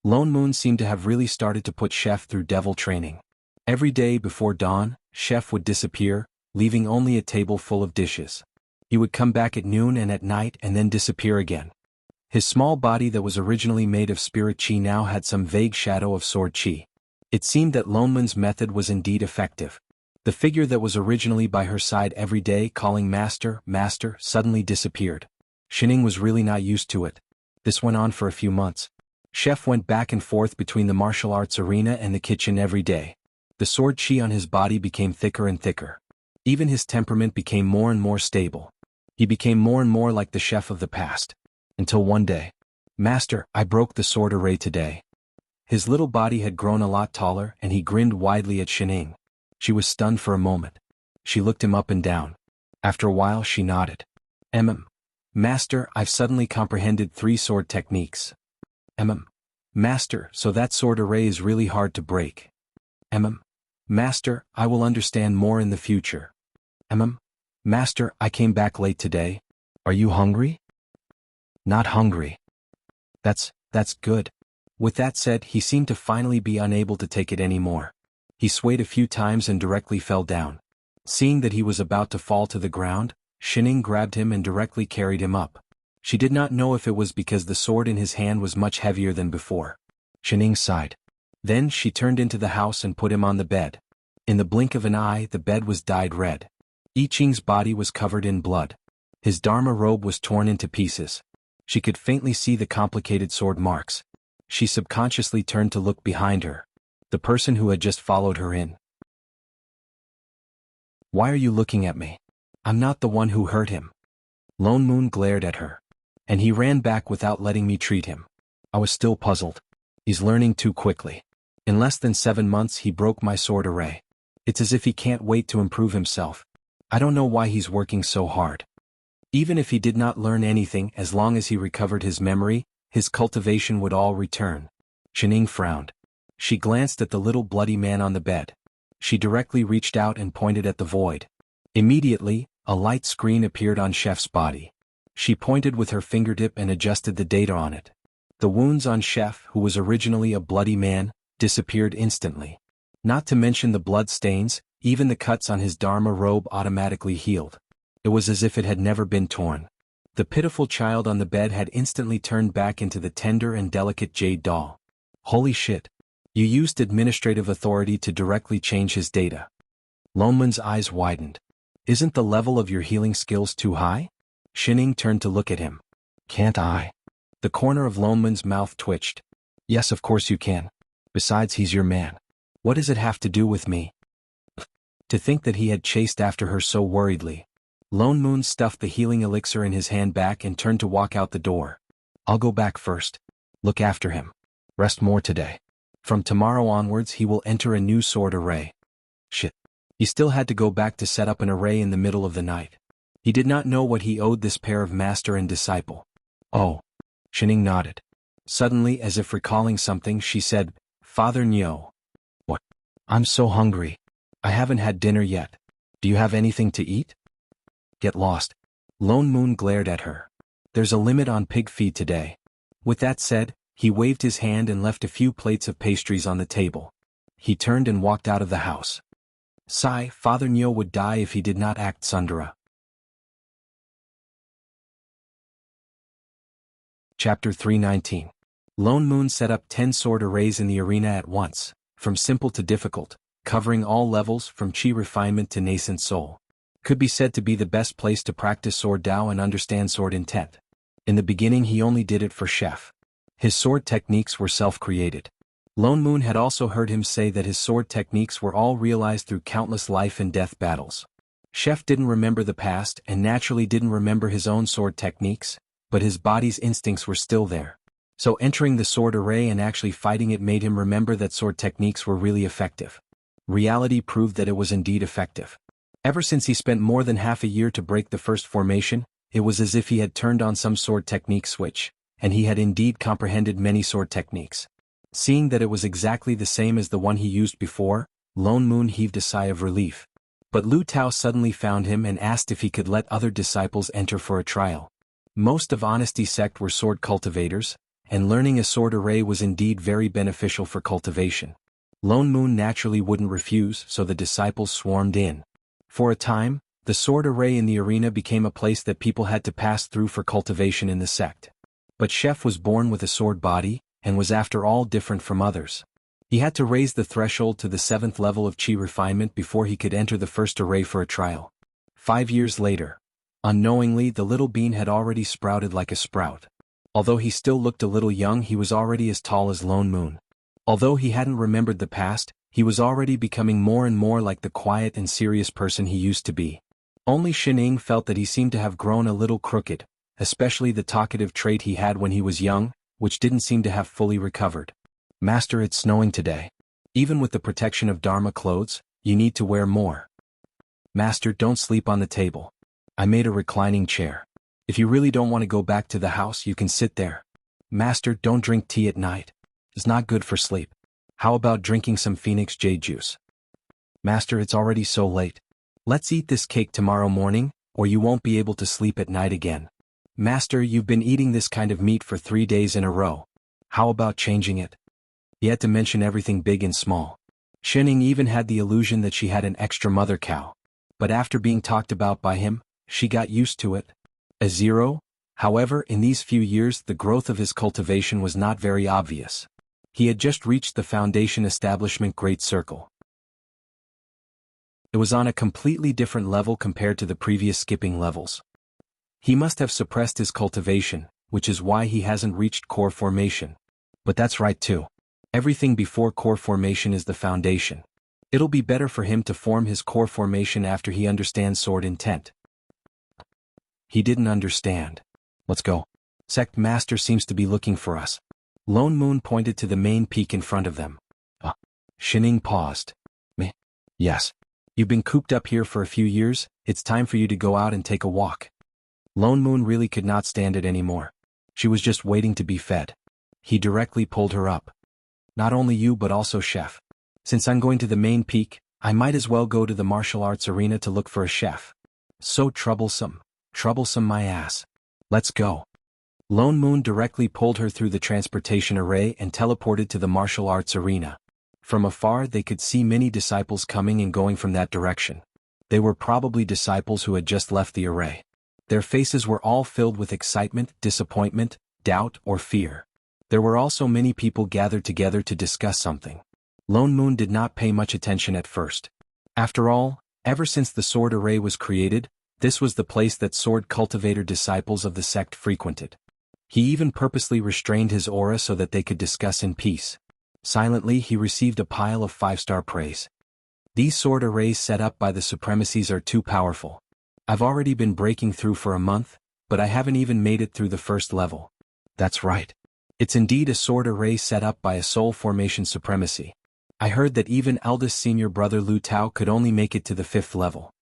Lone Moon seemed to have really started to put Chef through devil training. Every day before dawn, Chef would disappear, leaving only a table full of dishes. He would come back at noon and at night and then disappear again. His small body that was originally made of spirit chi now had some vague shadow of sword chi. It seemed that Lone Moon's method was indeed effective. The figure that was originally by her side every day calling master, master, suddenly disappeared. Shining was really not used to it. This went on for a few months. Chef went back and forth between the martial arts arena and the kitchen every day. The sword chi on his body became thicker and thicker. Even his temperament became more and more stable. He became more and more like the Chef of the past. Until one day. Master, I broke the sword array today. His little body had grown a lot taller and he grinned widely at Shining. She was stunned for a moment. She looked him up and down. After a while she nodded. Master, I've suddenly comprehended 3 sword techniques. Master, so that sword array is really hard to break. Master, I will understand more in the future. Master, I came back late today. Are you hungry? Not hungry. That's good. With that said, he seemed to finally be unable to take it anymore. He swayed a few times and directly fell down. Seeing that he was about to fall to the ground, Shining grabbed him and directly carried him up. She did not know if it was because the sword in his hand was much heavier than before. Shining sighed. Then she turned into the house and put him on the bed. In the blink of an eye, the bed was dyed red. I Ching's body was covered in blood. His Dharma robe was torn into pieces. She could faintly see the complicated sword marks. She subconsciously turned to look behind her. The person who had just followed her in. Why are you looking at me? I'm not the one who hurt him. Lone Moon glared at her. And he ran back without letting me treat him. I was still puzzled. He's learning too quickly. In less than 7 months he broke my sword array. It's as if he can't wait to improve himself. I don't know why he's working so hard. Even if he did not learn anything, as long as he recovered his memory, his cultivation would all return. Shining frowned. She glanced at the little bloody man on the bed. She directly reached out and pointed at the void. Immediately, a light screen appeared on Chef's body. She pointed with her fingertip and adjusted the data on it. The wounds on Chef, who was originally a bloody man, disappeared instantly. Not to mention the blood stains, even the cuts on his Dharma robe automatically healed. It was as if it had never been torn. The pitiful child on the bed had instantly turned back into the tender and delicate jade doll. Holy shit. You used administrative authority to directly change his data. Lone Moon's eyes widened. Isn't the level of your healing skills too high? Shining turned to look at him. Can't I? The corner of Lone Moon's mouth twitched. Yes, of course you can. Besides, he's your man. What does it have to do with me? To think that he had chased after her so worriedly. Lone Moon stuffed the healing elixir in his hand back and turned to walk out the door. I'll go back first. Look after him. Rest more today. From tomorrow onwards he will enter a new sword array. Shit. He still had to go back to set up an array in the middle of the night. He did not know what he owed this pair of master and disciple. Oh. Shining nodded. Suddenly, as if recalling something, she said, Father Nyo. What? I'm so hungry. I haven't had dinner yet. Do you have anything to eat? Get lost. Lone Moon glared at her. There's a limit on pig feed today. With that said, he waved his hand and left a few plates of pastries on the table. He turned and walked out of the house. Sigh, Father Nyo would die if he did not act Sundara. Chapter 319. Lone Moon set up 10 sword arrays in the arena at once, from simple to difficult, covering all levels from chi refinement to nascent soul. Could be said to be the best place to practice sword Dao and understand sword intent. In the beginning he only did it for Chef. His sword techniques were self-created. Lone Moon had also heard him say that his sword techniques were all realized through countless life and death battles. Chef didn't remember the past and naturally didn't remember his own sword techniques, but his body's instincts were still there. So entering the sword array and actually fighting it made him remember that sword techniques were really effective. Reality proved that it was indeed effective. Ever since he spent more than half a year to break the first formation, it was as if he had turned on some sword technique switch, and he had indeed comprehended many sword techniques. Seeing that it was exactly the same as the one he used before, Lone Moon heaved a sigh of relief. But Lu Tao suddenly found him and asked if he could let other disciples enter for a trial. Most of Honesty sect were sword cultivators, and learning a sword array was indeed very beneficial for cultivation. Lone Moon naturally wouldn't refuse, so the disciples swarmed in. For a time, the sword array in the arena became a place that people had to pass through for cultivation in the sect. But Chef was born with a sword body, and was after all different from others. He had to raise the threshold to the 7th level of Qi refinement before he could enter the first array for a trial. 5 years later, unknowingly the little bean had already sprouted like a sprout. Although he still looked a little young, he was already as tall as Lone Moon. Although he hadn't remembered the past, he was already becoming more and more like the quiet and serious person he used to be. Only Shining felt that he seemed to have grown a little crooked, especially the talkative trait he had when he was young, which didn't seem to have fully recovered. Master, it's snowing today. Even with the protection of Dharma clothes, you need to wear more. Master, don't sleep on the table. I made a reclining chair. If you really don't want to go back to the house, you can sit there. Master, don't drink tea at night. It's not good for sleep. How about drinking some Phoenix Jade juice? Master, it's already so late. Let's eat this cake tomorrow morning, or you won't be able to sleep at night again. Master, you've been eating this kind of meat for 3 days in a row. How about changing it? He had to mention everything big and small. Shining even had the illusion that she had an extra mother cow. But after being talked about by him, she got used to it. A zero, however, in these few years the growth of his cultivation was not very obvious. He had just reached the Foundation Establishment Great Circle. It was on a completely different level compared to the previous skipping levels. He must have suppressed his cultivation, which is why he hasn't reached core formation. But that's right too. Everything before core formation is the foundation. It'll be better for him to form his core formation after he understands sword intent. He didn't understand. Let's go. Sect Master seems to be looking for us. Lone Moon pointed to the main peak in front of them. Shining paused. Meh. Yes. You've been cooped up here for a few years, it's time for you to go out and take a walk. Lone Moon really could not stand it anymore. She was just waiting to be fed. He directly pulled her up. Not only you but also Chef. Since I'm going to the main peak, I might as well go to the martial arts arena to look for a chef. So troublesome. Troublesome my ass. Let's go. Lone Moon directly pulled her through the transportation array and teleported to the martial arts arena. From afar they could see many disciples coming and going from that direction. They were probably disciples who had just left the array. Their faces were all filled with excitement, disappointment, doubt, or fear. There were also many people gathered together to discuss something. Lone Moon did not pay much attention at first. After all, ever since the sword array was created, this was the place that sword cultivator disciples of the sect frequented. He even purposely restrained his aura so that they could discuss in peace. Silently he received a pile of 5-star praise. These sword arrays set up by the supremacies are too powerful. I've already been breaking through for a month, but I haven't even made it through the first level. That's right. It's indeed a sword array set up by a soul formation supremacy. I heard that even eldest senior brother Lu Tao could only make it to the 5th level.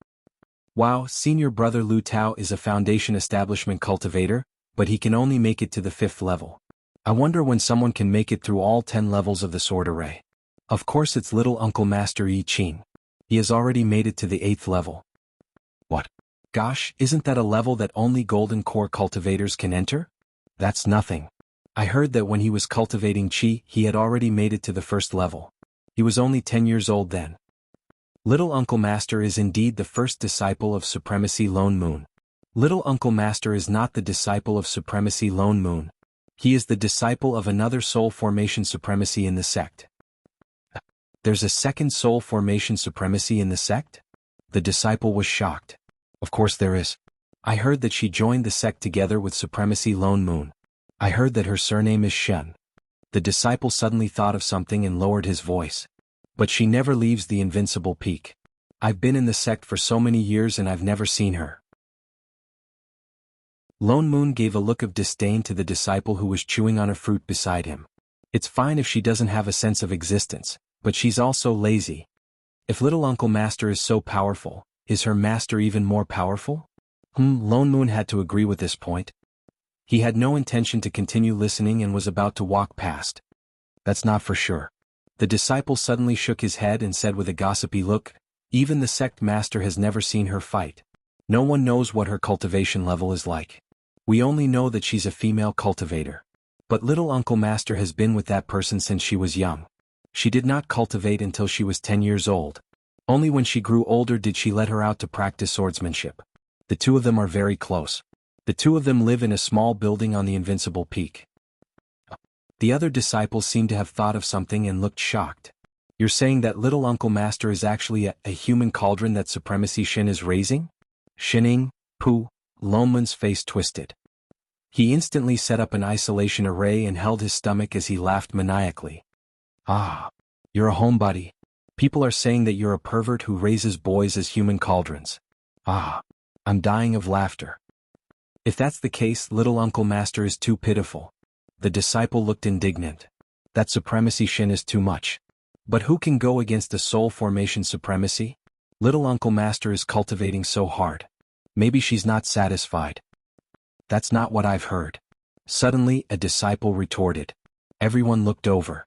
Wow, senior brother Lu Tao is a foundation establishment cultivator, but he can only make it to the 5th level. I wonder when someone can make it through all 10 levels of the sword array. Of course it's little Uncle Master Yi Qin. He has already made it to the 8th level. What? Gosh, isn't that a level that only golden core cultivators can enter? That's nothing. I heard that when he was cultivating Qi, he had already made it to the 1st level. He was only 10 years old then. Little Uncle Master is indeed the first disciple of Supremacy Lone Moon. Little Uncle Master is not the disciple of Supremacy Lone Moon. He is the disciple of another soul formation supremacy in the sect. There's a second soul formation supremacy in the sect? The disciple was shocked. Of course there is. I heard that she joined the sect together with Supremacy Lone Moon. I heard that her surname is Shen. The disciple suddenly thought of something and lowered his voice. But she never leaves the invincible peak. I've been in the sect for so many years and I've never seen her. Lone Moon gave a look of disdain to the disciple who was chewing on a fruit beside him. It's fine if she doesn't have a sense of existence, but she's also lazy. If little Uncle Master is so powerful, is her master even more powerful? Lone Moon had to agree with this point. He had no intention to continue listening and was about to walk past. That's not for sure. The disciple suddenly shook his head and said with a gossipy look, even the sect master has never seen her fight. No one knows what her cultivation level is like. We only know that she's a female cultivator. But little Uncle Master has been with that person since she was young. She did not cultivate until she was 10 years old. Only when she grew older did she let her out to practice swordsmanship. The two of them are very close. The two of them live in a small building on the Invincible Peak. The other disciples seemed to have thought of something and looked shocked. You're saying that little Uncle Master is actually a human cauldron that Supremacy Shin is raising? Shining, Pooh, Lonman's face twisted. He instantly set up an isolation array and held his stomach as he laughed maniacally. Ah, you're a homebody. People are saying that you're a pervert who raises boys as human cauldrons. Ah, I'm dying of laughter. If that's the case, little Uncle Master is too pitiful. The disciple looked indignant. That Supremacy Shin is too much. But who can go against a soul formation supremacy? Little Uncle Master is cultivating so hard. Maybe she's not satisfied. That's not what I've heard. Suddenly, a disciple retorted. Everyone looked over.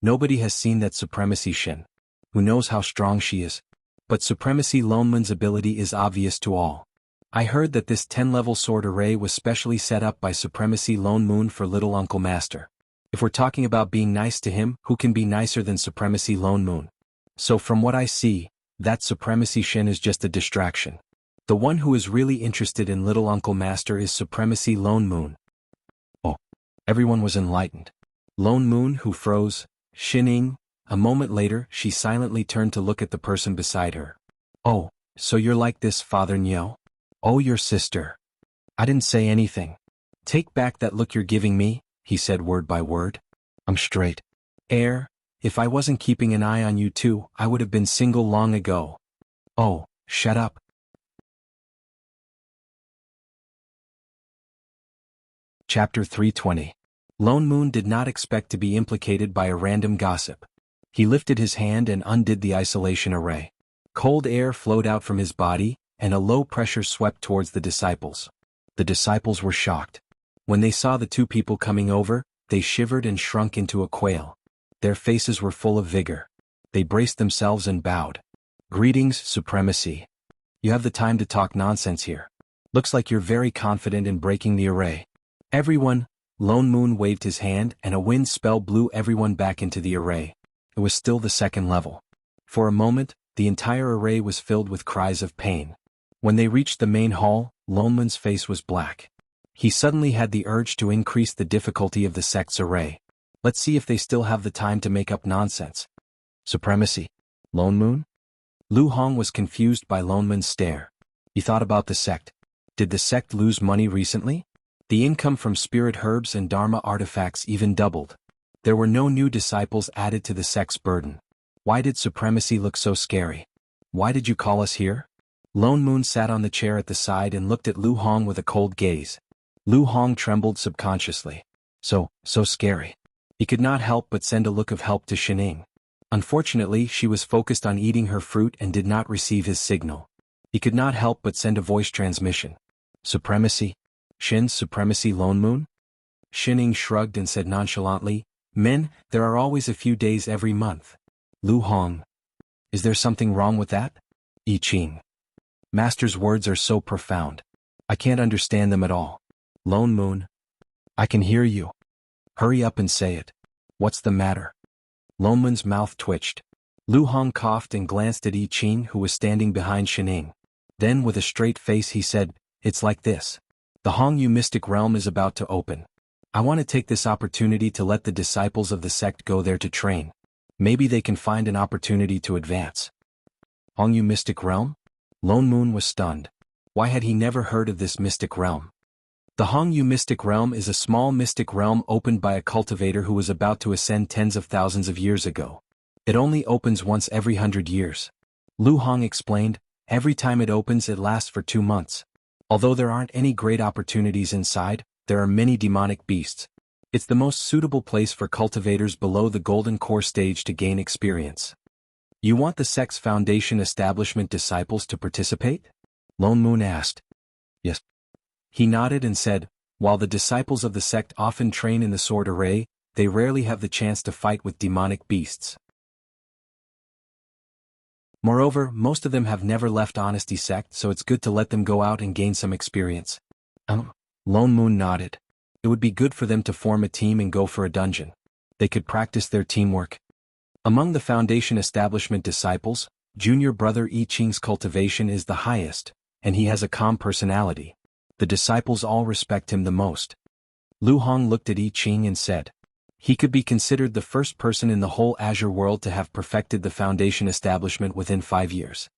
Nobody has seen that Supremacy Shin. Who knows how strong she is? But Supremacy Lonman's ability is obvious to all. I heard that this 10-level sword array was specially set up by Supremacy Lone Moon for little Uncle Master. If we're talking about being nice to him, who can be nicer than Supremacy Lone Moon? So from what I see, that Supremacy Shin is just a distraction. The one who is really interested in little Uncle Master is Supremacy Lone Moon. Oh, everyone was enlightened. Lone Moon, who froze, Shining. A moment later, she silently turned to look at the person beside her. Oh, so you're like this, Father Niao? Oh, your sister. I didn't say anything. Take back that look you're giving me, he said word by word. I'm straight. If I wasn't keeping an eye on you two, I would have been single long ago. Oh, shut up. Chapter 320. Lone Moon did not expect to be implicated by a random gossip. He lifted his hand and undid the isolation array. Cold air flowed out from his body, and a low pressure swept towards the disciples. The disciples were shocked. When they saw the two people coming over, they shivered and shrunk into a quail. Their faces were full of vigor. They braced themselves and bowed. Greetings, Supremacy. You have the time to talk nonsense here. Looks like you're very confident in breaking the array. Everyone. Lone Moon waved his hand and a wind spell blew everyone back into the array. It was still the second level. For a moment, the entire array was filled with cries of pain. When they reached the main hall, Lone Moon's face was black. He suddenly had the urge to increase the difficulty of the sect's array. Let's see if they still have the time to make up nonsense. Supremacy. Lone Moon? Lu Hong was confused by Lone Moon's stare. He thought about the sect. Did the sect lose money recently? The income from spirit herbs and Dharma artifacts even doubled. There were no new disciples added to the sect's burden. Why did Supremacy look so scary? Why did you call us here? Lone Moon sat on the chair at the side and looked at Lu Hong with a cold gaze. Lu Hong trembled subconsciously. So scary. He could not help but send a look of help to Shining. Unfortunately, she was focused on eating her fruit and did not receive his signal. He could not help but send a voice transmission. Supremacy? Shin's Supremacy Lone Moon? Shining shrugged and said nonchalantly, Men, there are always a few days every month. Lu Hong. Is there something wrong with that? I Ching. Master's words are so profound. I can't understand them at all. Lone Moon. I can hear you. Hurry up and say it. What's the matter? Lone Moon's mouth twitched. Lu Hong coughed and glanced at I Ching, who was standing behind Shining. Then with a straight face he said, It's like this. The Hongyu mystic realm is about to open. I want to take this opportunity to let the disciples of the sect go there to train. Maybe they can find an opportunity to advance. Hongyu mystic realm? Lone Moon was stunned. Why had he never heard of this mystic realm? The Hongyu mystic realm is a small mystic realm opened by a cultivator who was about to ascend tens of thousands of years ago. It only opens once every 100 years. Lu Hong explained, every time it opens it lasts for 2 months. Although there aren't any great opportunities inside, there are many demonic beasts. It's the most suitable place for cultivators below the golden core stage to gain experience. You want the sect's foundation establishment disciples to participate? Lone Moon asked. Yes. He nodded and said, while the disciples of the sect often train in the sword array, they rarely have the chance to fight with demonic beasts. Moreover, most of them have never left Honesty Sect, so it's good to let them go out and gain some experience. Lone Moon nodded. It would be good for them to form a team and go for a dungeon. They could practice their teamwork. Among the Foundation establishment disciples, junior brother I Ching's cultivation is the highest, and he has a calm personality. The disciples all respect him the most. Lu Hong looked at I Ching and said, he could be considered the first person in the whole Azure world to have perfected the Foundation establishment within 5 years.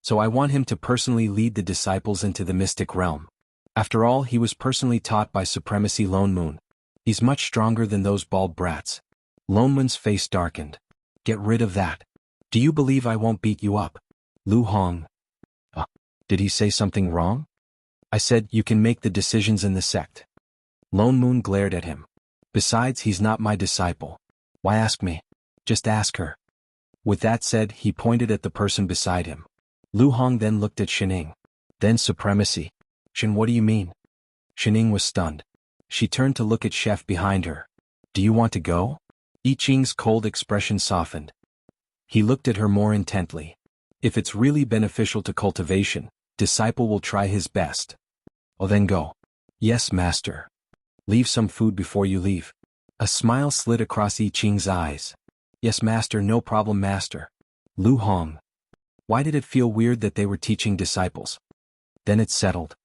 So I want him to personally lead the disciples into the mystic realm. After all, he was personally taught by Supremacy Lone Moon. He's much stronger than those bald brats. Lone Moon's face darkened. Get rid of that. Do you believe I won't beat you up? Lu Hong. Did he say something wrong? I said you can make the decisions in the sect. Lone Moon glared at him. Besides, he's not my disciple. Why ask me? Just ask her. With that said, he pointed at the person beside him. Lu Hong then looked at Shining. Then Supremacy. Shin, what do you mean? Shining was stunned. She turned to look at Chef behind her. Do you want to go? I Ching's cold expression softened. He looked at her more intently. If it's really beneficial to cultivation, disciple will try his best. Oh, then go. Yes, master. Leave some food before you leave. A smile slid across I Ching's eyes. Yes, master, no problem, master. Lu Hong. Why did it feel weird that they were teaching disciples? Then it settled.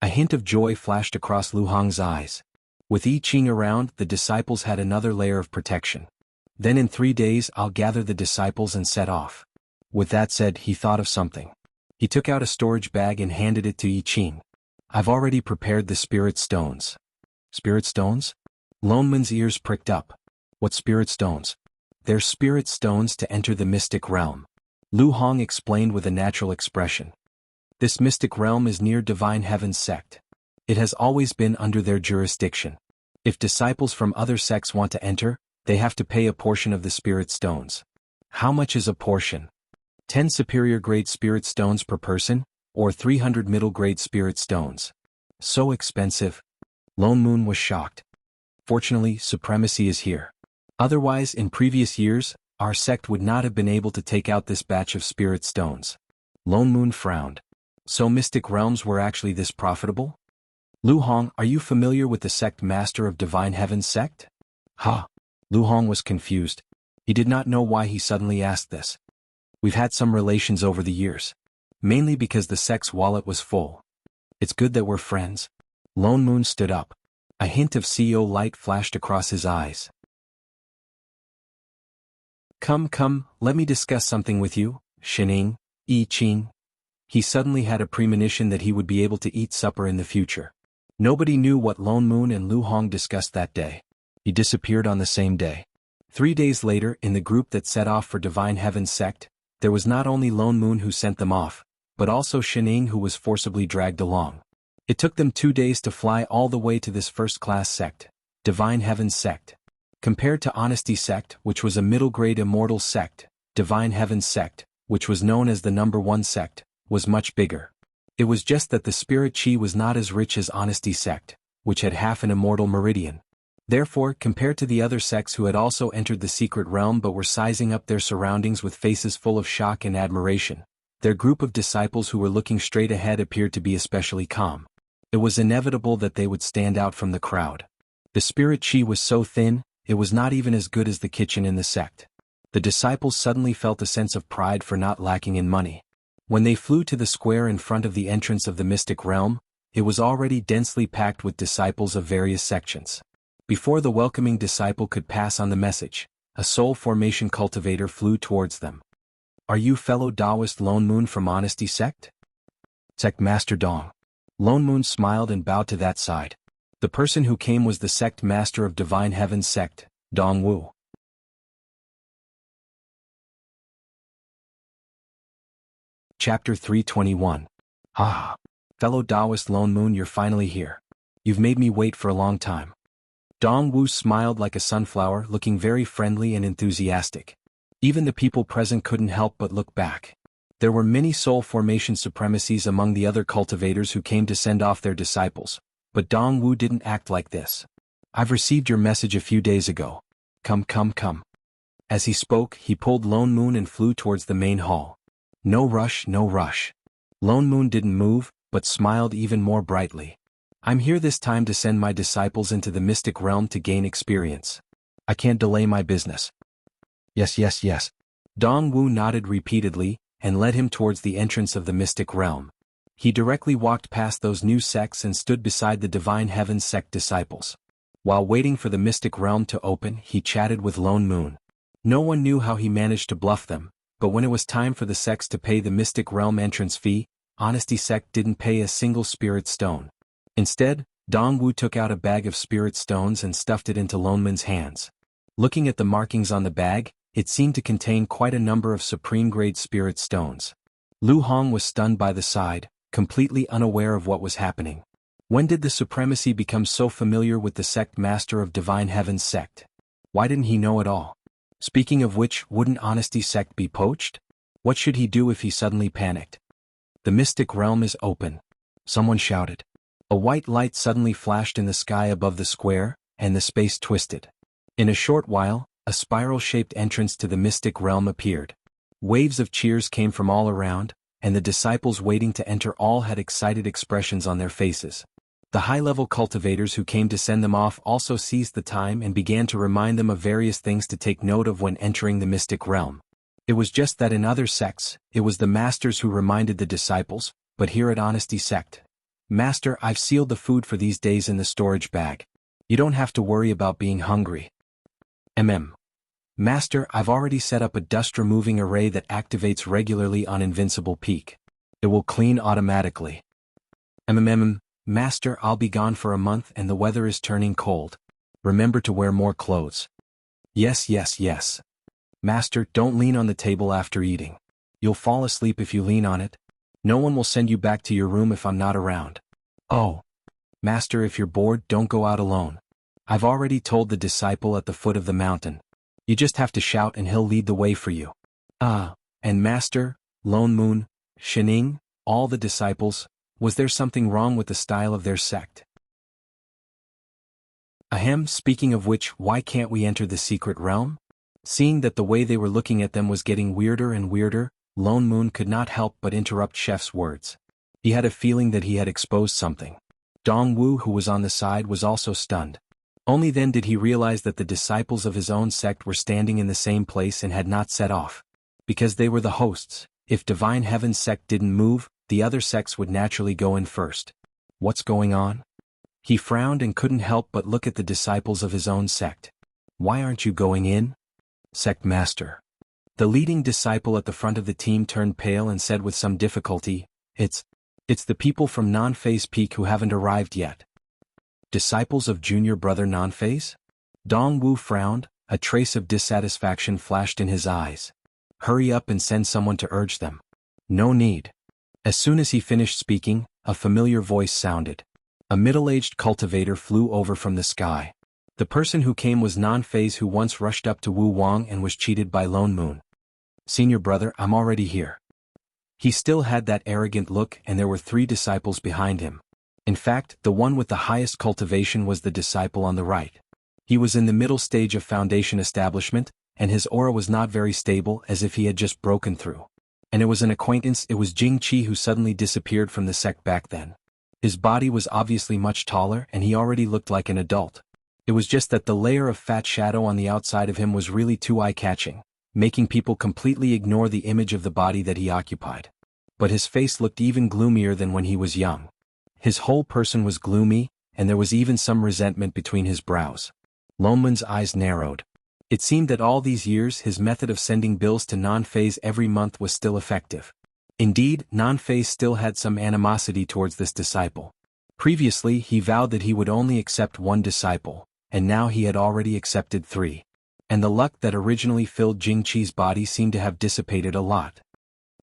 A hint of joy flashed across Lu Hong's eyes. With I Ching around, the disciples had another layer of protection. Then in 3 days I'll gather the disciples and set off. With that said, he thought of something. He took out a storage bag and handed it to I Ching. I've already prepared the spirit stones. Spirit stones? Lone Moon's ears pricked up. What spirit stones? They're spirit stones to enter the mystic realm. Lu Hong explained with a natural expression. This mystic realm is near Divine Heaven's sect. It has always been under their jurisdiction. If disciples from other sects want to enter, they have to pay a portion of the spirit stones. How much is a portion? 10 superior grade spirit stones per person, or 300 middle grade spirit stones. So expensive. Lone Moon was shocked. Fortunately, Supremacy is here. Otherwise, in previous years, our sect would not have been able to take out this batch of spirit stones. Lone Moon frowned. So mystic realms were actually this profitable? Lu Hong, are you familiar with the sect master of Divine Heaven's sect? Lu Hong was confused. He did not know why he suddenly asked this. We've had some relations over the years. Mainly because the sect's wallet was full. It's good that we're friends. Lone Moon stood up. A hint of CEO light flashed across his eyes. Come, let me discuss something with you, Shining, I Ching. He suddenly had a premonition that he would be able to eat supper in the future. Nobody knew what Lone Moon and Lu Hong discussed that day. He disappeared on the same day. 3 days later, in the group that set off for Divine Heaven's sect, there was not only Lone Moon who sent them off, but also Shining who was forcibly dragged along. It took them 2 days to fly all the way to this first-class sect, Divine Heaven's sect. Compared to Honesty sect, which was a middle-grade immortal sect, Divine Heaven's sect, which was known as the #1 sect, was much bigger. It was just that the spirit chi was not as rich as Honesty sect, which had half an immortal meridian. Therefore, compared to the other sects who had also entered the secret realm but were sizing up their surroundings with faces full of shock and admiration, their group of disciples who were looking straight ahead appeared to be especially calm. It was inevitable that they would stand out from the crowd. The spirit chi was so thin, it was not even as good as the kitchen in the sect. The disciples suddenly felt a sense of pride for not lacking in money. When they flew to the square in front of the entrance of the mystic realm, it was already densely packed with disciples of various sections. Before the welcoming disciple could pass on the message, a soul formation cultivator flew towards them. Are you fellow Taoist Lone Moon from Honesty sect? Sect Master Dong. Lone Moon smiled and bowed to that side. The person who came was the sect master of Divine Heaven's sect, Dong Wu. Chapter 321. Fellow Taoist Lone Moon, you're finally here. You've made me wait for a long time. Dong Wu smiled like a sunflower, looking very friendly and enthusiastic. Even the people present couldn't help but look back. There were many soul formation supremacies among the other cultivators who came to send off their disciples, but Dong Wu didn't act like this. I've received your message a few days ago. Come. As he spoke, he pulled Lone Moon and flew towards the main hall. No rush. Lone Moon didn't move, but smiled even more brightly. I'm here this time to send my disciples into the mystic realm to gain experience. I can't delay my business. Yes, yes, yes. Dongwu nodded repeatedly, and led him towards the entrance of the mystic realm. He directly walked past those new sects and stood beside the Divine Heaven sect disciples. While waiting for the mystic realm to open, he chatted with Lone Moon. No one knew how he managed to bluff them, but when it was time for the sects to pay the mystic realm entrance fee, Honesty Sect didn't pay a single spirit stone. Instead, Dongwu took out a bag of spirit stones and stuffed it into Lone Moon's hands. Looking at the markings on the bag, it seemed to contain quite a number of supreme-grade spirit stones. Lu Hong was stunned by the sight, completely unaware of what was happening. When did the supremacy become so familiar with the sect master of Divine Heaven's sect? Why didn't he know it all? Speaking of which, wouldn't Honesty Sect be poached? What should he do if he suddenly panicked? The mystic realm is open. Someone shouted. A white light suddenly flashed in the sky above the square, and the space twisted. In a short while, a spiral-shaped entrance to the mystic realm appeared. Waves of cheers came from all around, and the disciples waiting to enter all had excited expressions on their faces. The high-level cultivators who came to send them off also seized the time and began to remind them of various things to take note of when entering the mystic realm. It was just that in other sects, it was the masters who reminded the disciples, but here at Honesty Sect, "Master, I've sealed the food for these days in the storage bag. You don't have to worry about being hungry." "Master, I've already set up a dust-removing array that activates regularly on invincible peak. It will clean automatically." "Master, I'll be gone for a month and the weather is turning cold. Remember to wear more clothes." "Yes, yes, yes. Master, don't lean on the table after eating. You'll fall asleep if you lean on it. No one will send you back to your room if I'm not around." "Oh. Master, if you're bored, don't go out alone. I've already told the disciple at the foot of the mountain. You just have to shout and he'll lead the way for you." And Master, Lone Moon, Shining, all the disciples, was there something wrong with the style of their sect? Speaking of which, why can't we enter the secret realm? Seeing that the way they were looking at them was getting weirder and weirder, Lone Moon could not help but interrupt Chef's words. He had a feeling that he had exposed something. Dongwu, who was on the side, was also stunned. Only then did he realize that the disciples of his own sect were standing in the same place and had not set off. Because they were the hosts, if Divine Heaven's sect didn't move, the other sects would naturally go in first. What's going on? He frowned and couldn't help but look at the disciples of his own sect. "Why aren't you going in?" "Sect Master." The leading disciple at the front of the team turned pale and said with some difficulty, It's the people from Non-Phase Peak who haven't arrived yet." "Disciples of junior brother Non-Phase?" Dongwu frowned, a trace of dissatisfaction flashed in his eyes. "Hurry up and send someone to urge them." "No need." As soon as he finished speaking, a familiar voice sounded. A middle-aged cultivator flew over from the sky. The person who came was Non-Phase, who once rushed up to Wu Wang and was cheated by Lone Moon. "Senior brother, I'm already here." He still had that arrogant look, and there were 3 disciples behind him. In fact, the one with the highest cultivation was the disciple on the right. He was in the middle stage of foundation establishment, and his aura was not very stable, as if he had just broken through. And it was an acquaintance, it was Jing Qi, who suddenly disappeared from the sect back then. His body was obviously much taller and he already looked like an adult. It was just that the layer of fat shadow on the outside of him was really too eye-catching, making people completely ignore the image of the body that he occupied. But his face looked even gloomier than when he was young. His whole person was gloomy, and there was even some resentment between his brows. Lone Moon's eyes narrowed. It seemed that all these years his method of sending bills to Non-Phase every month was still effective. Indeed, Non-Phase still had some animosity towards this disciple. Previously he vowed that he would only accept 1 disciple, and now he had already accepted 3. And the luck that originally filled Jing Qi's body seemed to have dissipated a lot.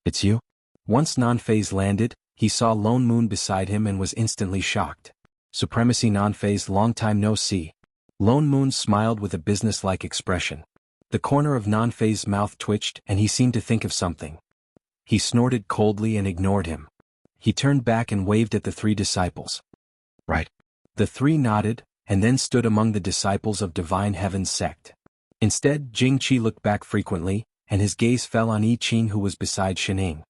"It's you?" Once Non-Phase landed, he saw Lone Moon beside him and was instantly shocked. "Supremacy Non-Phase, long time no see." Lone Moon smiled with a business-like expression. The corner of Non-Phase's mouth twitched and he seemed to think of something. He snorted coldly and ignored him. He turned back and waved at the 3 disciples. "Right." The 3 nodded, and then stood among the disciples of Divine Heaven's sect. Instead, Jing Qi looked back frequently, and his gaze fell on Yi Qing, who was beside Shining.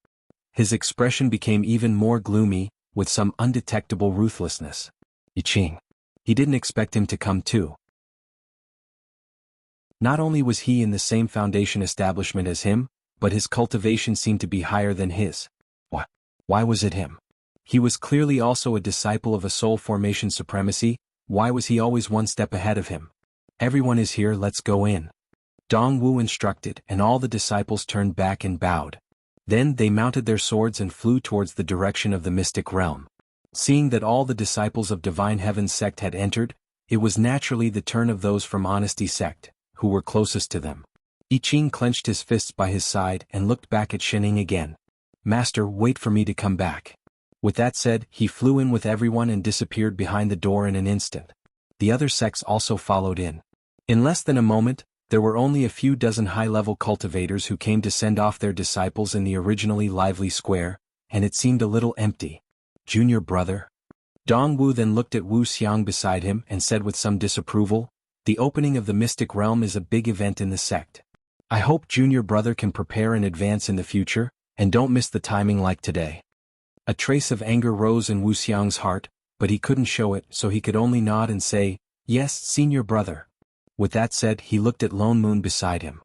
His expression became even more gloomy, with some undetectable ruthlessness. Yiqing. He didn't expect him to come too. Not only was he in the same foundation establishment as him, but his cultivation seemed to be higher than his. What? Why was it him? He was clearly also a disciple of a soul formation supremacy. Why was he always one step ahead of him? Everyone is here, let's go in. Dongwu instructed, and all the disciples turned back and bowed. Then they mounted their swords and flew towards the direction of the mystic realm. Seeing that all the disciples of Divine Heaven's sect had entered, it was naturally the turn of those from Honesty sect, who were closest to them. Yiqing clenched his fists by his side and looked back at Shining again. Master, wait for me to come back. With that said, he flew in with everyone and disappeared behind the door in an instant. The other sects also followed in. In less than a moment, there were only a few dozen high-level cultivators who came to send off their disciples in the originally lively square, and it seemed a little empty. Junior brother? Dongwu then looked at Wu Xiang beside him and said with some disapproval, the opening of the mystic realm is a big event in the sect. I hope junior brother can prepare in advance in the future, and don't miss the timing like today. A trace of anger rose in Wu Xiang's heart, but he couldn't show it, so he could only nod and say, yes, senior brother. With that said, he looked at Lone Moon beside him.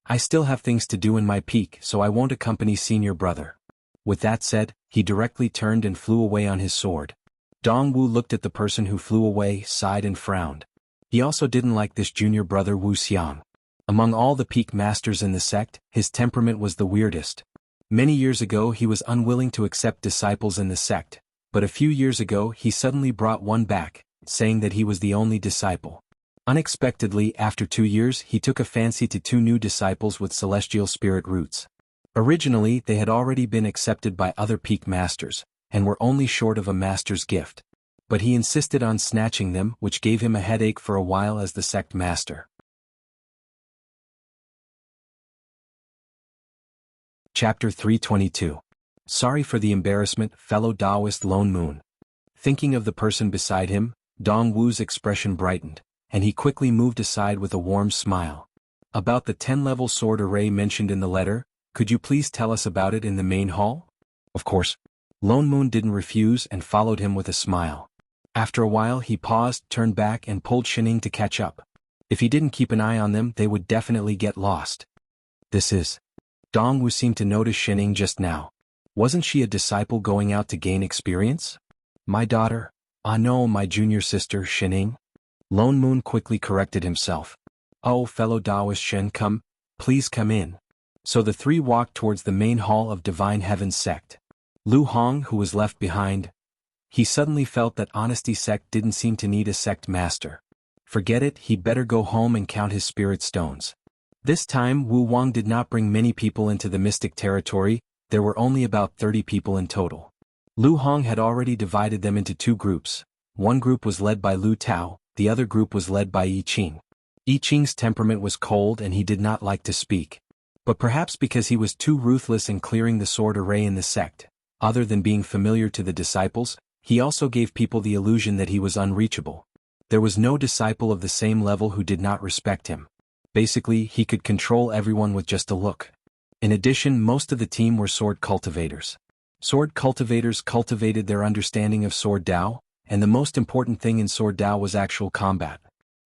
I still have things to do in my peak, so I won't accompany senior brother. With that said, he directly turned and flew away on his sword. Dongwu looked at the person who flew away, sighed and frowned. He also didn't like this junior brother Wu Xiang. Among all the peak masters in the sect, his temperament was the weirdest. Many years ago he was unwilling to accept disciples in the sect, but a few years ago he suddenly brought one back, saying that he was the only disciple. Unexpectedly, after 2 years, he took a fancy to 2 new disciples with celestial spirit roots. Originally, they had already been accepted by other peak masters, and were only short of a master's gift. But he insisted on snatching them, which gave him a headache for a while as the sect master. Chapter 322. Sorry for the embarrassment, fellow Taoist Lone Moon. Thinking of the person beside him, Dongwu's expression brightened, and he quickly moved aside with a warm smile. About the 10-level sword array mentioned in the letter, could you please tell us about it in the main hall? Of course. Lone Moon didn't refuse and followed him with a smile. After a while he paused, turned back and pulled Shining to catch up. If he didn't keep an eye on them, they would definitely get lost. This is. Dongwu seemed to notice Shining just now. Wasn't she a disciple going out to gain experience? My daughter? Ah no, my junior sister, Shining. Lone Moon quickly corrected himself. Oh, fellow Taoist Shen, please come in. So the three walked towards the main hall of Divine Heaven's sect. Lu Hong, who was left behind, he suddenly felt that Honesty sect didn't seem to need a sect master. Forget it, he'd better go home and count his spirit stones. This time Wu Wang did not bring many people into the mystic territory, there were only about 30 people in total. Lu Hong had already divided them into 2 groups. One group was led by Lu Tao, the other group was led by Yiqing. Yiqing's temperament was cold and he did not like to speak. But perhaps because he was too ruthless in clearing the sword array in the sect, other than being familiar to the disciples, he also gave people the illusion that he was unreachable. There was no disciple of the same level who did not respect him. Basically, he could control everyone with just a look. In addition, most of the team were sword cultivators. Sword cultivators cultivated their understanding of sword Dao, and the most important thing in sword Dao was actual combat.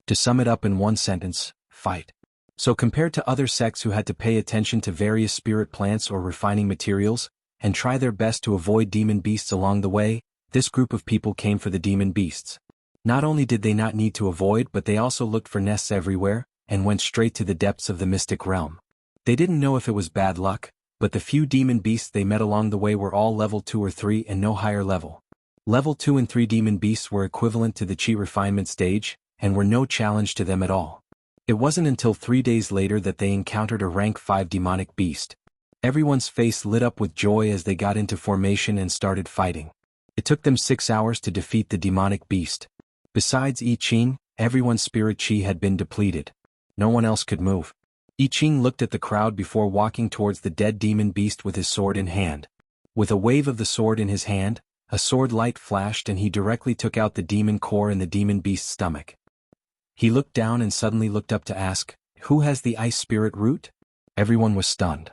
To sum it up in one sentence, fight. So compared to other sects who had to pay attention to various spirit plants or refining materials, and try their best to avoid demon beasts along the way, this group of people came for the demon beasts. Not only did they not need to avoid, but they also looked for nests everywhere, and went straight to the depths of the mystic realm. They didn't know if it was bad luck, but the few demon beasts they met along the way were all level 2 or 3 and no higher level. Level 2 and 3 demon beasts were equivalent to the Qi refinement stage, and were no challenge to them at all. It wasn't until 3 days later that they encountered a rank 5 demonic beast. Everyone's face lit up with joy as they got into formation and started fighting. It took them 6 hours to defeat the demonic beast. Besides Yiqing, everyone's spirit Qi had been depleted. No one else could move. Yiqing looked at the crowd before walking towards the dead demon beast with his sword in hand. With a wave of the sword in his hand, a sword light flashed and he directly took out the demon core in the demon beast's stomach. He looked down and suddenly looked up to ask, "Who has the ice spirit root?" Everyone was stunned.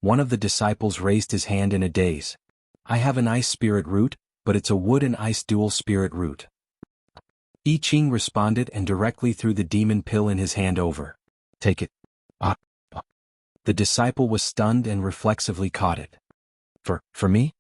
One of the disciples raised his hand in a daze. "I have an ice spirit root, but it's a wood and ice dual spirit root. I Ching responded and directly threw the demon pill in his hand over. Take it. Ah. The disciple was stunned and reflexively caught it. For me?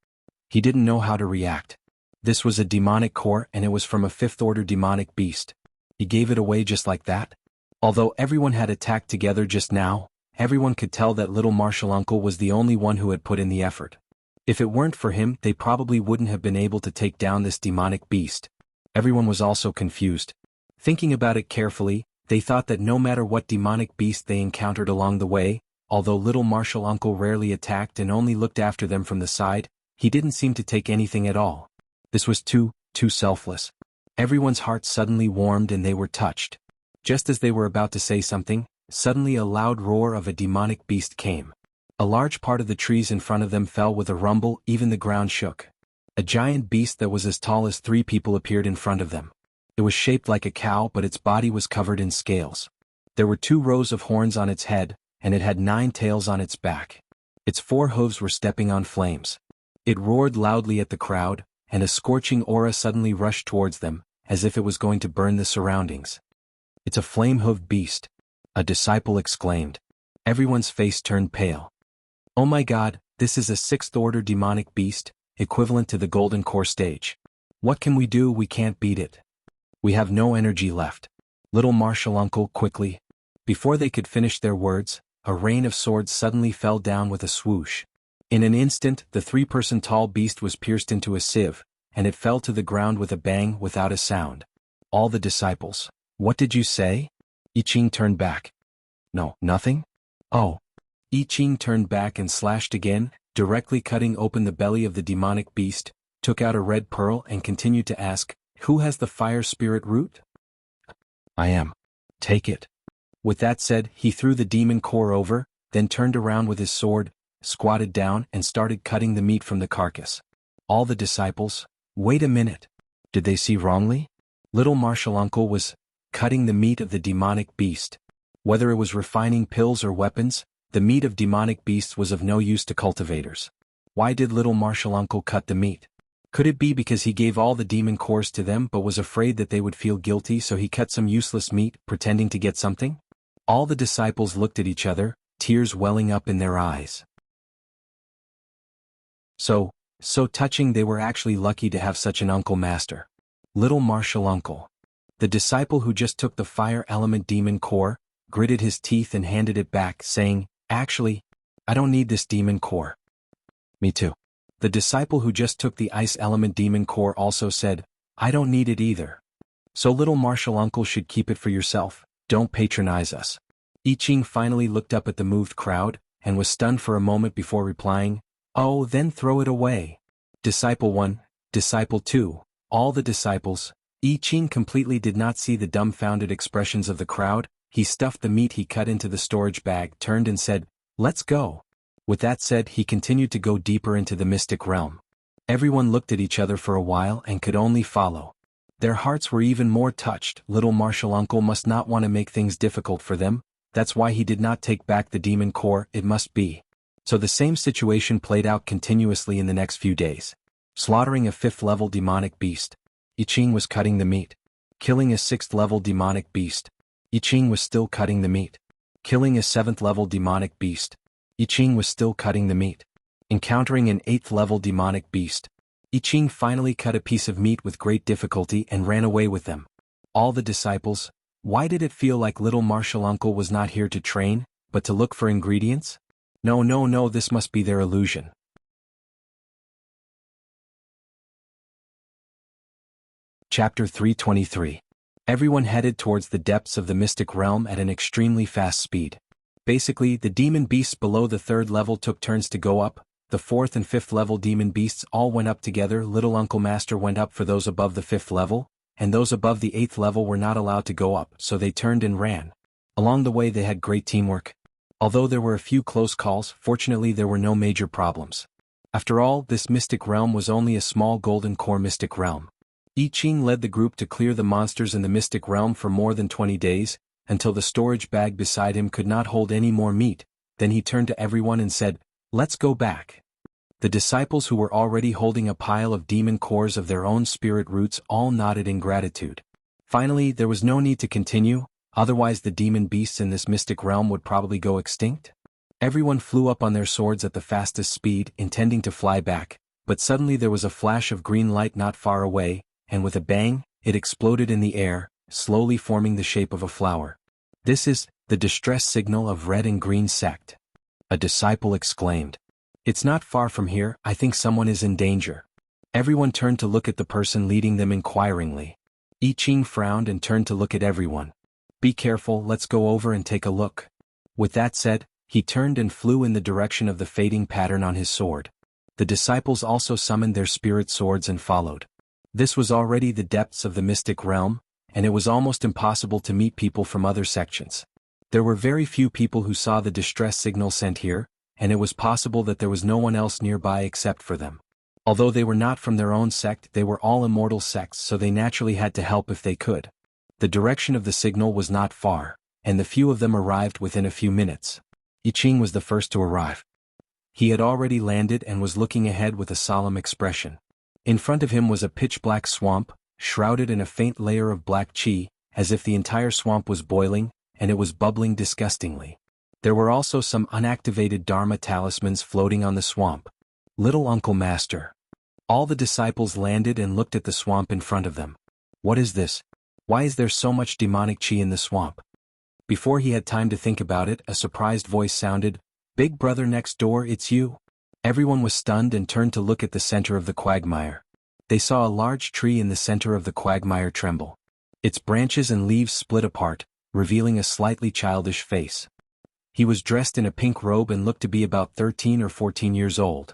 He didn't know how to react. This was a demonic core and it was from a fifth-order demonic beast. He gave it away just like that? Although everyone had attacked together just now, everyone could tell that little martial uncle was the only one who had put in the effort. If it weren't for him, they probably wouldn't have been able to take down this demonic beast. Everyone was also confused. Thinking about it carefully, they thought that no matter what demonic beast they encountered along the way, although little martial uncle rarely attacked and only looked after them from the side, he didn't seem to take anything at all. This was too selfless. Everyone's hearts suddenly warmed and they were touched. Just as they were about to say something, suddenly a loud roar of a demonic beast came. A large part of the trees in front of them fell with a rumble, even the ground shook. A giant beast that was as tall as 3 people appeared in front of them. It was shaped like a cow, but its body was covered in scales. There were 2 rows of horns on its head, and it had 9 tails on its back. Its 4 hooves were stepping on flames. It roared loudly at the crowd, and a scorching aura suddenly rushed towards them, as if it was going to burn the surroundings. It's a flame-hooved beast, a disciple exclaimed. Everyone's face turned pale. Oh my god, this is a 6th-order demonic beast, equivalent to the Golden Core stage. What can we do? We can't beat it. We have no energy left. Little martial uncle, quickly. Before they could finish their words, a rain of swords suddenly fell down with a swoosh. In an instant, the 3-person tall beast was pierced into a sieve, and it fell to the ground with a bang without a sound. All the disciples. What did you say? I Ching turned back. No, nothing? Oh. I Ching turned back and slashed again, directly cutting open the belly of the demonic beast, took out a red pearl and continued to ask, who has the fire spirit root? I am. Take it. With that said, he threw the demon core over, then turned around with his sword, squatted down and started cutting the meat from the carcass. All the disciples, wait a minute. Did they see wrongly? Little martial uncle was cutting the meat of the demonic beast. Whether it was refining pills or weapons, the meat of demonic beasts was of no use to cultivators. Why did little martial uncle cut the meat? Could it be because he gave all the demon cores to them but was afraid that they would feel guilty, so he cut some useless meat, pretending to get something? All the disciples looked at each other, tears welling up in their eyes. So touching. They were actually lucky to have such an uncle master. Little martial uncle. The disciple who just took the fire element demon core, gritted his teeth and handed it back, saying, actually, I don't need this demon core. Me too. The disciple who just took the ice element demon core also said, I don't need it either. So little martial uncle should keep it for yourself, don't patronize us. I Ching finally looked up at the moved crowd, and was stunned for a moment before replying, oh, then throw it away. Disciple 1, Disciple 2, all the disciples. I Ching completely did not see the dumbfounded expressions of the crowd. He stuffed the meat he cut into the storage bag, turned and said, let's go. With that said, he continued to go deeper into the mystic realm. Everyone looked at each other for a while and could only follow. Their hearts were even more touched. Little martial uncle must not want to make things difficult for them. That's why he did not take back the demon core, it must be. So the same situation played out continuously in the next few days. Slaughtering a 5th-level demonic beast. I Ching was cutting the meat. Killing a 6th-level demonic beast. I Ching was still cutting the meat. Killing a 7th-level demonic beast. I Ching was still cutting the meat. Encountering an 8th-level demonic beast. I Ching finally cut a piece of meat with great difficulty and ran away with them. All the disciples. Why did it feel like little martial uncle was not here to train, but to look for ingredients? No, this must be their illusion. Chapter 323. Everyone headed towards the depths of the mystic realm at an extremely fast speed. Basically, the demon beasts below the 3rd level took turns to go up, the 4th and 5th level demon beasts all went up together. Little Uncle Master went up for those above the 5th level, and those above the 8th level were not allowed to go up, so they turned and ran. Along the way they had great teamwork. Although there were a few close calls, fortunately there were no major problems. After all, this mystic realm was only a small golden core mystic realm. I Ching led the group to clear the monsters in the mystic realm for more than 20 days, until the storage bag beside him could not hold any more meat. Then he turned to everyone and said, let's go back. The disciples who were already holding a pile of demon cores of their own spirit roots all nodded in gratitude. Finally, there was no need to continue, otherwise the demon beasts in this mystic realm would probably go extinct. Everyone flew up on their swords at the fastest speed, intending to fly back, but suddenly there was a flash of green light not far away, and with a bang, it exploded in the air, slowly forming the shape of a flower. "This is the distress signal of Red and Green sect," a disciple exclaimed. "It's not far from here, I think someone is in danger." Everyone turned to look at the person leading them inquiringly. I Ching frowned and turned to look at everyone. "Be careful, let's go over and take a look." With that said, he turned and flew in the direction of the fading pattern on his sword. The disciples also summoned their spirit swords and followed. This was already the depths of the mystic realm, and it was almost impossible to meet people from other sections. There were very few people who saw the distress signal sent here, and it was possible that there was no one else nearby except for them. Although they were not from their own sect, they were all immortal sects, so they naturally had to help if they could. The direction of the signal was not far, and the few of them arrived within a few minutes. I Ching was the first to arrive. He had already landed and was looking ahead with a solemn expression. In front of him was a pitch-black swamp, shrouded in a faint layer of black qi, as if the entire swamp was boiling, and it was bubbling disgustingly. There were also some unactivated Dharma talismans floating on the swamp. "Little Uncle Master." All the disciples landed and looked at the swamp in front of them. "What is this? Why is there so much demonic qi in the swamp?" Before he had time to think about it, a surprised voice sounded, "Big brother next door, it's you." Everyone was stunned and turned to look at the center of the quagmire. They saw a large tree in the center of the quagmire tremble. Its branches and leaves split apart, revealing a slightly childish face. He was dressed in a pink robe and looked to be about 13 or 14 years old.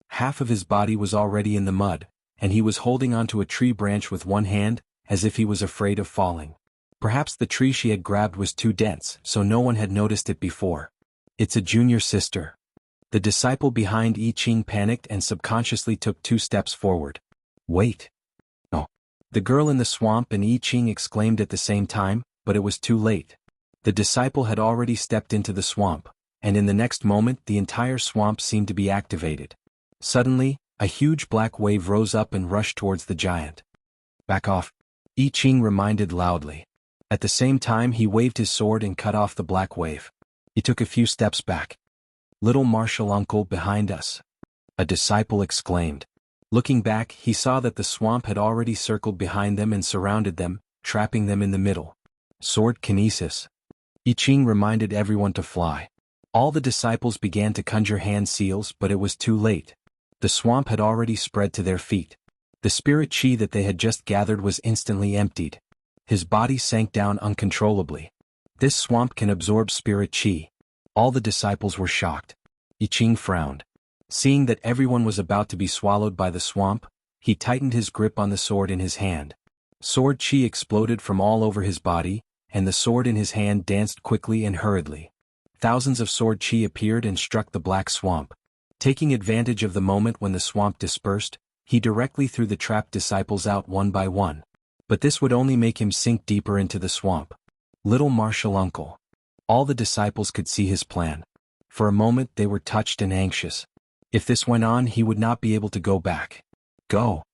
Half of his body was already in the mud, and he was holding onto a tree branch with one hand, as if he was afraid of falling. Perhaps the tree she had grabbed was too dense, so no one had noticed it before. "It's a junior sister." The disciple behind I Ching panicked and subconsciously took 2 steps forward. "Wait." "Oh." The girl in the swamp and I Ching exclaimed at the same time, but it was too late. The disciple had already stepped into the swamp, and in the next moment the entire swamp seemed to be activated. Suddenly, a huge black wave rose up and rushed towards the giant. "Back off," I Ching reminded loudly. At the same time he waved his sword and cut off the black wave. He took a few steps back. "Little martial uncle behind us," a disciple exclaimed. Looking back, he saw that the swamp had already circled behind them and surrounded them, trapping them in the middle. "Sword kinesis." I Ching reminded everyone to fly. All the disciples began to conjure hand seals, but it was too late. The swamp had already spread to their feet. The spirit qi that they had just gathered was instantly emptied. His body sank down uncontrollably. "This swamp can absorb spirit qi." All the disciples were shocked. I Ching frowned. Seeing that everyone was about to be swallowed by the swamp, he tightened his grip on the sword in his hand. Sword qi exploded from all over his body, and the sword in his hand danced quickly and hurriedly. Thousands of sword qi appeared and struck the black swamp. Taking advantage of the moment when the swamp dispersed, he directly threw the trapped disciples out one by one. But this would only make him sink deeper into the swamp. "Little martial uncle." All the disciples could see his plan. For a moment they were touched and anxious. If this went on, he would not be able to go back. "Go,"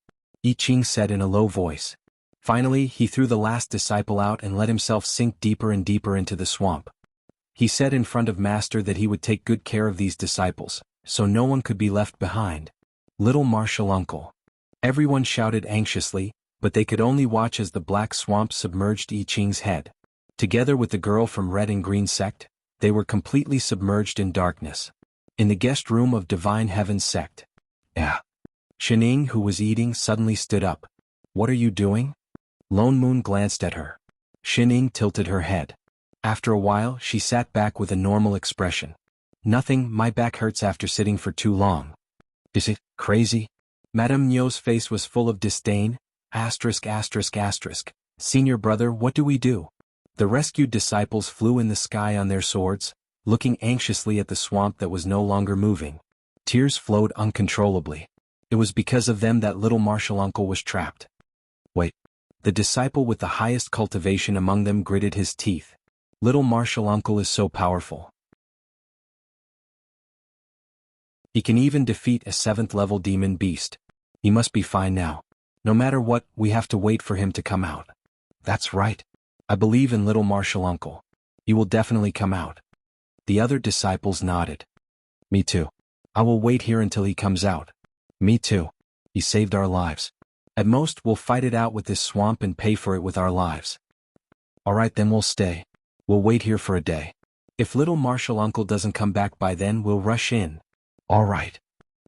I Ching said in a low voice. Finally, he threw the last disciple out and let himself sink deeper and deeper into the swamp. He said in front of Master that he would take good care of these disciples, so no one could be left behind. "Little martial uncle." Everyone shouted anxiously, but they could only watch as the black swamp submerged I Ching's head. Together with the girl from Red and Green sect, they were completely submerged in darkness. In the guest room of Divine Heaven's sect. "Yeah." Shining, who was eating, suddenly stood up. "What are you doing?" Lone Moon glanced at her. Shining tilted her head. After a while, she sat back with a normal expression. "Nothing, my back hurts after sitting for too long." "Is it crazy?" Madame Nyo's face was full of disdain. ****. Senior brother, what do we do? The rescued disciples flew in the sky on their swords, looking anxiously at the swamp that was no longer moving. Tears flowed uncontrollably. It was because of them that little martial uncle was trapped. "Wait." The disciple with the highest cultivation among them gritted his teeth. "Little martial uncle is so powerful." He can even defeat a 7th-level demon beast. He must be fine now. No matter what, we have to wait for him to come out. That's right. I believe in little martial uncle. He will definitely come out. The other disciples nodded. Me too. I will wait here until he comes out. Me too. He saved our lives. At most, we'll fight it out with this swamp and pay for it with our lives. Alright, then we'll stay. We'll wait here for a day. If little martial uncle doesn't come back by then, we'll rush in. Alright.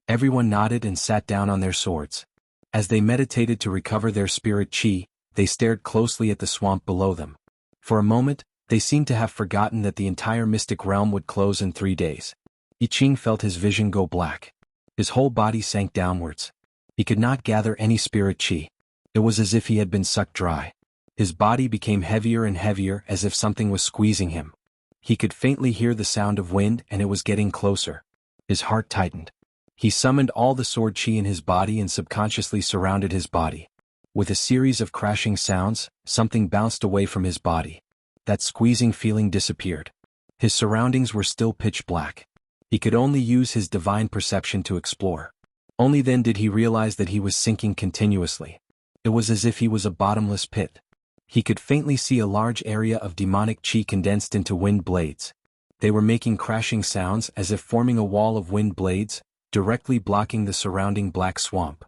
Everyone nodded and sat down on their swords. As they meditated to recover their spirit chi, they stared closely at the swamp below them. For a moment, they seemed to have forgotten that the entire mystic realm would close in 3 days. I Ching felt his vision go black. His whole body sank downwards. He could not gather any spirit chi. It was as if he had been sucked dry. His body became heavier and heavier as if something was squeezing him. He could faintly hear the sound of wind and it was getting closer. His heart tightened. He summoned all the sword chi in his body and subconsciously surrounded his body. With a series of crashing sounds, something bounced away from his body. That squeezing feeling disappeared. His surroundings were still pitch black. He could only use his divine perception to explore. Only then did he realize that he was sinking continuously. It was as if he was a bottomless pit. He could faintly see a large area of demonic chi condensed into wind blades. They were making crashing sounds as if forming a wall of wind blades, directly blocking the surrounding black swamp.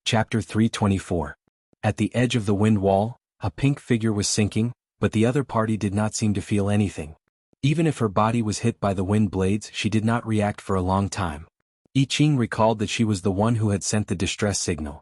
Chapter 324. At the edge of the wind wall, a pink figure was sinking, but the other party did not seem to feel anything. Even if her body was hit by the wind blades, she did not react for a long time. I Ching recalled that she was the one who had sent the distress signal.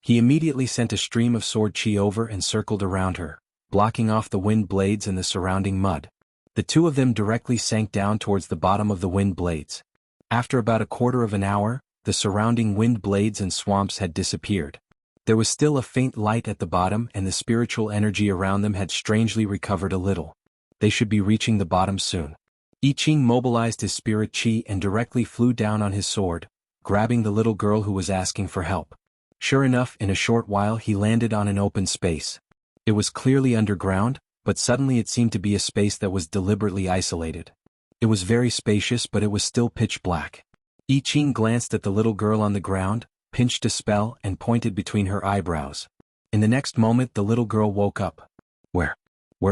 He immediately sent a stream of sword chi over and circled around her, blocking off the wind blades and the surrounding mud. The two of them directly sank down towards the bottom of the wind blades. After about a quarter of an hour, the surrounding wind blades and swamps had disappeared. There was still a faint light at the bottom and the spiritual energy around them had strangely recovered a little. They should be reaching the bottom soon. I Ching mobilized his spirit chi and directly flew down on his sword, grabbing the little girl who was asking for help. Sure enough, in a short while he landed on an open space. It was clearly underground, but suddenly it seemed to be a space that was deliberately isolated. It was very spacious, but it was still pitch black. I Ching glanced at the little girl on the ground, pinched a spell and pointed between her eyebrows. In the next moment the little girl woke up. Where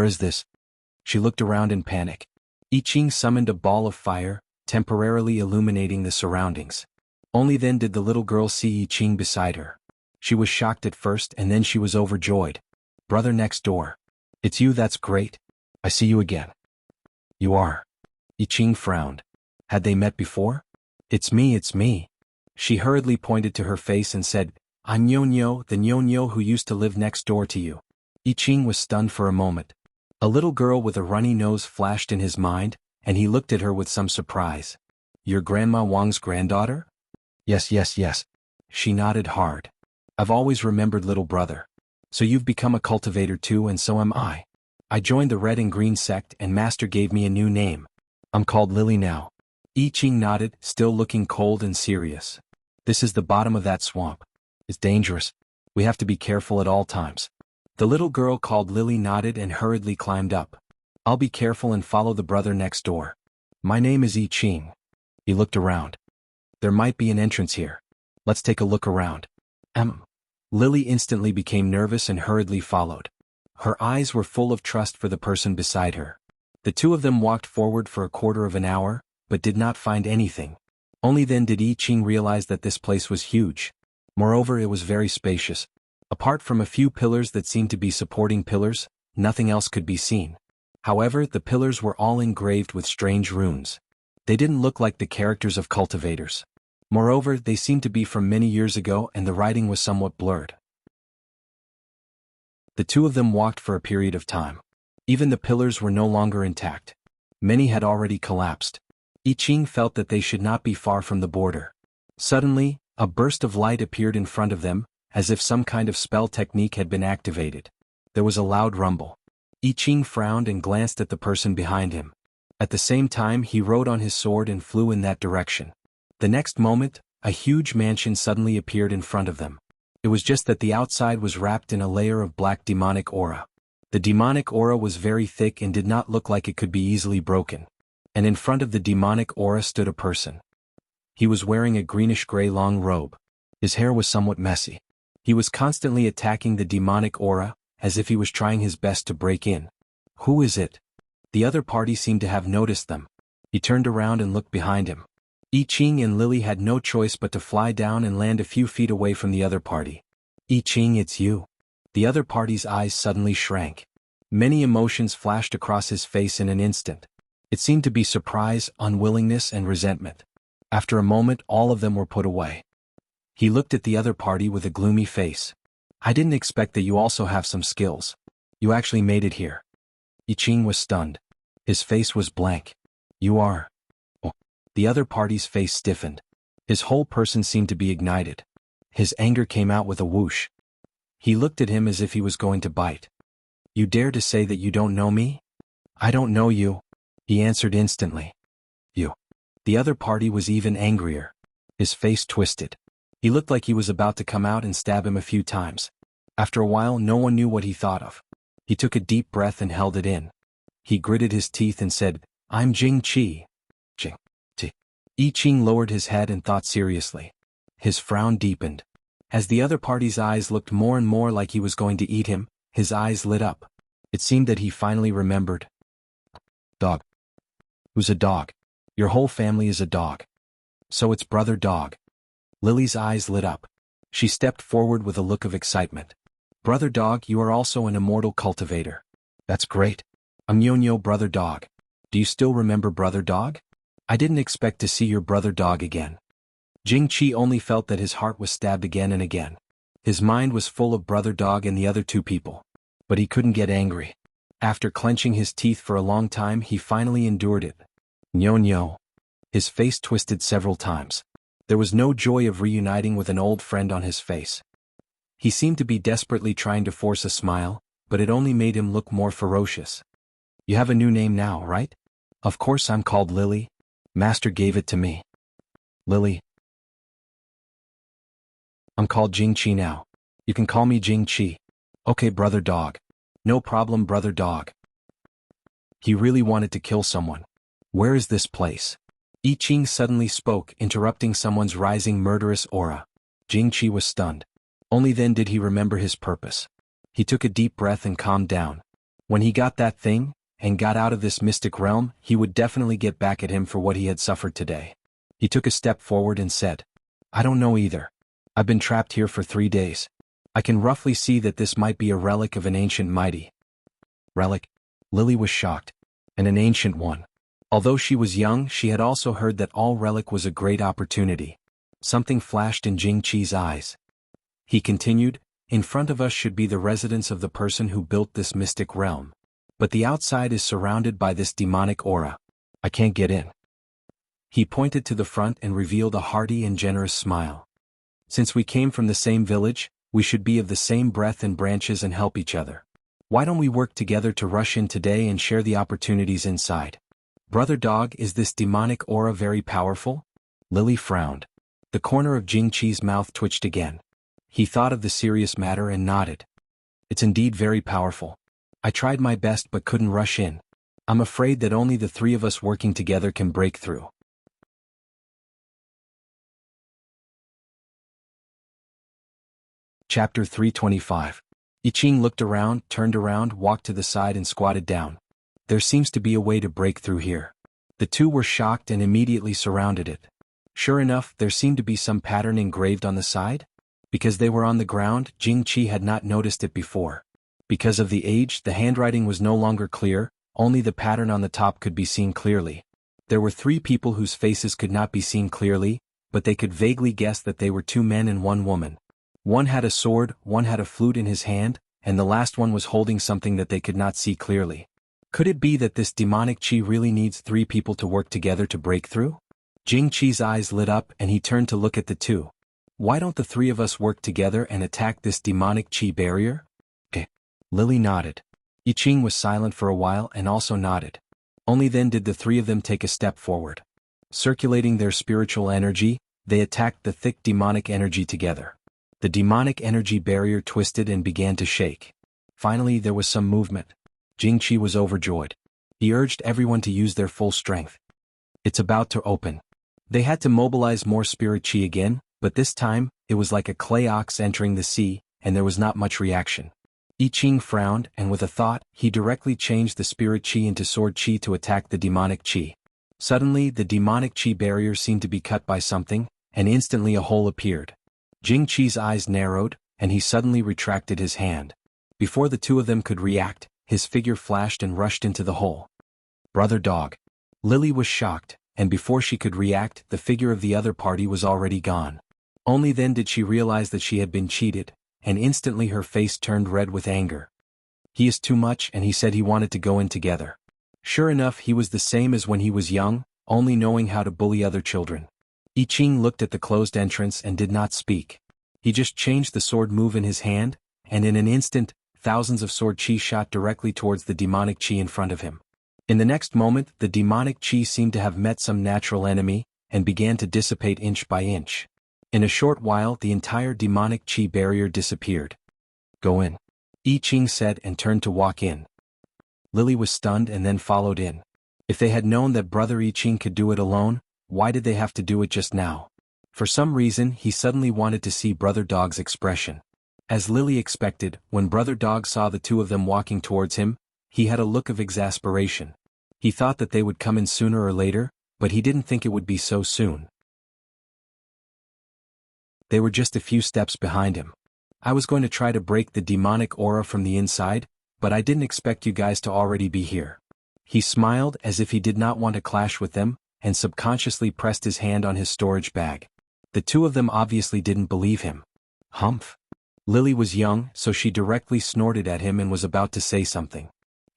is this? She looked around in panic. I Ching summoned a ball of fire, temporarily illuminating the surroundings. Only then did the little girl see I Ching beside her. She was shocked at first and then she was overjoyed. Brother next door. It's you, that's great. I see you again. You are. I Ching frowned. Had they met before? It's me. She hurriedly pointed to her face and said, I'm Nyo-Nyo, the Nyo-Nyo who used to live next door to you. I Ching was stunned for a moment. A little girl with a runny nose flashed in his mind, and he looked at her with some surprise. Your Grandma Wang's granddaughter? Yes. She nodded hard. I've always remembered little brother. So you've become a cultivator too, and so am I. I joined the red and green sect and Master gave me a new name. I'm called Lily now. I Ching nodded, still looking cold and serious. This is the bottom of that swamp. It's dangerous. We have to be careful at all times. The little girl called Lily nodded and hurriedly climbed up. I'll be careful and follow the brother next door. My name is I Ching. He looked around. There might be an entrance here. Let's take a look around. Lily instantly became nervous and hurriedly followed. Her eyes were full of trust for the person beside her. The two of them walked forward for a quarter of an hour, but did not find anything. Only then did I Ching realize that this place was huge. Moreover, it was very spacious. Apart from a few pillars that seemed to be supporting pillars, nothing else could be seen. However, the pillars were all engraved with strange runes. They didn't look like the characters of cultivators. Moreover, they seemed to be from many years ago and the writing was somewhat blurred. The two of them walked for a period of time. Even the pillars were no longer intact. Many had already collapsed. I Ching felt that they should not be far from the border. Suddenly, a burst of light appeared in front of them, as if some kind of spell technique had been activated. There was a loud rumble. I Ching frowned and glanced at the person behind him. At the same time he rode on his sword and flew in that direction. The next moment, a huge mansion suddenly appeared in front of them. It was just that the outside was wrapped in a layer of black demonic aura. The demonic aura was very thick and did not look like it could be easily broken. And in front of the demonic aura stood a person. He was wearing a greenish-gray long robe. His hair was somewhat messy. He was constantly attacking the demonic aura, as if he was trying his best to break in. Who is it? The other party seemed to have noticed them. He turned around and looked behind him. I Ching and Lily had no choice but to fly down and land a few feet away from the other party. I Ching, it's you. The other party's eyes suddenly shrank. Many emotions flashed across his face in an instant. It seemed to be surprise, unwillingness, and resentment. After a moment, all of them were put away. He looked at the other party with a gloomy face. I didn't expect that you also have some skills. You actually made it here. I Ching was stunned. His face was blank. You are... Oh. The other party's face stiffened. His whole person seemed to be ignited. His anger came out with a whoosh. He looked at him as if he was going to bite. You dare to say that you don't know me? I don't know you, he answered instantly. You. The other party was even angrier. His face twisted. He looked like he was about to come out and stab him a few times. After a while, no one knew what he thought of. He took a deep breath and held it in. He gritted his teeth and said, I'm Jing Qi. Jing. Qi. I Ching lowered his head and thought seriously. His frown deepened. As the other party's eyes looked more and more like he was going to eat him, his eyes lit up. It seemed that he finally remembered. Dog. Who's a dog? Your whole family is a dog. So it's Brother Dog. Lily's eyes lit up. She stepped forward with a look of excitement. Brother Dog, you are also an immortal cultivator. That's great. Yo, Brother Dog. Do you still remember Brother Dog? I didn't expect to see your Brother Dog again. Jing Qi only felt that his heart was stabbed again and again. His mind was full of Brother Dog and the other two people. But he couldn't get angry. After clenching his teeth for a long time, he finally endured it. Nyo. His face twisted several times. There was no joy of reuniting with an old friend on his face. He seemed to be desperately trying to force a smile, but it only made him look more ferocious. You have a new name now, right? Of course I'm called Lily. Master gave it to me. Lily. I'm called Jing Qi now. You can call me Jing Qi. Okay, Brother Dog. No problem, Brother Dog. He really wanted to kill someone. Where is this place? I Ching suddenly spoke, interrupting someone's rising murderous aura. Jing Qi was stunned. Only then did he remember his purpose. He took a deep breath and calmed down. When he got that thing, and got out of this mystic realm, he would definitely get back at him for what he had suffered today. He took a step forward and said, I don't know either. I've been trapped here for 3 days. I can roughly see that this might be a relic of an ancient mighty. Relic? Lily was shocked. And an ancient one. Although she was young, she had also heard that all relic was a great opportunity. Something flashed in Jing Qi's eyes. He continued, in front of us should be the residence of the person who built this mystic realm. But the outside is surrounded by this demonic aura. I can't get in. He pointed to the front and revealed a hearty and generous smile. Since we came from the same village, we should be of the same breath and branches and help each other. Why don't we work together to rush in today and share the opportunities inside? Brother Dog, is this demonic aura very powerful? Lily frowned. The corner of Jing Qi's mouth twitched again. He thought of the serious matter and nodded. It's indeed very powerful. I tried my best but couldn't rush in. I'm afraid that only the 3 of us working together can break through. Chapter 325. I Ching looked around, turned around, walked to the side and squatted down. There seems to be a way to break through here. The 2 were shocked and immediately surrounded it. Sure enough, there seemed to be some pattern engraved on the side. Because they were on the ground, Jing Qi had not noticed it before. Because of the age, the handwriting was no longer clear, only the pattern on the top could be seen clearly. There were 3 people whose faces could not be seen clearly, but they could vaguely guess that they were 2 men and 1 woman. One had a sword, one had a flute in his hand, and the last one was holding something that they could not see clearly. Could it be that this demonic Qi really needs 3 people to work together to break through? Jing Qi's eyes lit up and he turned to look at the 2. Why don't the 3 of us work together and attack this demonic Qi barrier? Lily nodded. I Ching was silent for a while and also nodded. Only then did the 3 of them take a step forward. Circulating their spiritual energy, they attacked the thick demonic energy together. The demonic energy barrier twisted and began to shake. Finally there was some movement. Jingqi was overjoyed. He urged everyone to use their full strength. It's about to open. They had to mobilize more spirit qi again, but this time, it was like a clay ox entering the sea, and there was not much reaction. I Ching frowned, and with a thought, he directly changed the spirit qi into sword qi to attack the demonic qi. Suddenly, the demonic qi barrier seemed to be cut by something, and instantly a hole appeared. Jingqi's eyes narrowed, and he suddenly retracted his hand. Before the two of them could react, his figure flashed and rushed into the hole. Brother dog. Lily was shocked, and before she could react, the figure of the other party was already gone. Only then did she realize that she had been cheated, and instantly her face turned red with anger. He is too much, and he said he wanted to go in together. Sure enough, he was the same as when he was young, only knowing how to bully other children. I Ching looked at the closed entrance and did not speak. He just changed the sword move in his hand, and in an instant, thousands of sword qi shot directly towards the demonic qi in front of him. In the next moment, the demonic qi seemed to have met some natural enemy, and began to dissipate inch by inch. In a short while, the entire demonic qi barrier disappeared. Go in. I Ching said and turned to walk in. Lily was stunned and then followed in. If they had known that Brother I Ching could do it alone, why did they have to do it just now? For some reason, he suddenly wanted to see Brother Dog's expression. As Lily expected, when Brother Dog saw the two of them walking towards him, he had a look of exasperation. He thought that they would come in sooner or later, but he didn't think it would be so soon. They were just a few steps behind him. I was going to try to break the demonic aura from the inside, but I didn't expect you guys to already be here. He smiled as if he did not want to clash with them, and subconsciously pressed his hand on his storage bag. The two of them obviously didn't believe him. Humph. Lily was young, so she directly snorted at him and was about to say something.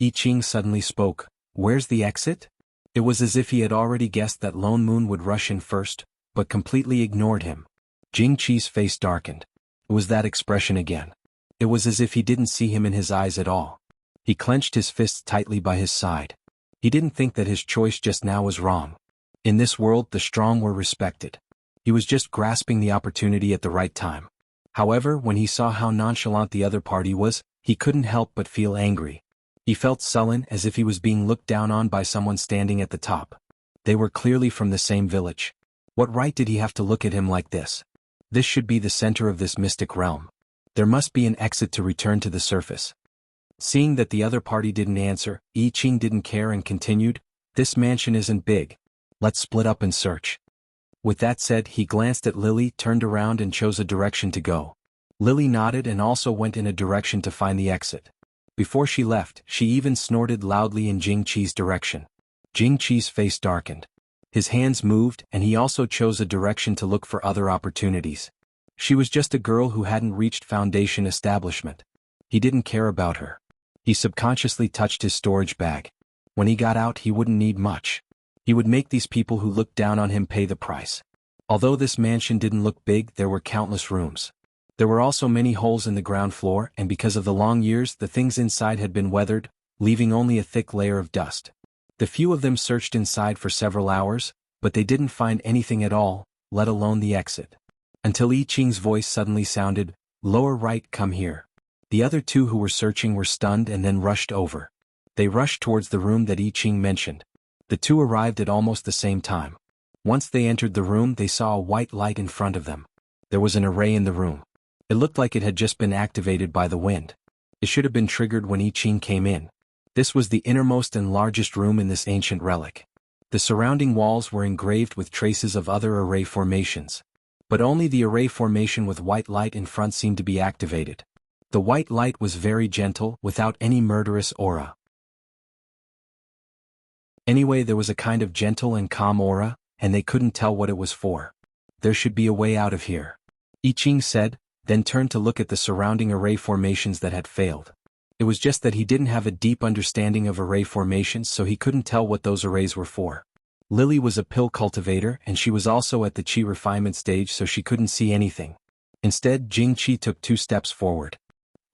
I Ching suddenly spoke. Where's the exit? It was as if he had already guessed that Lone Moon would rush in first, but completely ignored him. Jingqi's face darkened. It was that expression again. It was as if he didn't see him in his eyes at all. He clenched his fists tightly by his side. He didn't think that his choice just now was wrong. In this world, the strong were respected. He was just grasping the opportunity at the right time. However, when he saw how nonchalant the other party was, he couldn't help but feel angry. He felt sullen, as if he was being looked down on by someone standing at the top. They were clearly from the same village. What right did he have to look at him like this? This should be the center of this mystic realm. There must be an exit to return to the surface. Seeing that the other party didn't answer, I Ching didn't care and continued, "This mansion isn't big. Let's split up and search." With that said, he glanced at Lily, turned around and chose a direction to go. Lily nodded and also went in a direction to find the exit. Before she left, she even snorted loudly in Jingqi's direction. Jingqi's face darkened. His hands moved, and he also chose a direction to look for other opportunities. She was just a girl who hadn't reached foundation establishment. He didn't care about her. He subconsciously touched his storage bag. When he got out, he wouldn't need much. He would make these people who looked down on him pay the price. Although this mansion didn't look big, there were countless rooms. There were also many holes in the ground floor, and because of the long years, the things inside had been weathered, leaving only a thick layer of dust. The few of them searched inside for several hours, but they didn't find anything at all, let alone the exit. Until I Ching's voice suddenly sounded, "Lower right, come here." The other two who were searching were stunned and then rushed over. They rushed towards the room that I Ching mentioned. The two arrived at almost the same time. Once they entered the room, they saw a white light in front of them. There was an array in the room. It looked like it had just been activated by the wind. It should have been triggered when I Ching came in. This was the innermost and largest room in this ancient relic. The surrounding walls were engraved with traces of other array formations. But only the array formation with white light in front seemed to be activated. The white light was very gentle, without any murderous aura. Anyway, there was a kind of gentle and calm aura, and they couldn't tell what it was for. There should be a way out of here, I Ching said, then turned to look at the surrounding array formations that had failed. It was just that he didn't have a deep understanding of array formations, so he couldn't tell what those arrays were for. Lily was a pill cultivator, and she was also at the qi refinement stage, so she couldn't see anything. Instead, Jingqi took 2 steps forward.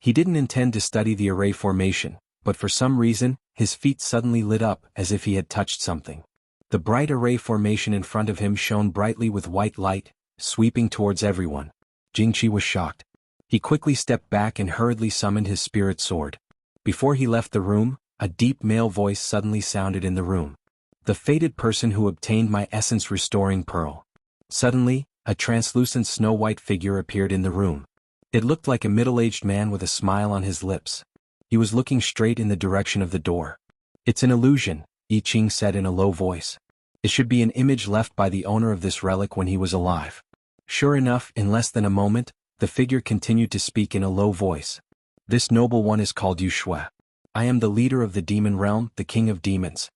He didn't intend to study the array formation, but for some reason, his feet suddenly lit up as if he had touched something. The bright array formation in front of him shone brightly with white light, sweeping towards everyone. Jingqi was shocked. He quickly stepped back and hurriedly summoned his spirit sword. Before he left the room, a deep male voice suddenly sounded in the room. The fated person who obtained my essence-restoring pearl. Suddenly, a translucent snow-white figure appeared in the room. It looked like a middle-aged man with a smile on his lips. He was looking straight in the direction of the door. "It's an illusion," I Ching said in a low voice. "It should be an image left by the owner of this relic when he was alive." Sure enough, in less than a moment, the figure continued to speak in a low voice. "This noble one is called Wuxia. I am the leader of the demon realm, the king of demons."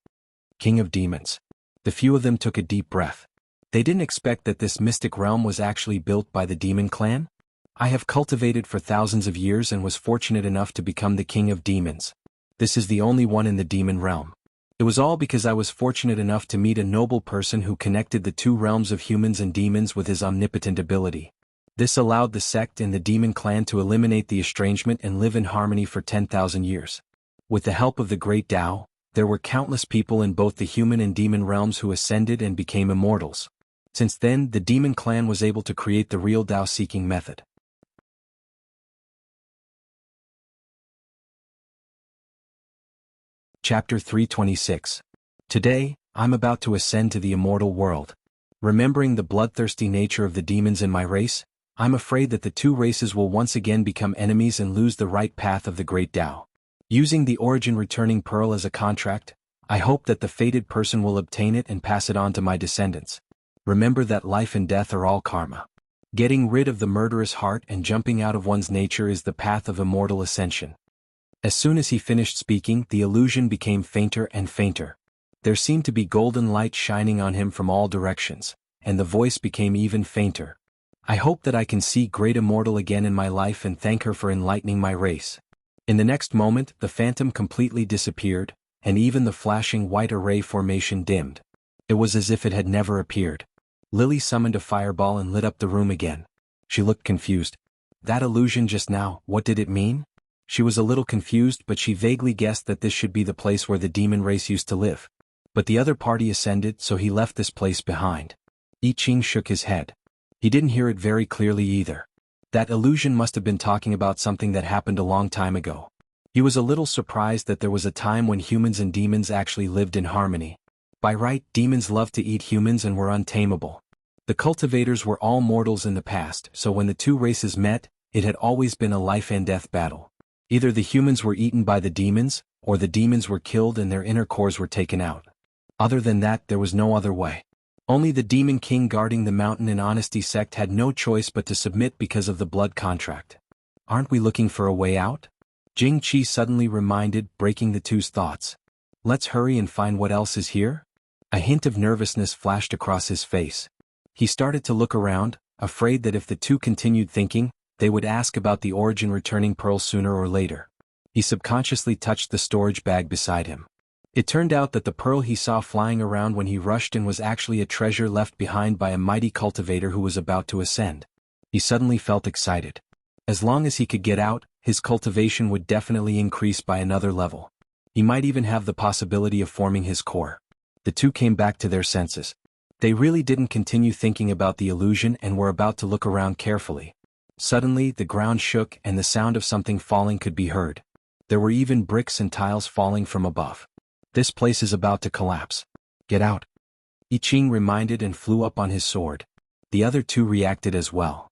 King of demons. The few of them took a deep breath. They didn't expect that this mystic realm was actually built by the demon clan. "I have cultivated for thousands of years and was fortunate enough to become the king of demons. This is the only one in the demon realm. It was all because I was fortunate enough to meet a noble person who connected the two realms of humans and demons with his omnipotent ability. This allowed the sect and the demon clan to eliminate the estrangement and live in harmony for 10,000 years. With the help of the great Tao, there were countless people in both the human and demon realms who ascended and became immortals. Since then, the demon clan was able to create the real Tao-seeking method." Chapter 326. Today, I'm about to ascend to the immortal world. Remembering the bloodthirsty nature of the demons in my race, I'm afraid that the two races will once again become enemies and lose the right path of the great Tao. Using the origin returning pearl as a contract, I hope that the fated person will obtain it and pass it on to my descendants. Remember that life and death are all karma. Getting rid of the murderous heart and jumping out of one's nature is the path of immortal ascension. As soon as he finished speaking, the illusion became fainter and fainter. There seemed to be golden light shining on him from all directions, and the voice became even fainter. "I hope that I can see Great Immortal again in my life and thank her for enlightening my race." In the next moment, the phantom completely disappeared, and even the flashing white array formation dimmed. It was as if it had never appeared. Lily summoned a fireball and lit up the room again. She looked confused. That illusion just now, what did it mean? She was a little confused, but she vaguely guessed that this should be the place where the demon race used to live. But the other party ascended, so he left this place behind. I Ching shook his head. He didn't hear it very clearly either. That illusion must have been talking about something that happened a long time ago. He was a little surprised that there was a time when humans and demons actually lived in harmony. By right, demons loved to eat humans and were untamable. The cultivators were all mortals in the past, so when the two races met, it had always been a life and death battle. Either the humans were eaten by the demons, or the demons were killed and their inner cores were taken out. Other than that, there was no other way. Only the demon king guarding the mountain and honesty sect had no choice but to submit because of the blood contract. "Aren't we looking for a way out?" Jing Qi suddenly reminded, breaking the two's thoughts. "Let's hurry and find what else is here?" A hint of nervousness flashed across his face. He started to look around, afraid that if the two continued thinking, they would ask about the origin returning pearl sooner or later. He subconsciously touched the storage bag beside him. It turned out that the pearl he saw flying around when he rushed in was actually a treasure left behind by a mighty cultivator who was about to ascend. He suddenly felt excited. As long as he could get out, his cultivation would definitely increase by another level. He might even have the possibility of forming his core. The two came back to their senses. They really didn't continue thinking about the illusion and were about to look around carefully. Suddenly, the ground shook and the sound of something falling could be heard. There were even bricks and tiles falling from above. "This place is about to collapse. Get out." I Ching reminded and flew up on his sword. The other two reacted as well.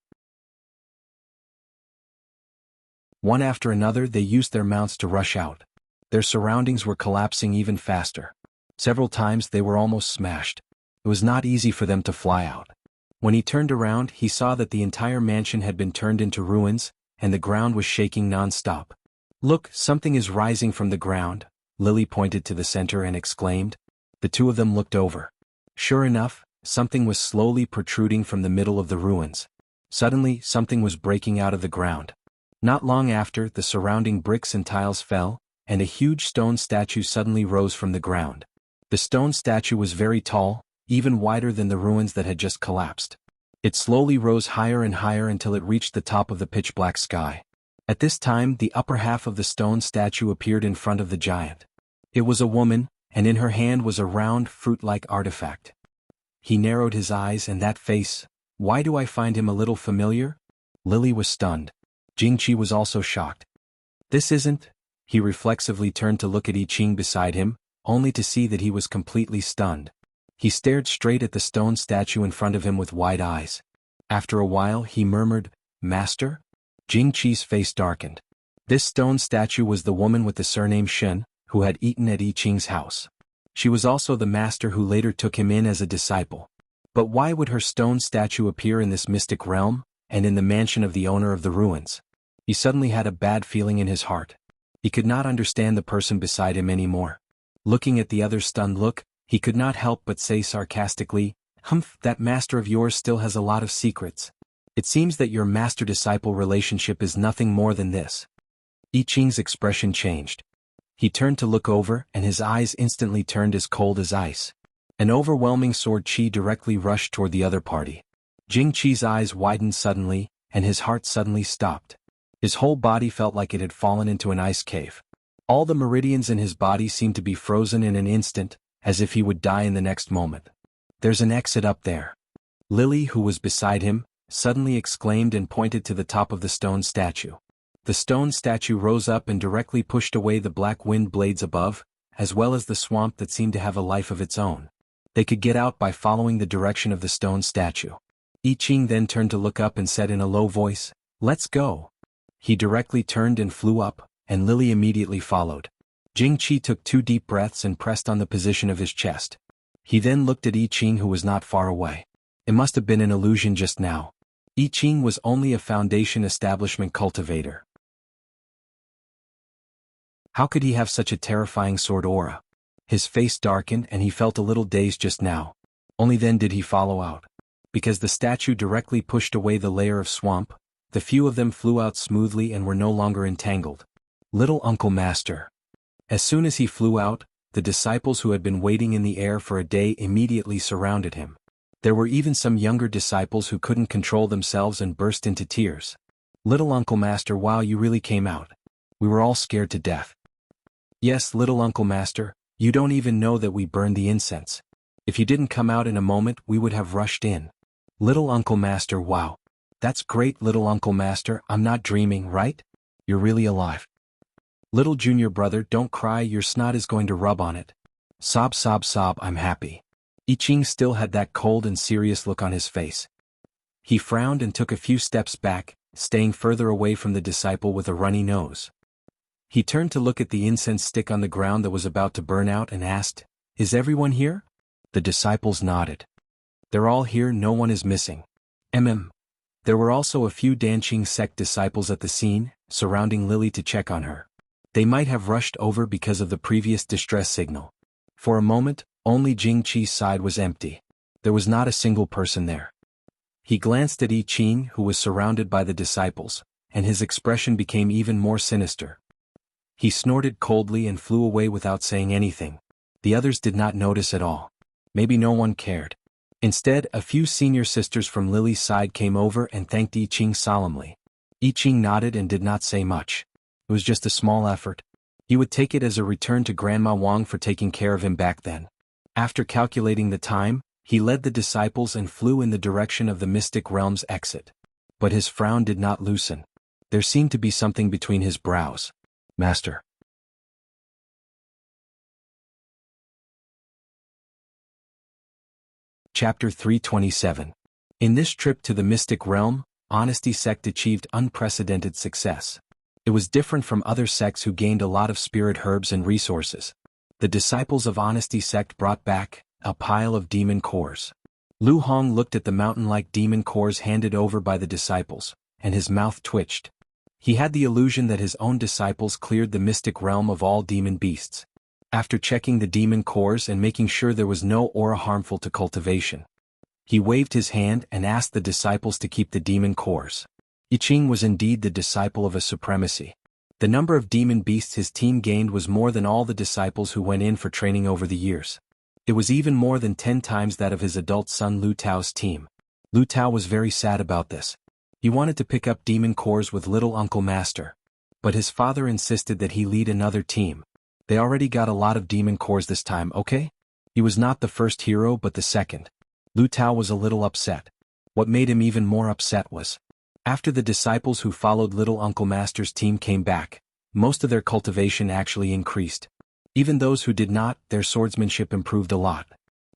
One after another, they used their mounts to rush out. Their surroundings were collapsing even faster. Several times they were almost smashed. It was not easy for them to fly out. When he turned around, he saw that the entire mansion had been turned into ruins, and the ground was shaking non-stop. "Look, something is rising from the ground," Lily pointed to the center and exclaimed. The two of them looked over. Sure enough, something was slowly protruding from the middle of the ruins. Suddenly, something was breaking out of the ground. Not long after, the surrounding bricks and tiles fell, and a huge stone statue suddenly rose from the ground. The stone statue was very tall, even wider than the ruins that had just collapsed. It slowly rose higher and higher until it reached the top of the pitch-black sky. At this time, the upper half of the stone statue appeared in front of the giant. It was a woman, and in her hand was a round, fruit-like artifact. He narrowed his eyes, and that face, why do I find him a little familiar? Lily was stunned. Jingqi was also shocked. This isn't... He reflexively turned to look at I Ching beside him, only to see that he was completely stunned. He stared straight at the stone statue in front of him with wide eyes. After a while he murmured, "Master?" Jingqi's face darkened. This stone statue was the woman with the surname Shen, who had eaten at I Ching's house. She was also the master who later took him in as a disciple. But why would her stone statue appear in this mystic realm, and in the mansion of the owner of the ruins? He suddenly had a bad feeling in his heart. He could not understand the person beside him anymore. Looking at the other's stunned look, he could not help but say sarcastically, "Humph, that master of yours still has a lot of secrets. It seems that your master-disciple relationship is nothing more than this." I Ching's expression changed. He turned to look over, and his eyes instantly turned as cold as ice. An overwhelming sword chi directly rushed toward the other party. Jingqi's eyes widened suddenly, and his heart suddenly stopped. His whole body felt like it had fallen into an ice cave. All the meridians in his body seemed to be frozen in an instant, as if he would die in the next moment. "There's an exit up there." Lily, who was beside him, suddenly exclaimed and pointed to the top of the stone statue. The stone statue rose up and directly pushed away the black wind blades above, as well as the swamp that seemed to have a life of its own. They could get out by following the direction of the stone statue. I Ching then turned to look up and said in a low voice, "Let's go." He directly turned and flew up, and Lily immediately followed. Jingqi took 2 deep breaths and pressed on the position of his chest. He then looked at I Ching, who was not far away. It must have been an illusion just now. I Ching was only a foundation establishment cultivator. How could he have such a terrifying sword aura? His face darkened and he felt a little dazed just now. Only then did he follow out. Because the statue directly pushed away the layer of swamp, the few of them flew out smoothly and were no longer entangled. Little Uncle Master. As soon as he flew out, the disciples who had been waiting in the air for a day immediately surrounded him. There were even some younger disciples who couldn't control themselves and burst into tears. "Little Uncle Master, wow, you really came out. We were all scared to death." "Yes, little Uncle Master, you don't even know that we burned the incense. If you didn't come out in a moment, we would have rushed in." "Little Uncle Master, wow. That's great, little Uncle Master, I'm not dreaming, right? You're really alive." "Little junior brother, don't cry, your snot is going to rub on it. Sob, sob, sob, I'm happy." I Ching still had that cold and serious look on his face. He frowned and took a few steps back, staying further away from the disciple with a runny nose. He turned to look at the incense stick on the ground that was about to burn out and asked, "Is everyone here?" The disciples nodded. "They're all here, no one is missing." There were also a few Danqing sect disciples at the scene, surrounding Lily to check on her. They might have rushed over because of the previous distress signal. For a moment, only Jingqi's side was empty. There was not a single person there. He glanced at I Ching, who was surrounded by the disciples, and his expression became even more sinister. He snorted coldly and flew away without saying anything. The others did not notice at all. Maybe no one cared. Instead, a few senior sisters from Lily's side came over and thanked I Ching solemnly. I Ching nodded and did not say much. It was just a small effort. He would take it as a return to Grandma Wang for taking care of him back then. After calculating the time, he led the disciples and flew in the direction of the mystic realm's exit. But his frown did not loosen. There seemed to be something between his brows. "Master." Chapter 327. In this trip to the mystic realm, Honesty Sect achieved unprecedented success. It was different from other sects who gained a lot of spirit herbs and resources. The disciples of Honesty Sect brought back a pile of demon cores. Lu Hong looked at the mountain-like demon cores handed over by the disciples, and his mouth twitched. He had the illusion that his own disciples cleared the mystic realm of all demon beasts. After checking the demon cores and making sure there was no aura harmful to cultivation, he waved his hand and asked the disciples to keep the demon cores. I Ching was indeed the disciple of a supremacy. The number of demon beasts his team gained was more than all the disciples who went in for training over the years. It was even more than 10 times that of his adult son Lu Tao's team. Lu Tao was very sad about this. He wanted to pick up demon cores with little Uncle Master. But his father insisted that he lead another team. They already got a lot of demon cores this time, okay? He was not the first hero but the second. Lu Tao was a little upset. What made him even more upset was After the disciples who followed Little Uncle Master's team came back, most of their cultivation actually increased. Even those who did not, their swordsmanship improved a lot.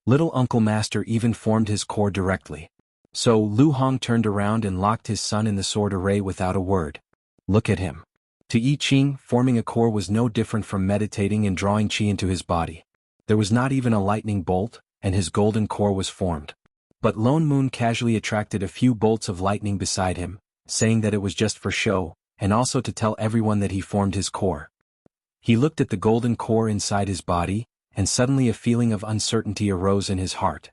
Little Uncle Master even formed his core directly. So Lu Hong turned around and locked his son in the sword array without a word. Look at him. To I Ching, forming a core was no different from meditating and drawing qi into his body. There was not even a lightning bolt, and his golden core was formed. But Lone Moon casually attracted a few bolts of lightning beside him, saying that it was just for show, and also to tell everyone that he formed his core. He looked at the golden core inside his body, and suddenly a feeling of uncertainty arose in his heart.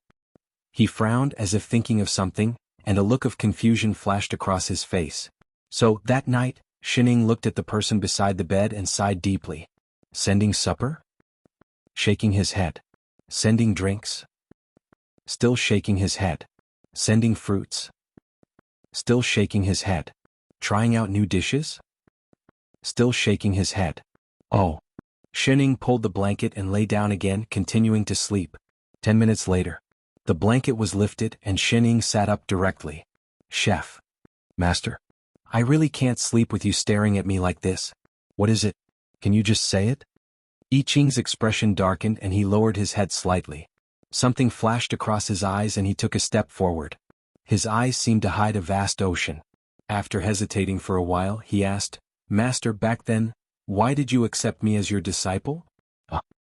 He frowned as if thinking of something, and a look of confusion flashed across his face. So, that night, Shining looked at the person beside the bed and sighed deeply. Sending supper? Shaking his head. Sending drinks? Still shaking his head. Sending fruits? Still shaking his head. Trying out new dishes? Still shaking his head. Oh. Shining pulled the blanket and lay down again, continuing to sleep. 10 minutes later. The blanket was lifted and Shining sat up directly. Chef. Master. I really can't sleep with you staring at me like this. What is it? Can you just say it? I Ching's expression darkened and he lowered his head slightly. Something flashed across his eyes and he took a step forward. His eyes seemed to hide a vast ocean. After hesitating for a while, he asked, Master, back then, why did you accept me as your disciple?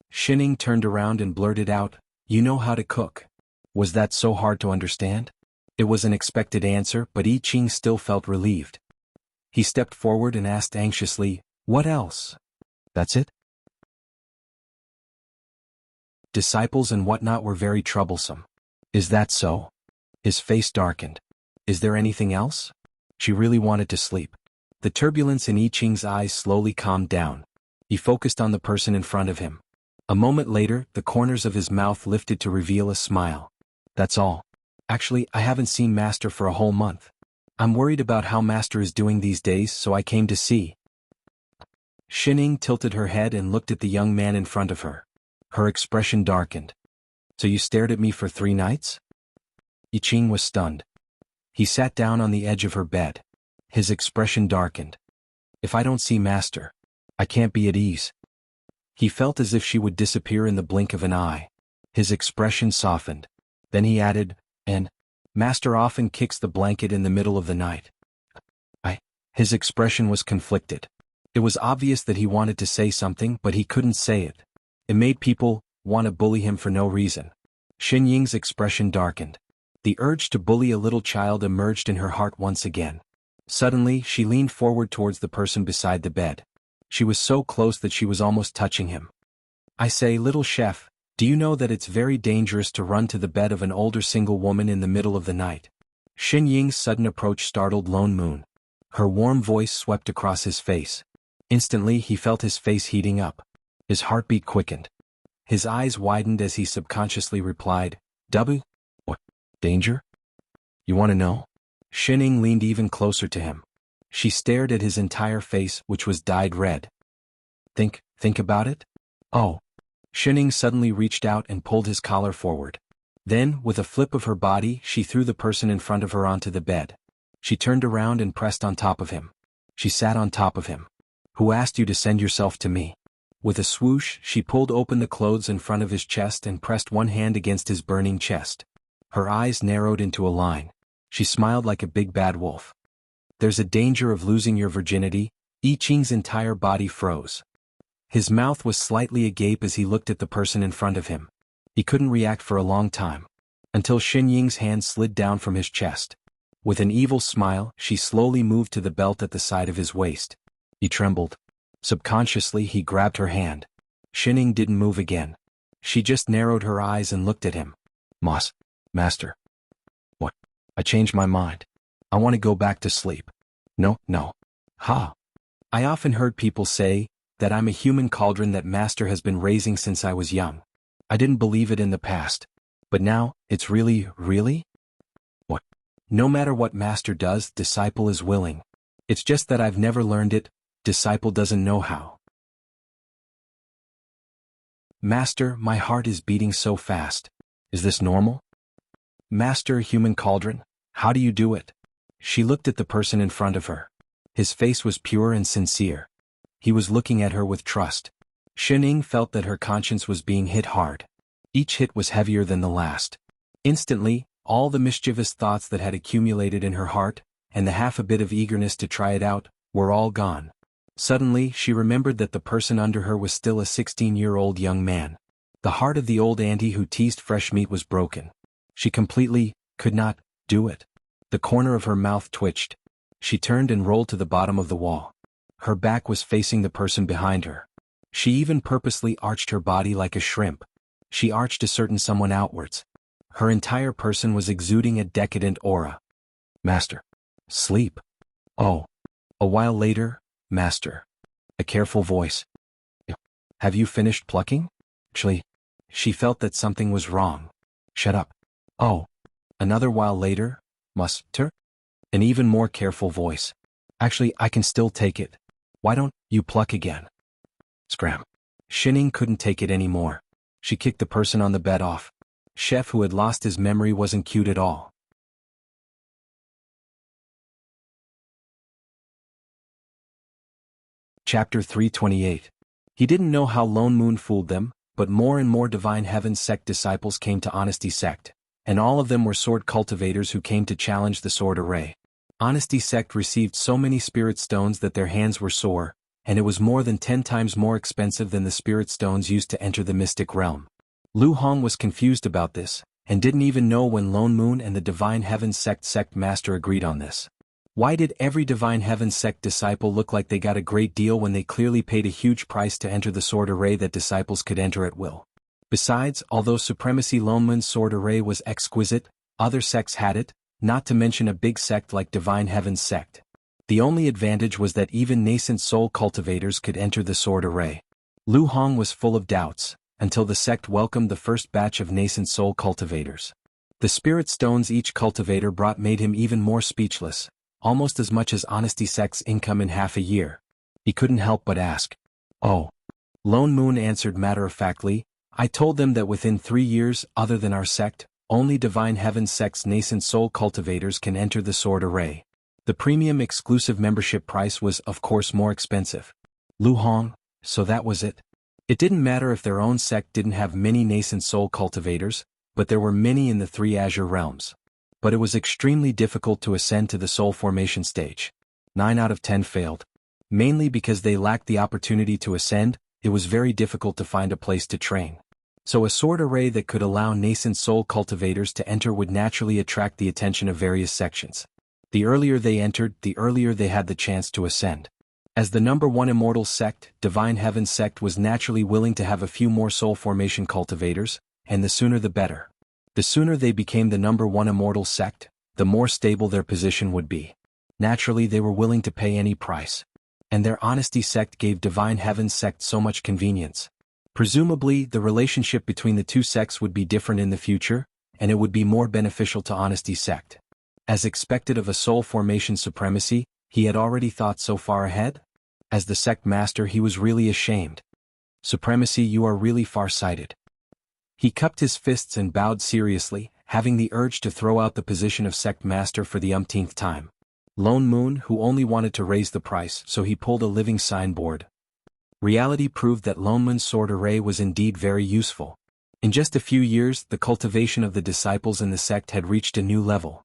Shining turned around and blurted out, You know how to cook. Was that so hard to understand? It was an expected answer, but I Ching still felt relieved. He stepped forward and asked anxiously, What else? That's it? Disciples and whatnot were very troublesome. Is that so? His face darkened. Is there anything else? She really wanted to sleep. The turbulence in I Ching's eyes slowly calmed down. He focused on the person in front of him. A moment later, the corners of his mouth lifted to reveal a smile. That's all. Actually, I haven't seen Master for a whole month. I'm worried about how Master is doing these days, so I came to see. Shining tilted her head and looked at the young man in front of her. Her expression darkened. So you stared at me for 3 nights? I Ching was stunned. He sat down on the edge of her bed. His expression darkened. If I don't see Master, I can't be at ease. He felt as if she would disappear in the blink of an eye. His expression softened. Then he added, And Master often kicks the blanket in the middle of the night. His expression was conflicted. It was obvious that he wanted to say something, but he couldn't say it. It made people want to bully him for no reason. Xin Ying's expression darkened. The urge to bully a little child emerged in her heart once again. Suddenly, she leaned forward towards the person beside the bed. She was so close that she was almost touching him. I say, little chef, do you know that it's very dangerous to run to the bed of an older single woman in the middle of the night? Xin Ying's sudden approach startled Lone Moon. Her warm voice swept across his face. Instantly, he felt his face heating up. His heartbeat quickened. His eyes widened as he subconsciously replied, W? What? Danger? You want to know? Xin Ying leaned even closer to him. She stared at his entire face, which was dyed red. Think about it? Oh. Xin Ying suddenly reached out and pulled his collar forward. Then, with a flip of her body, she threw the person in front of her onto the bed. She turned around and pressed on top of him. She sat on top of him. Who asked you to send yourself to me? With a swoosh, she pulled open the clothes in front of his chest and pressed one hand against his burning chest. Her eyes narrowed into a line. She smiled like a big bad wolf. There's a danger of losing your virginity. I Ching's entire body froze. His mouth was slightly agape as he looked at the person in front of him. He couldn't react for a long time. Until Xin Ying's hand slid down from his chest. With an evil smile, she slowly moved to the belt at the side of his waist. He trembled. Subconsciously, he grabbed her hand. Xin Ying didn't move again. She just narrowed her eyes and looked at him. Master. What? I changed my mind. I want to go back to sleep. No. Ha. I often heard people say that I'm a human cauldron that Master has been raising since I was young. I didn't believe it in the past. But now, it's really? What? No matter what Master does, disciple is willing. It's just that I've never learned it, disciple doesn't know how. Master, my heart is beating so fast. Is this normal? Master, human cauldron, how do you do it? She looked at the person in front of her. His face was pure and sincere. He was looking at her with trust. Xining felt that her conscience was being hit hard. Each hit was heavier than the last. Instantly, all the mischievous thoughts that had accumulated in her heart, and the half a bit of eagerness to try it out, were all gone. Suddenly, she remembered that the person under her was still a 16-year-old young man. The heart of the old auntie who teased fresh meat was broken. She completely could not do it. The corner of her mouth twitched. She turned and rolled to the bottom of the wall. Her back was facing the person behind her. She even purposely arched her body like a shrimp. She arched a certain someone outwards. Her entire person was exuding a decadent aura. Master. Sleep. Oh. A while later, Master. A careful voice. Have you finished plucking? Actually, she felt that something was wrong. Shut up. Oh. Another while later, Master. An even more careful voice. Actually, I can still take it. Why don't you pluck again? Scram. Xining couldn't take it anymore. She kicked the person on the bed off. Chef who had lost his memory wasn't cute at all. Chapter 328. He didn't know how Lone Moon fooled them, but more and more Divine Heaven sect disciples came to Honesty sect, and all of them were sword cultivators who came to challenge the sword array. Honesty sect received so many spirit stones that their hands were sore, and it was more than 10 times more expensive than the spirit stones used to enter the mystic realm. Lu Hong was confused about this, and didn't even know when Lone Moon and the Divine Heaven sect master agreed on this. Why did every Divine Heaven sect disciple look like they got a great deal when they clearly paid a huge price to enter the sword array that disciples could enter at will? Besides, although Supremacy Lone Moon's sword array was exquisite, other sects had it, not to mention a big sect like Divine Heaven sect. The only advantage was that even nascent soul cultivators could enter the sword array. Lu Hong was full of doubts, until the sect welcomed the first batch of nascent soul cultivators. The spirit stones each cultivator brought made him even more speechless, almost as much as Honesty sect's income in half a year. He couldn't help but ask. Oh. Lone Moon answered matter-of-factly, I told them that within 3 years, other than our sect, only Divine Heaven sect's nascent soul cultivators can enter the sword array. The premium exclusive membership price was, of course, more expensive. Lu Hong, so that was it. It didn't matter if their own sect didn't have many nascent soul cultivators, but there were many in the 3 azure realms. But it was extremely difficult to ascend to the soul formation stage. 9 out of 10 failed. Mainly because they lacked the opportunity to ascend, it was very difficult to find a place to train. So a sword array that could allow nascent soul cultivators to enter would naturally attract the attention of various sections. The earlier they entered, the earlier they had the chance to ascend. As the number 1 immortal sect, Divine Heaven sect was naturally willing to have a few more soul formation cultivators, and the sooner the better. The sooner they became the number 1 immortal sect, the more stable their position would be. Naturally they were willing to pay any price. And their Honesty sect gave Divine Heaven sect so much convenience. Presumably, the relationship between the two sects would be different in the future, and it would be more beneficial to Honesty sect. As expected of a soul formation supremacy, he had already thought so far ahead? As the sect master he was really ashamed. Supremacy, you are really far-sighted. He cupped his fists and bowed seriously, having the urge to throw out the position of sect master for the umpteenth time. Lone Moon, who only wanted to raise the price, so he pulled a living signboard. Reality proved that Lone Moon's sword array was indeed very useful. In just a few years, the cultivation of the disciples in the sect had reached a new level.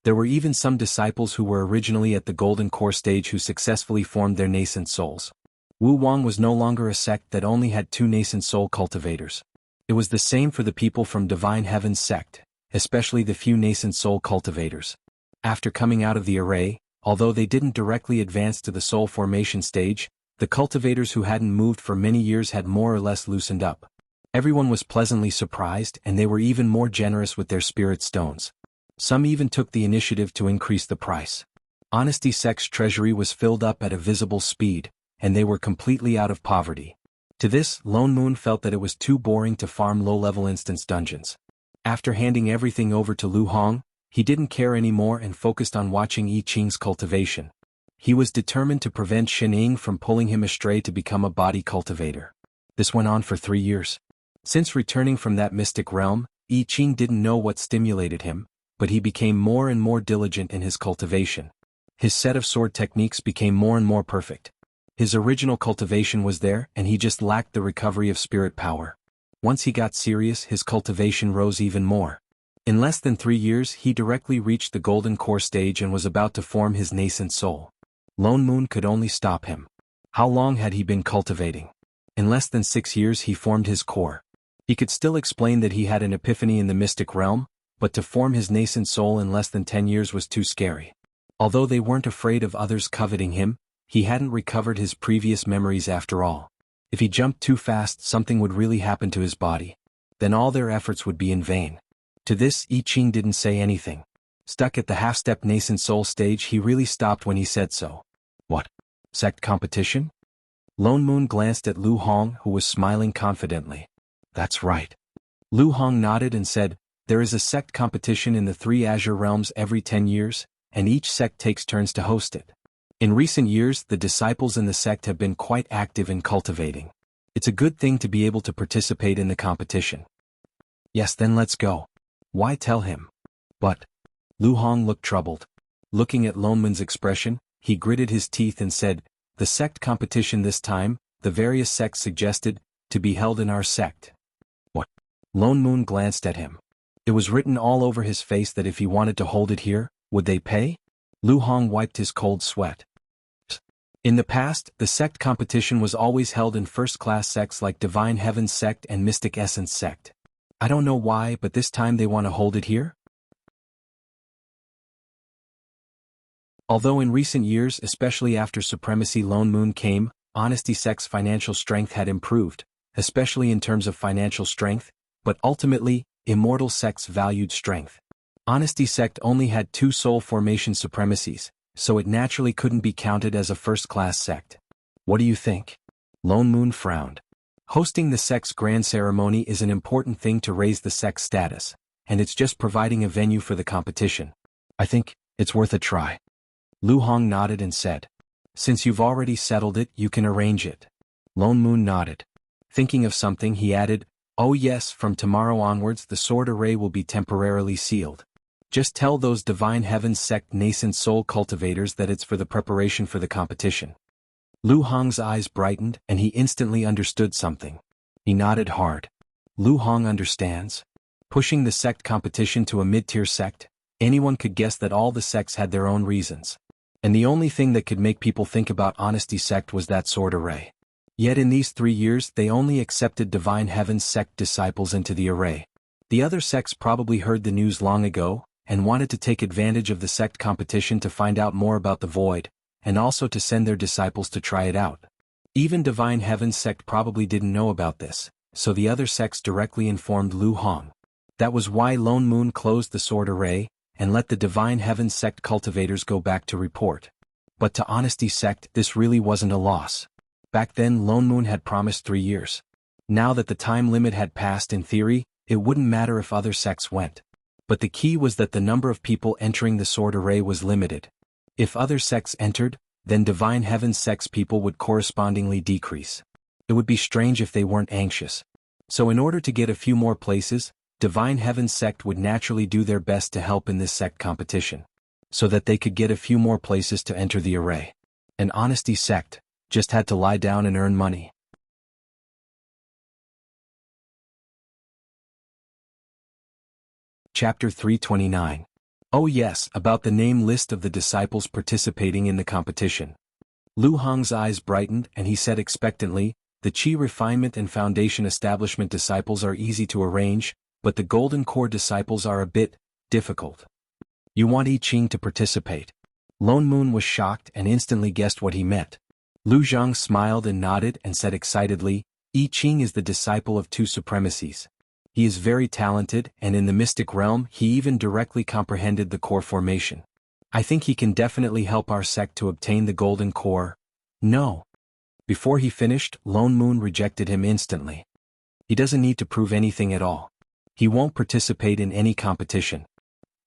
There were even some disciples who were originally at the golden core stage who successfully formed their nascent souls. Wu Wang was no longer a sect that only had 2 nascent soul cultivators. It was the same for the people from Divine Heaven's sect, especially the few nascent soul cultivators. After coming out of the array, although they didn't directly advance to the soul formation stage, the cultivators who hadn't moved for many years had more or less loosened up. Everyone was pleasantly surprised, and they were even more generous with their spirit stones. Some even took the initiative to increase the price. Honesty sect's treasury was filled up at a visible speed, and they were completely out of poverty. To this, Lone Moon felt that it was too boring to farm low-level instance dungeons. After handing everything over to Lu Hong, he didn't care anymore and focused on watching I Ching's cultivation. He was determined to prevent Xining from pulling him astray to become a body cultivator. This went on for 3 years. Since returning from that mystic realm, I Ching didn't know what stimulated him, but he became more and more diligent in his cultivation. His set of sword techniques became more and more perfect. His original cultivation was there, and he just lacked the recovery of spirit power. Once he got serious, his cultivation rose even more. In less than 3 years, he directly reached the golden core stage and was about to form his nascent soul. Lone Moon could only stop him. How long had he been cultivating? In less than 6 years he formed his core. He could still explain that he had an epiphany in the mystic realm, but to form his nascent soul in less than 10 years was too scary. Although they weren't afraid of others coveting him, he hadn't recovered his previous memories after all. If he jumped too fast, something would really happen to his body. Then all their efforts would be in vain. To this, I Ching didn't say anything. Stuck at the half-step nascent soul stage, he really stopped when he said so. What? Sect competition? Lone Moon glanced at Lu Hong, who was smiling confidently. That's right. Lu Hong nodded and said, there is a sect competition in the 3 Azure realms every 10 years, and each sect takes turns to host it. In recent years, the disciples in the sect have been quite active in cultivating. It's a good thing to be able to participate in the competition. Yes, then let's go. Why tell him? But Lu Hong looked troubled. Looking at Lone Moon's expression, he gritted his teeth and said, the sect competition this time, the various sects suggested, to be held in our sect. What? Lone Moon glanced at him. It was written all over his face that if he wanted to hold it here, would they pay? Lu Hong wiped his cold sweat. In the past, the sect competition was always held in first-class sects like Divine Heaven's sect and Mystic Essence sect. I don't know why, but this time they want to hold it here? Although in recent years, especially after Supremacy Lone Moon came, Honesty Sect's financial strength had improved, especially in terms of financial strength, but ultimately, Immortal Sect's valued strength. Honesty Sect only had 2 soul formation supremacies, so it naturally couldn't be counted as a first-class sect. What do you think? Lone Moon frowned. Hosting the sect's grand ceremony is an important thing to raise the sect's status, and it's just providing a venue for the competition. I think it's worth a try. Lu Hong nodded and said, since you've already settled it, you can arrange it. Lone Moon nodded. Thinking of something, he added, oh yes, from tomorrow onwards the sword array will be temporarily sealed. Just tell those Divine Heaven's sect nascent soul cultivators that it's for the preparation for the competition. Lu Hong's eyes brightened, and he instantly understood something. He nodded hard. Lu Hong understands. Pushing the sect competition to a mid-tier sect, anyone could guess that all the sects had their own reasons. And the only thing that could make people think about Honesty Sect was that sword array. Yet in these 3 years they only accepted Divine Heaven's sect disciples into the array. The other sects probably heard the news long ago, and wanted to take advantage of the sect competition to find out more about the void, and also to send their disciples to try it out. Even Divine Heaven's sect probably didn't know about this, so the other sects directly informed Lu Hong. That was why Lone Moon closed the sword array, and let the Divine Heaven sect cultivators go back to report. But to Honesty Sect, this really wasn't a loss. Back then Lone Moon had promised 3 years. Now that the time limit had passed, in theory, it wouldn't matter if other sects went. But the key was that the number of people entering the sword array was limited. If other sects entered, then Divine Heaven sect's people would correspondingly decrease. It would be strange if they weren't anxious. So in order to get a few more places, Divine Heaven sect would naturally do their best to help in this sect competition, so that they could get a few more places to enter the array. And Honesty Sect just had to lie down and earn money. Chapter 329. Oh yes, about the name list of the disciples participating in the competition. Lu Hong's eyes brightened and he said expectantly, the Qi Refinement and Foundation Establishment disciples are easy to arrange, but the Golden Core disciples are a bit difficult. You want I Ching to participate? Lone Moon was shocked and instantly guessed what he meant. Lu Zhang smiled and nodded and said excitedly, I Ching is the disciple of 2 supremacies. He is very talented, and in the mystic realm he even directly comprehended the core formation. I think he can definitely help our sect to obtain the golden core. No. Before he finished, Lone Moon rejected him instantly. He doesn't need to prove anything at all. He won't participate in any competition.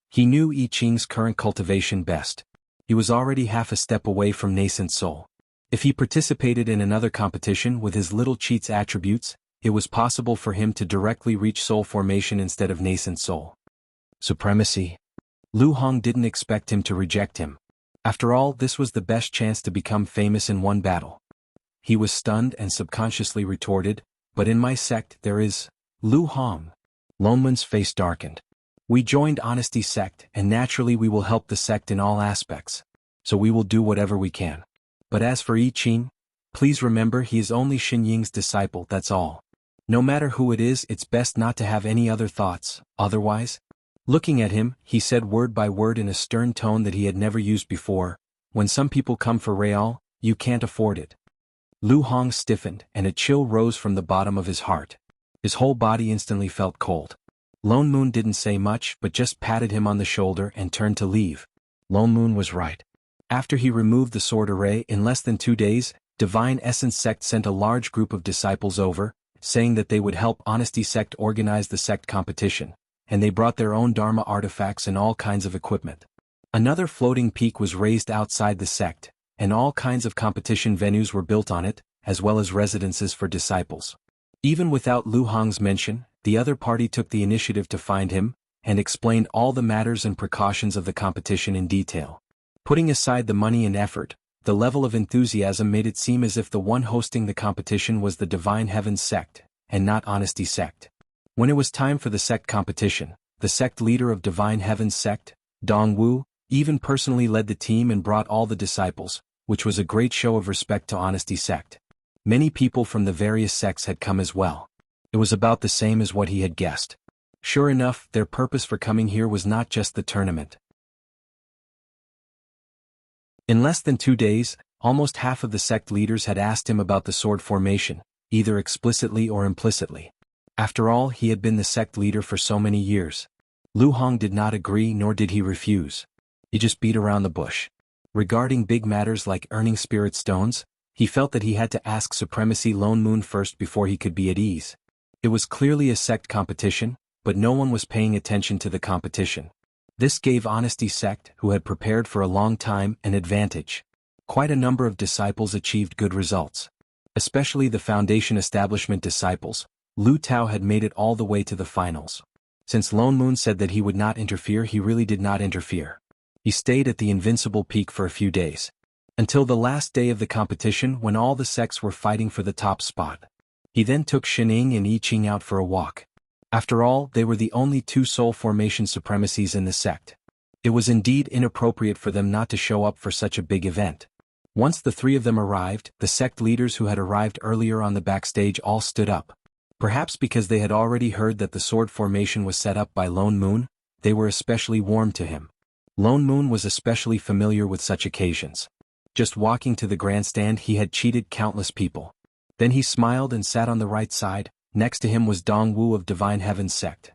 He knew I Ching's current cultivation best. He was already half a step away from nascent soul. If he participated in another competition with his little cheat's attributes, it was possible for him to directly reach soul formation instead of nascent soul. Supremacy. Lu Hong didn't expect him to reject him. After all, this was the best chance to become famous in one battle. He was stunned and subconsciously retorted, "But in my sect there is Lu Hong." Lonman's face darkened. "We joined Honesty Sect, and naturally we will help the sect in all aspects. So we will do whatever we can. But as for Yi Qing, please remember he is only Xin Ying's disciple, that's all. No matter who it is, it's best not to have any other thoughts, otherwise." Looking at him, he said word by word in a stern tone that he had never used before, "When some people come for Real, you can't afford it." Lu Hong stiffened, and a chill rose from the bottom of his heart. His whole body instantly felt cold. Lone Moon didn't say much but just patted him on the shoulder and turned to leave. Lone Moon was right. After he removed the sword array, in less than 2 days, Divine Essence Sect sent a large group of disciples over, saying that they would help Honesty Sect organize the sect competition, and they brought their own Dharma artifacts and all kinds of equipment. Another floating peak was raised outside the sect, and all kinds of competition venues were built on it, as well as residences for disciples. Even without Lu Hong's mention, the other party took the initiative to find him, and explained all the matters and precautions of the competition in detail. Putting aside the money and effort, the level of enthusiasm made it seem as if the one hosting the competition was the Divine Heavens Sect, and not Honesty Sect. When it was time for the sect competition, the sect leader of Divine Heavens Sect, Dong Wu, even personally led the team and brought all the disciples, which was a great show of respect to Honesty Sect. Many people from the various sects had come as well. It was about the same as what he had guessed. Sure enough, their purpose for coming here was not just the tournament. In less than 2 days, almost half of the sect leaders had asked him about the sword formation, either explicitly or implicitly. After all, he had been the sect leader for so many years. Lu Hong did not agree, nor did he refuse. He just beat around the bush. Regarding big matters like earning spirit stones, he felt that he had to ask Supremacy Lone Moon first before he could be at ease. It was clearly a sect competition, but no one was paying attention to the competition. This gave Honesty Sect, who had prepared for a long time, an advantage. Quite a number of disciples achieved good results. Especially the Foundation Establishment disciples. Lu Tao had made it all the way to the finals. Since Lone Moon said that he would not interfere, he really did not interfere. He stayed at the Invincible Peak for a few days. Until the last day of the competition, when all the sects were fighting for the top spot. He then took Shining and Yi Qing out for a walk. After all, they were the only 2 soul formation supremacies in the sect. It was indeed inappropriate for them not to show up for such a big event. Once the 3 of them arrived, the sect leaders who had arrived earlier on the backstage all stood up. Perhaps because they had already heard that the sword formation was set up by Lone Moon, they were especially warm to him. Lone Moon was especially familiar with such occasions. Just walking to the grandstand, he had cheated countless people. Then he smiled and sat on the right side. Next to him was Dong Wu of Divine Heavens Sect.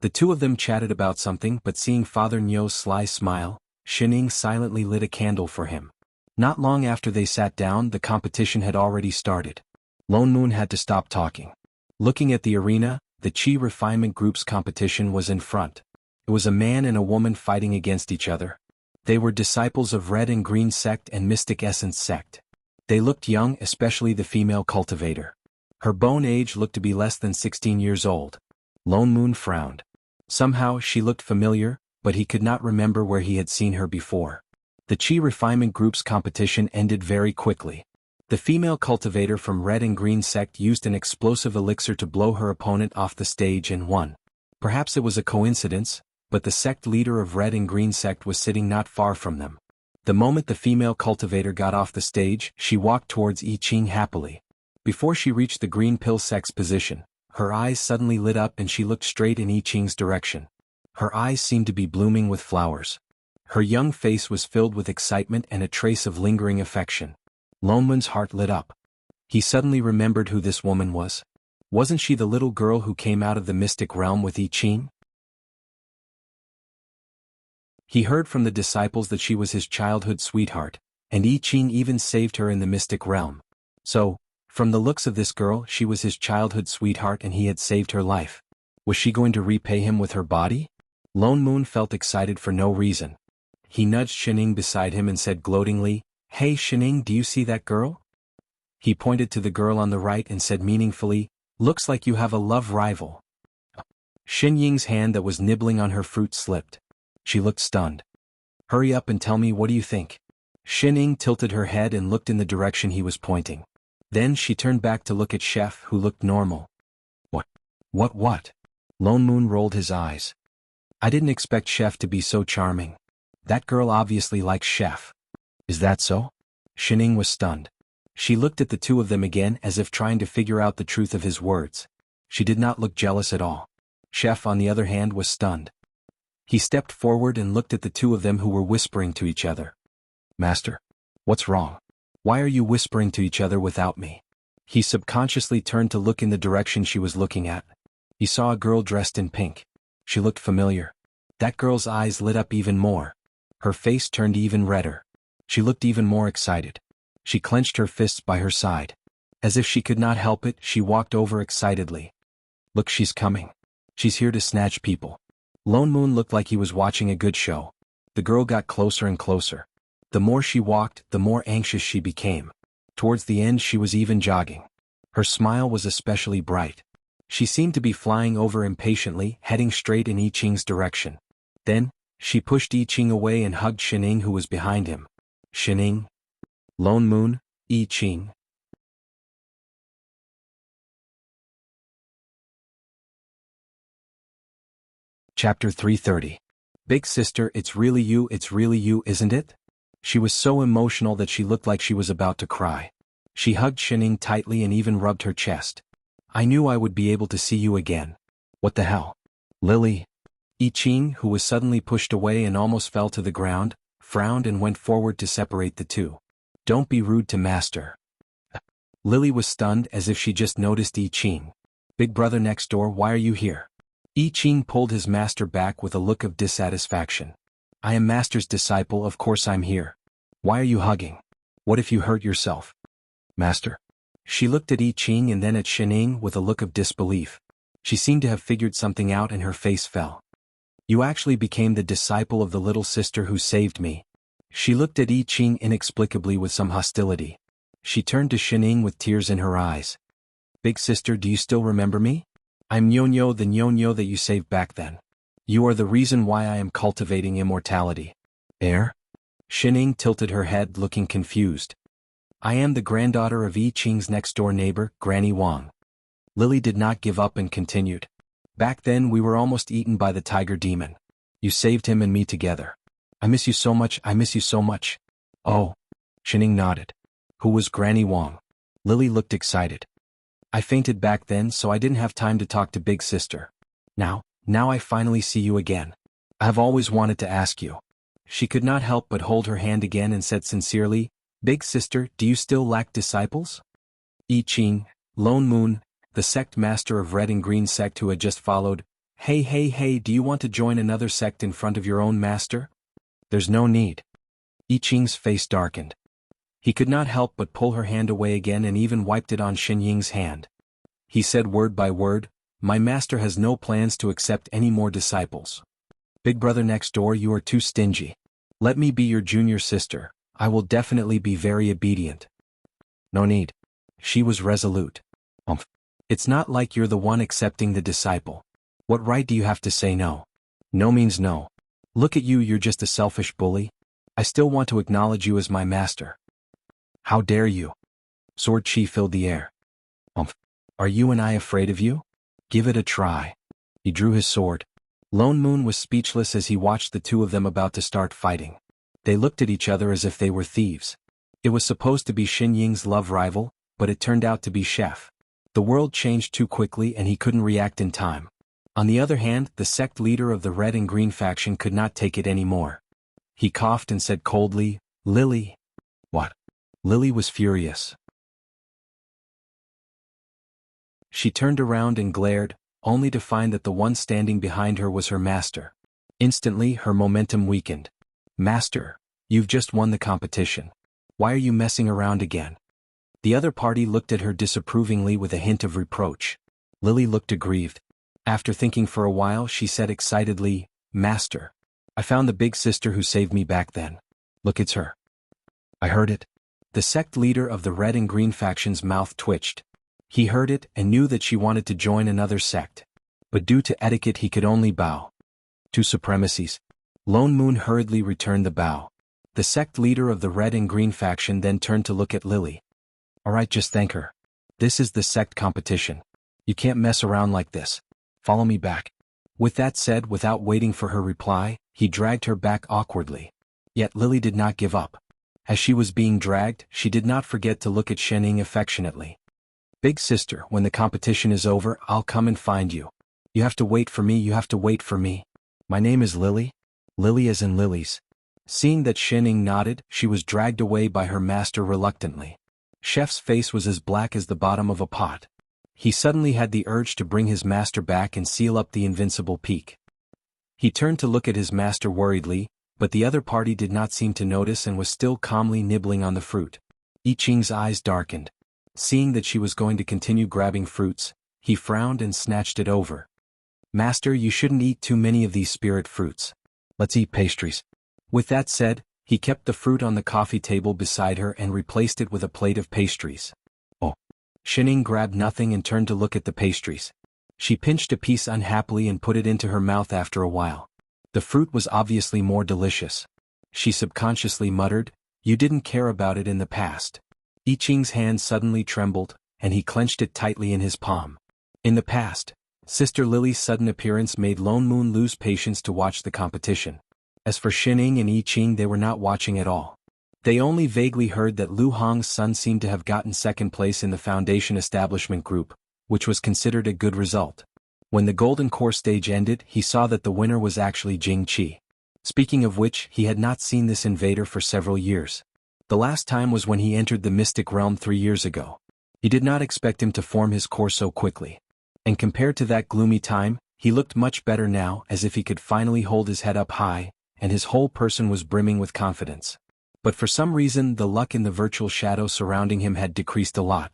The 2 of them chatted about something, but seeing Father Nyo's sly smile, Shining silently lit a candle for him. Not long after they sat down, the competition had already started. Lone Moon had to stop talking. Looking at the arena, the Qi Refinement Group's competition was in front. It was a man and a woman fighting against each other. They were disciples of Red and Green Sect and Mystic Essence Sect. They looked young, especially the female cultivator. Her bone age looked to be less than 16 years old. Lone Moon frowned. Somehow she looked familiar, but he could not remember where he had seen her before. The Qi Refinement Group's competition ended very quickly. The female cultivator from Red and Green Sect used an explosive elixir to blow her opponent off the stage and won. Perhaps it was a coincidence, but the sect leader of Red and Green Sect was sitting not far from them. The moment the female cultivator got off the stage, she walked towards Yi Qing happily. Before she reached the Green Pill Sect's position, her eyes suddenly lit up and she looked straight in Yi Qing's direction. Her eyes seemed to be blooming with flowers. Her young face was filled with excitement and a trace of lingering affection. Lone Moon's heart lit up. He suddenly remembered who this woman was. Wasn't she the little girl who came out of the mystic realm with Yi Qing? He heard from the disciples that she was his childhood sweetheart, and Yi Qing even saved her in the mystic realm. So, from the looks of this girl, she was his childhood sweetheart and he had saved her life. Was she going to repay him with her body? Lone Moon felt excited for no reason. He nudged Shining beside him and said gloatingly, "Hey Shining, do you see that girl?" He pointed to the girl on the right and said meaningfully, "Looks like you have a love rival." Xin Ying's hand that was nibbling on her fruit slipped. She looked stunned. Hurry up and tell me, what do you think? Shining tilted her head and looked in the direction he was pointing. Then she turned back to look at Chef, who looked normal. What? Lone Moon rolled his eyes. I didn't expect Chef to be so charming. That girl obviously likes Chef. Is that so? Shining was stunned. She looked at the two of them again as if trying to figure out the truth of his words. She did not look jealous at all. Chef, on the other hand, was stunned. He stepped forward and looked at the two of them, who were whispering to each other. Master, what's wrong? Why are you whispering to each other without me? He subconsciously turned to look in the direction she was looking at. He saw a girl dressed in pink. She looked familiar. That girl's eyes lit up even more. Her face turned even redder. She looked even more excited. She clenched her fists by her side. As if she could not help it, she walked over excitedly. Look, she's coming. She's here to snatch people. Lone Moon looked like he was watching a good show. The girl got closer and closer. The more she walked, the more anxious she became. Towards the end, she was even jogging. Her smile was especially bright. She seemed to be flying over impatiently, heading straight in I Ching's direction. Then, she pushed I Ching away and hugged Shining, who was behind him. Shining? Lone Moon? I Ching? Chapter 330. Big sister, it's really you, isn't it? She was so emotional that she looked like she was about to cry. She hugged Shining tightly and even rubbed her chest. I knew I would be able to see you again. What the hell? Lily? I Ching, who was suddenly pushed away and almost fell to the ground, frowned and went forward to separate the two. Don't be rude to Master. Lily was stunned as if she just noticed I Ching. Big brother next door, why are you here? I Ching pulled his master back with a look of dissatisfaction. I am Master's disciple, of course I'm here. Why are you hugging? What if you hurt yourself? Master? She looked at I Ching and then at Shining with a look of disbelief. She seemed to have figured something out and her face fell. You actually became the disciple of the little sister who saved me. She looked at I Ching inexplicably with some hostility. She turned to Shining with tears in her eyes. Big sister, do you still remember me? I'm Nyonyo, the Nyonyo that you saved back then. You are the reason why I am cultivating immortality. Heir? Shining tilted her head, looking confused. I am the granddaughter of I Ching's next-door neighbor, Granny Wang. Lily did not give up and continued. Back then we were almost eaten by the tiger demon. You saved him and me together. I miss you so much, I miss you so much. Oh. Shining nodded. Who was Granny Wang? Lily looked excited. I fainted back then, so I didn't have time to talk to big sister. Now I finally see you again. I have always wanted to ask you. She could not help but hold her hand again and said sincerely, Big sister, do you still lack disciples? I Ching, Lone Moon, the sect master of Red and Green sect who had just followed, Hey, do you want to join another sect in front of your own master? There's no need. I Ching's face darkened. He could not help but pull her hand away again and even wiped it on Shinying's hand. He said word by word, My master has no plans to accept any more disciples. Big brother next door, you are too stingy. Let me be your junior sister. I will definitely be very obedient. No need. She was resolute. It's not like you're the one accepting the disciple. What right do you have to say no? No means no. Look at you, you're just a selfish bully. I still want to acknowledge you as my master. How dare you? Sword chi filled the air. Are you and I afraid of you? Give it a try. He drew his sword. Lone Moon was speechless as he watched the two of them about to start fighting. They looked at each other as if they were thieves. It was supposed to be Shinying's love rival, but it turned out to be Chef. The world changed too quickly and he couldn't react in time. On the other hand, the sect leader of the Red and Green faction could not take it anymore. He coughed and said coldly, Lily. What? Lily was furious. She turned around and glared, only to find that the one standing behind her was her master. Instantly, her momentum weakened. Master, you've just won the competition. Why are you messing around again? The other party looked at her disapprovingly with a hint of reproach. Lily looked aggrieved. After thinking for a while, she said excitedly, Master, I found the big sister who saved me back then. Look, it's her. I heard it. The sect leader of the Red and Green faction's mouth twitched. He heard it and knew that she wanted to join another sect. But due to etiquette he could only bow. Two supremacies. Lone Moon hurriedly returned the bow. The sect leader of the red and green faction then turned to look at Lily. Alright, just thank her. This is the sect competition. You can't mess around like this. Follow me back. With that said, without waiting for her reply, he dragged her back awkwardly. Yet Lily did not give up. As she was being dragged, she did not forget to look at Shening affectionately. Big sister, when the competition is over, I'll come and find you. You have to wait for me, you have to wait for me. My name is Lily. Lily as in lilies. Seeing that Shening nodded, she was dragged away by her master reluctantly. Chef's face was as black as the bottom of a pot. He suddenly had the urge to bring his master back and seal up the invincible peak. He turned to look at his master worriedly, but the other party did not seem to notice and was still calmly nibbling on the fruit. I Ching's eyes darkened. Seeing that she was going to continue grabbing fruits, he frowned and snatched it over. Master, you shouldn't eat too many of these spirit fruits. Let's eat pastries. With that said, he kept the fruit on the coffee table beside her and replaced it with a plate of pastries. Oh. Shening grabbed nothing and turned to look at the pastries. She pinched a piece unhappily and put it into her mouth after a while. The fruit was obviously more delicious. She subconsciously muttered, "You didn't care about it in the past." I Ching's hand suddenly trembled, and he clenched it tightly in his palm. In the past, Sister Lily's sudden appearance made Lone Moon lose patience to watch the competition. As for Shening and I Ching, they were not watching at all. They only vaguely heard that Lu Hong's son seemed to have gotten second place in the Foundation Establishment Group, which was considered a good result. When the Golden Core stage ended, he saw that the winner was actually Jing Qi. Speaking of which, he had not seen this invader for several years. The last time was when he entered the Mystic Realm 3 years ago. He did not expect him to form his core so quickly. And compared to that gloomy time, he looked much better now, as if he could finally hold his head up high, and his whole person was brimming with confidence. But for some reason the luck in the virtual shadow surrounding him had decreased a lot.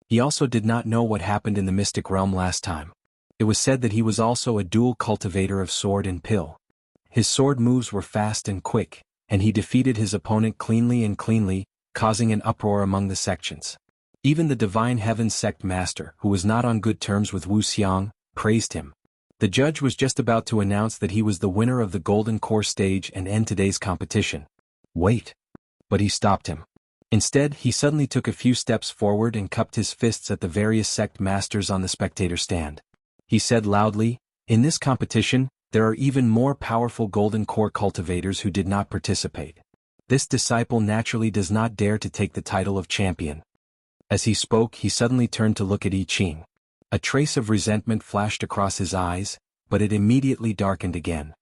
He also did not know what happened in the Mystic Realm last time. It was said that he was also a dual cultivator of sword and pill. His sword moves were fast and quick, and he defeated his opponent cleanly, causing an uproar among the sections. Even the Divine Heaven sect master, who was not on good terms with Wuxia, praised him. The judge was just about to announce that he was the winner of the Golden Core stage and end today's competition. Wait. But he stopped him. Instead, he suddenly took a few steps forward and cupped his fists at the various sect masters on the spectator stand. He said loudly, "In this competition, there are even more powerful Golden Core cultivators who did not participate. This disciple naturally does not dare to take the title of champion." As he spoke, he suddenly turned to look at I Ching. A trace of resentment flashed across his eyes, but it immediately darkened again.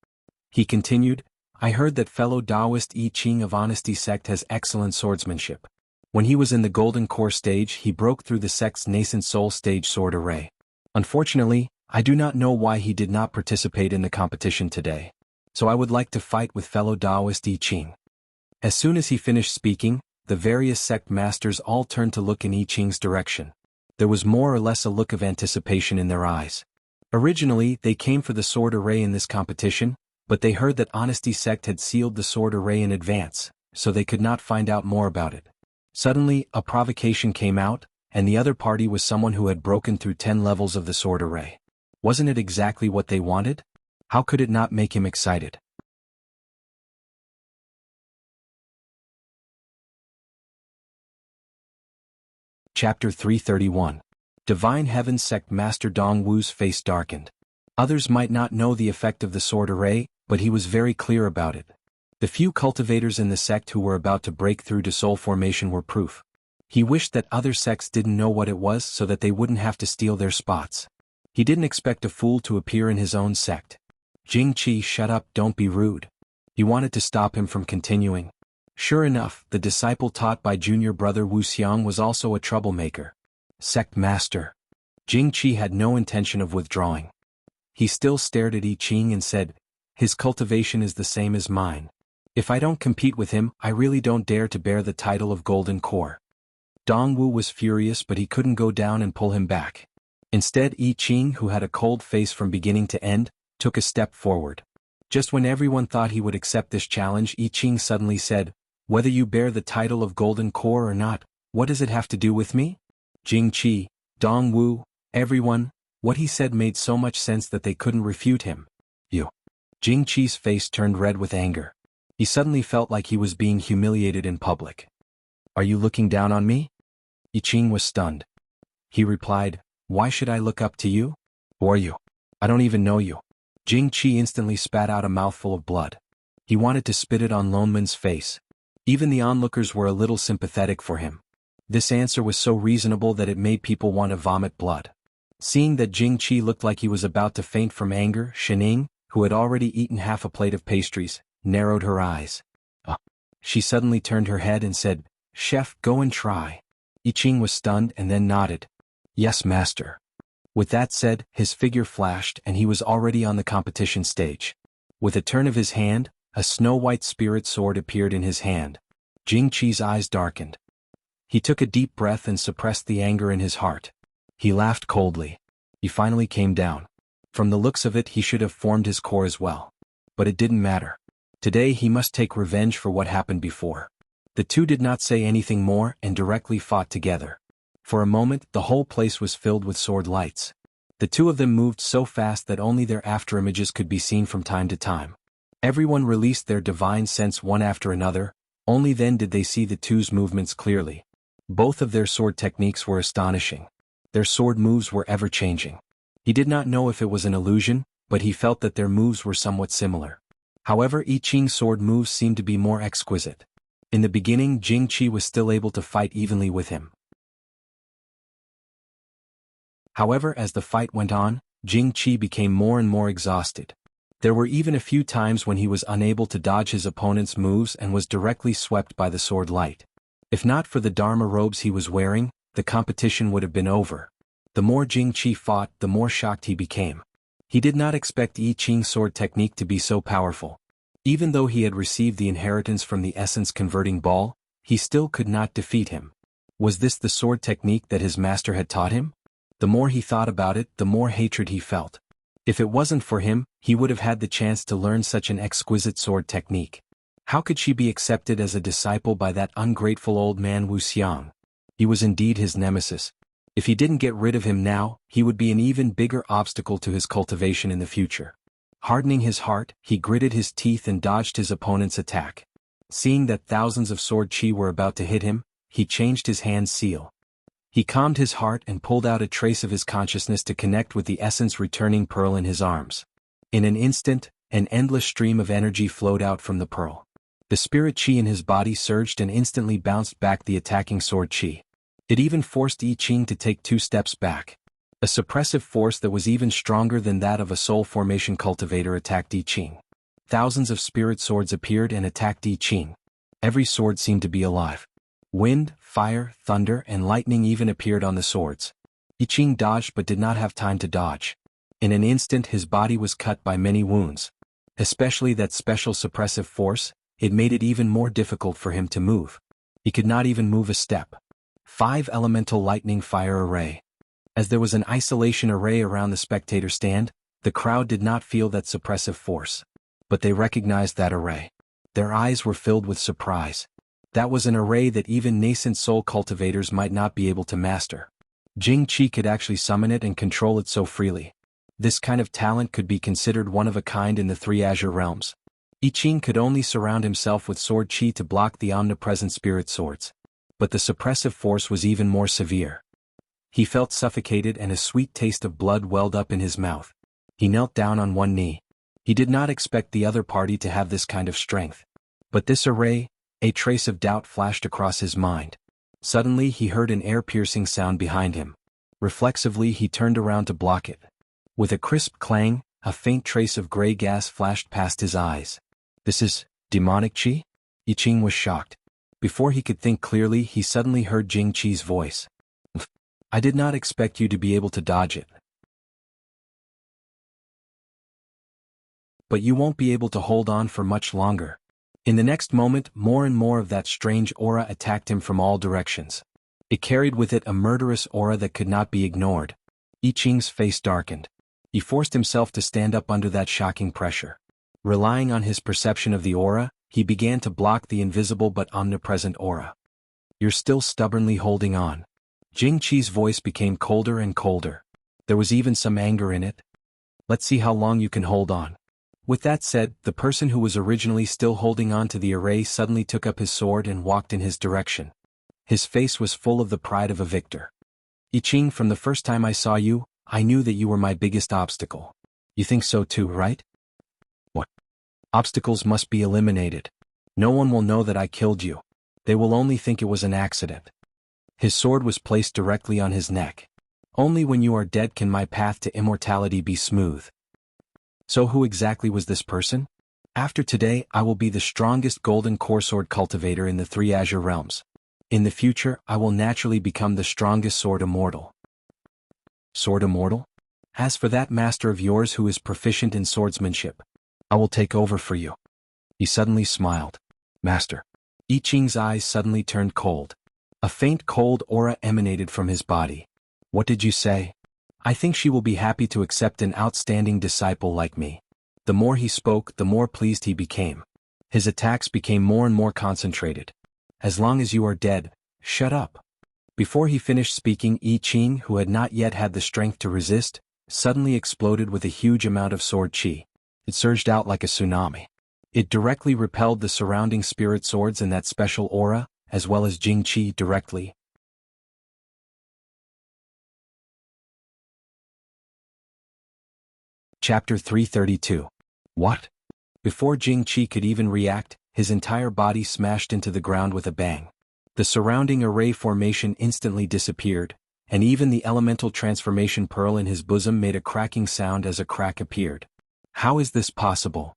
He continued, "I heard that fellow Taoist I Ching of Honesty sect has excellent swordsmanship. When he was in the Golden Core stage, he broke through the sect's nascent soul stage sword array. Unfortunately, I do not know why he did not participate in the competition today. So I would like to fight with fellow Taoist I Ching." As soon as he finished speaking, the various sect masters all turned to look in I Ching's direction. There was more or less a look of anticipation in their eyes. Originally, they came for the sword array in this competition, but they heard that Honesty sect had sealed the sword array in advance, so they could not find out more about it. Suddenly, a provocation came out, and the other party was someone who had broken through 10 levels of the sword array. Wasn't it exactly what they wanted? How could it not make him excited? Chapter 331. Divine Heaven sect master Dong Wu's face darkened. Others might not know the effect of the sword array, but he was very clear about it. The few cultivators in the sect who were about to break through to soul formation were proof. He wished that other sects didn't know what it was so that they wouldn't have to steal their spots. He didn't expect a fool to appear in his own sect. Jing Qi, shut up, don't be rude. He wanted to stop him from continuing. Sure enough, the disciple taught by junior brother Wuxia was also a troublemaker. Sect master. Jing Qi had no intention of withdrawing. He still stared at I Ching and said, "His cultivation is the same as mine. If I don't compete with him, I really don't dare to bear the title of Golden Core." Dong Wu was furious, but he couldn't go down and pull him back. Instead, I Ching, who had a cold face from beginning to end, took a step forward. Just when everyone thought he would accept this challenge, I Ching suddenly said, "Whether you bear the title of Golden Core or not, what does it have to do with me?" Jing Qi, Dong Wu, everyone, What he said made so much sense that they couldn't refute him. You. Jing Qi's face turned red with anger. He suddenly felt like he was being humiliated in public. Are you looking down on me? Yi Qing was stunned. He replied, Why should I look up to you? Who are you? I don't even know you. Jing Qi instantly spat out a mouthful of blood. He wanted to spit it on Lone Man's face. Even the onlookers were a little sympathetic for him. This answer was so reasonable that it made people want to vomit blood. Seeing that Jing Qi looked like he was about to faint from anger, Shining, who had already eaten half a plate of pastries, narrowed her eyes. She suddenly turned her head and said, Chef, go and try. Yi Qing was stunned and then nodded. Yes, master. With that said, his figure flashed and he was already on the competition stage. With a turn of his hand, a snow-white spirit sword appeared in his hand. Jing Qi's eyes darkened. He took a deep breath and suppressed the anger in his heart. He laughed coldly. He finally came down. From the looks of it, he should have formed his core as well. But it didn't matter. Today he must take revenge for what happened before. The two did not say anything more and directly fought together. For a moment, the whole place was filled with sword lights. The two of them moved so fast that only their afterimages could be seen from time to time. Everyone released their divine sense one after another, only then did they see the two's movements clearly. Both of their sword techniques were astonishing. Their sword moves were ever-changing. He did not know if it was an illusion, but he felt that their moves were somewhat similar. However, Yi Qing's sword moves seemed to be more exquisite. In the beginning, Jing Qi was still able to fight evenly with him. However, as the fight went on, Jing Qi became more and more exhausted. There were even a few times when he was unable to dodge his opponent's moves and was directly swept by the sword light. If not for the Dharma robes he was wearing, the competition would have been over. The more Jing Qi fought, the more shocked he became. He did not expect Yi Qing's sword technique to be so powerful. Even though he had received the inheritance from the essence-converting ball, he still could not defeat him. Was this the sword technique that his master had taught him? The more he thought about it, the more hatred he felt. If it wasn't for him, he would have had the chance to learn such an exquisite sword technique. How could she be accepted as a disciple by that ungrateful old man Wuxia? He was indeed his nemesis. If he didn't get rid of him now, he would be an even bigger obstacle to his cultivation in the future. Hardening his heart, he gritted his teeth and dodged his opponent's attack. Seeing that thousands of sword chi were about to hit him, he changed his hand's seal. He calmed his heart and pulled out a trace of his consciousness to connect with the essence-returning pearl in his arms. In an instant, an endless stream of energy flowed out from the pearl. The spirit chi in his body surged and instantly bounced back the attacking sword chi. It even forced Yi Qing to take 2 steps back. A suppressive force that was even stronger than that of a soul formation cultivator attacked Yi Qing. Thousands of spirit swords appeared and attacked Yi Qing. Every sword seemed to be alive. Wind, fire, thunder, and lightning even appeared on the swords. Yi Qing dodged but did not have time to dodge. In an instant his body was cut by many wounds. Especially that special suppressive force, it made it even more difficult for him to move. He could not even move a step. 5 elemental lightning fire array. As there was an isolation array around the spectator stand, the crowd did not feel that suppressive force. But they recognized that array. Their eyes were filled with surprise. That was an array that even nascent soul cultivators might not be able to master. Jing Qi could actually summon it and control it so freely. This kind of talent could be considered one of a kind in the 3 azure realms. Yi Qing could only surround himself with sword chi to block the omnipresent spirit swords. But the suppressive force was even more severe. He felt suffocated and a sweet taste of blood welled up in his mouth. He knelt down on one knee. He did not expect the other party to have this kind of strength. But this array, a trace of doubt flashed across his mind. Suddenly he heard an air-piercing sound behind him. Reflexively he turned around to block it. With a crisp clang, a faint trace of gray gas flashed past his eyes. This is demonic chi? Yi Qing was shocked. Before he could think clearly, he suddenly heard Jing Qi's voice. I did not expect you to be able to dodge it. But you won't be able to hold on for much longer. In the next moment, more and more of that strange aura attacked him from all directions. It carried with it a murderous aura that could not be ignored. Yi Qing's face darkened. He forced himself to stand up under that shocking pressure. Relying on his perception of the aura, he began to block the invisible but omnipresent aura. You're still stubbornly holding on. Jing Qi's voice became colder and colder. There was even some anger in it. Let's see how long you can hold on. With that said, the person who was originally still holding on to the array suddenly took up his sword and walked in his direction. His face was full of the pride of a victor. I Ching, from the first time I saw you, I knew that you were my biggest obstacle. You think so too, right? What? Obstacles must be eliminated. No one will know that I killed you. They will only think it was an accident. His sword was placed directly on his neck. Only when you are dead can my path to immortality be smooth. So who exactly was this person? After today, I will be the strongest golden core sword cultivator in the 3 Azure realms. In the future, I will naturally become the strongest sword immortal. Sword immortal? As for that master of yours who is proficient in swordsmanship, I will take over for you. He suddenly smiled. Master. I Ching's eyes suddenly turned cold. A faint cold aura emanated from his body. What did you say? I think she will be happy to accept an outstanding disciple like me. The more he spoke, the more pleased he became. His attacks became more and more concentrated. As long as you are dead, shut up. Before he finished speaking, I Ching, who had not yet had the strength to resist, suddenly exploded with a huge amount of sword chi. It surged out like a tsunami. It directly repelled the surrounding spirit swords and that special aura, as well as Jing Chi directly. Chapter 332. What? Before Jing Chi could even react, his entire body smashed into the ground with a bang. The surrounding array formation instantly disappeared, and even the elemental transformation pearl in his bosom made a cracking sound as a crack appeared. How is this possible?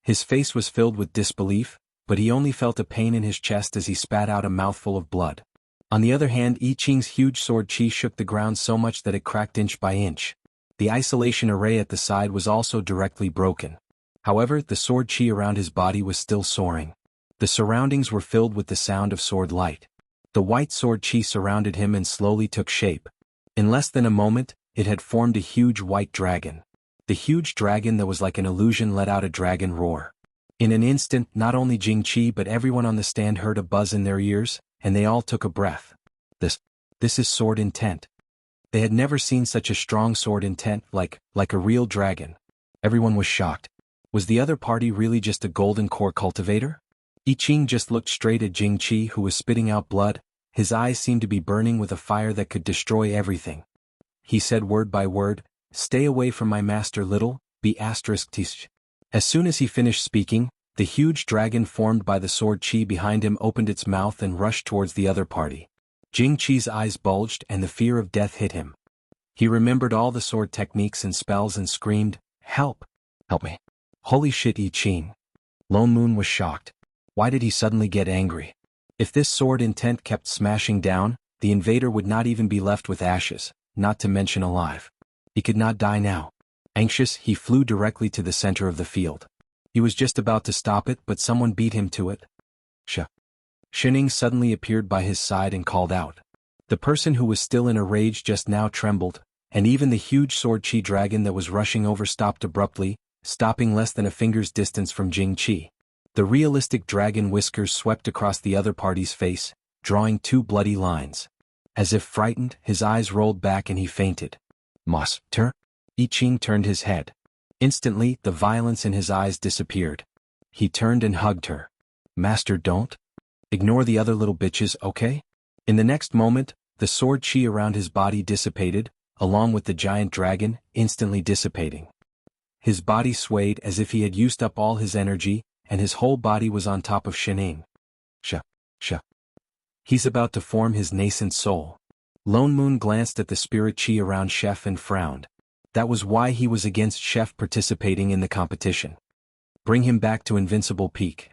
His face was filled with disbelief, but he only felt a pain in his chest as he spat out a mouthful of blood. On the other hand, I Ching's huge sword chi shook the ground so much that it cracked inch by inch. The isolation array at the side was also directly broken. However, the sword chi around his body was still soaring. The surroundings were filled with the sound of sword light. The white sword chi surrounded him and slowly took shape. In less than a moment, it had formed a huge white dragon. The huge dragon that was like an illusion let out a dragon roar. In an instant, not only Jing Chi but everyone on the stand heard a buzz in their ears, and they all took a breath. This is sword intent. They had never seen such a strong sword intent, like a real dragon. Everyone was shocked. Was the other party really just a golden core cultivator? I Ching just looked straight at Jing Chi, who was spitting out blood. His eyes seemed to be burning with a fire that could destroy everything. He said word by word, "Stay away from my master, little, be asterisk tish." As soon as he finished speaking, the huge dragon formed by the sword chi behind him opened its mouth and rushed towards the other party. Jing Chi's eyes bulged and the fear of death hit him. He remembered all the sword techniques and spells and screamed, "Help! Help me! Holy shit, I Ching!" Lone Moon was shocked. Why did he suddenly get angry? If this sword intent kept smashing down, the invader would not even be left with ashes, not to mention alive. He could not die now. Anxious, he flew directly to the center of the field. He was just about to stop it, but someone beat him to it. Shining suddenly appeared by his side and called out. The person who was still in a rage just now trembled, and even the huge sword chi dragon that was rushing over stopped abruptly, stopping less than a finger's distance from Jing Chi. The realistic dragon whiskers swept across the other party's face, drawing 2 bloody lines. As if frightened, his eyes rolled back and he fainted. Master? I Ching turned his head. Instantly, the violence in his eyes disappeared. He turned and hugged her. Master, don't. Ignore the other little bitches, okay? In the next moment, the sword chi around his body dissipated, along with the giant dragon, instantly dissipating. His body swayed as if he had used up all his energy, and his whole body was on top of Shining. He's about to form his nascent soul. Lone Moon glanced at the spirit chi around Chef and frowned. That was why he was against Chef participating in the competition. Bring him back to Invincible Peak.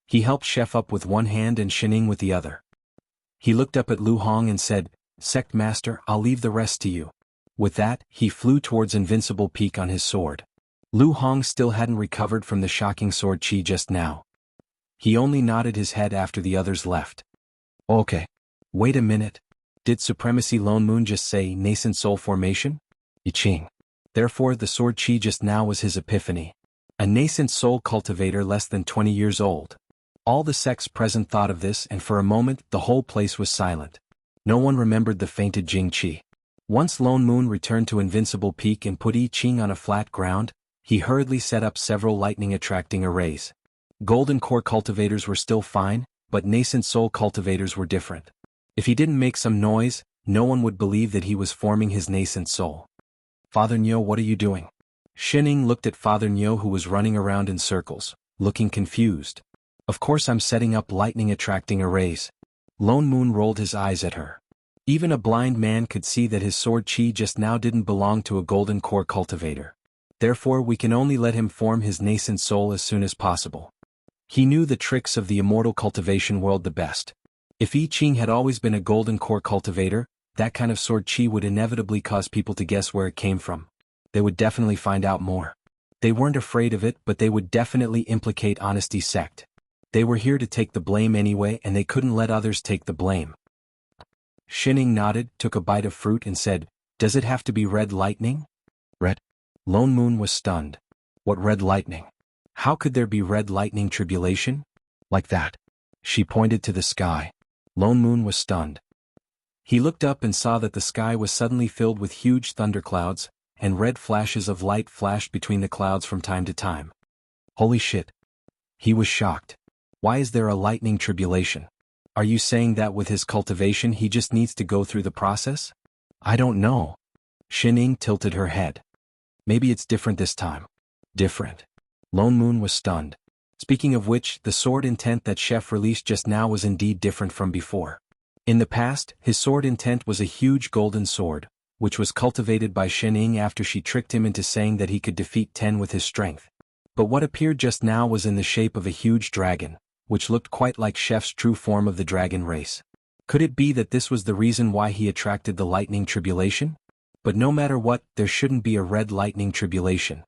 He helped Chef up with one hand and Shining with the other. He looked up at Lu Hong and said, "Sect Master, I'll leave the rest to you." With that, he flew towards Invincible Peak on his sword. Lu Hong still hadn't recovered from the shocking sword chi just now. He only nodded his head after the others left. Okay. Wait a minute. Did Supremacy Lone Moon just say nascent soul formation? I Ching. Therefore the sword chi just now was his epiphany. A nascent soul cultivator less than 20 years old. All the sects present thought of this, and for a moment the whole place was silent. No one remembered the fainted Jing Qi. Once Lone Moon returned to Invincible Peak and put I Ching on a flat ground, he hurriedly set up several lightning-attracting arrays. Golden Core cultivators were still fine, but nascent soul cultivators were different. If he didn't make some noise, no one would believe that he was forming his nascent soul. Father Nyo, what are you doing? Shining looked at Father Nyo, who was running around in circles, looking confused. Of course I'm setting up lightning-attracting arrays. Lone Moon rolled his eyes at her. Even a blind man could see that his sword chi just now didn't belong to a golden core cultivator. Therefore we can only let him form his nascent soul as soon as possible. He knew the tricks of the immortal cultivation world the best. If I Ching had always been a golden core cultivator, that kind of sword chi would inevitably cause people to guess where it came from. They would definitely find out more. They weren't afraid of it, but they would definitely implicate Honesty Sect. They were here to take the blame anyway, and they couldn't let others take the blame. Shining nodded, took a bite of fruit and said, "Does it have to be red lightning?" Red? Lone Moon was stunned. What red lightning? How could there be red lightning tribulation? Like that. She pointed to the sky. Lone Moon was stunned. He looked up and saw that the sky was suddenly filled with huge thunderclouds, and red flashes of light flashed between the clouds from time to time. Holy shit. He was shocked. Why is there a lightning tribulation? Are you saying that with his cultivation he just needs to go through the process? I don't know. Shining tilted her head. Maybe it's different this time. Different. Lone Moon was stunned. Speaking of which, the sword intent that Chef released just now was indeed different from before. In the past, his sword intent was a huge golden sword, which was cultivated by Shining after she tricked him into saying that he could defeat 10 with his strength. But what appeared just now was in the shape of a huge dragon, which looked quite like Chef's true form of the dragon race. Could it be that this was the reason why he attracted the lightning tribulation? But no matter what, there shouldn't be a red lightning tribulation.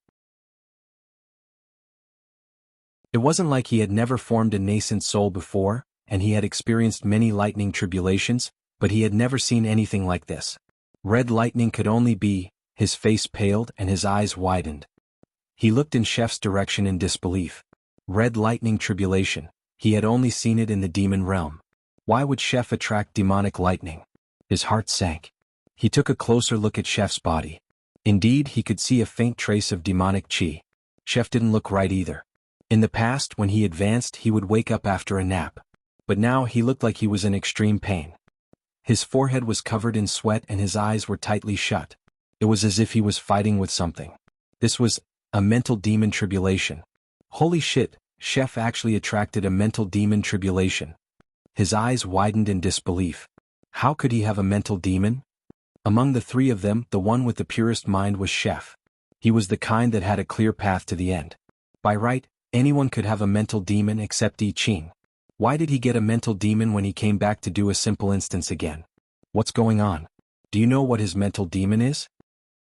It wasn't like he had never formed a nascent soul before, and he had experienced many lightning tribulations, but he had never seen anything like this. Red lightning could only be. His face paled and his eyes widened. He looked in Chef's direction in disbelief. Red lightning tribulation. He had only seen it in the demon realm. Why would Chef attract demonic lightning? His heart sank. He took a closer look at Chef's body. Indeed, he could see a faint trace of demonic chi. Chef didn't look right either. In the past, when he advanced, he would wake up after a nap. But now he looked like he was in extreme pain. His forehead was covered in sweat and his eyes were tightly shut. It was as if he was fighting with something. This was a mental demon tribulation. Holy shit, Chef actually attracted a mental demon tribulation. His eyes widened in disbelief. How could he have a mental demon? Among the three of them, the one with the purest mind was Chef. He was the kind that had a clear path to the end. By right, anyone could have a mental demon except I Ching. Why did he get a mental demon when he came back to do a simple instance again? What's going on? Do you know what his mental demon is?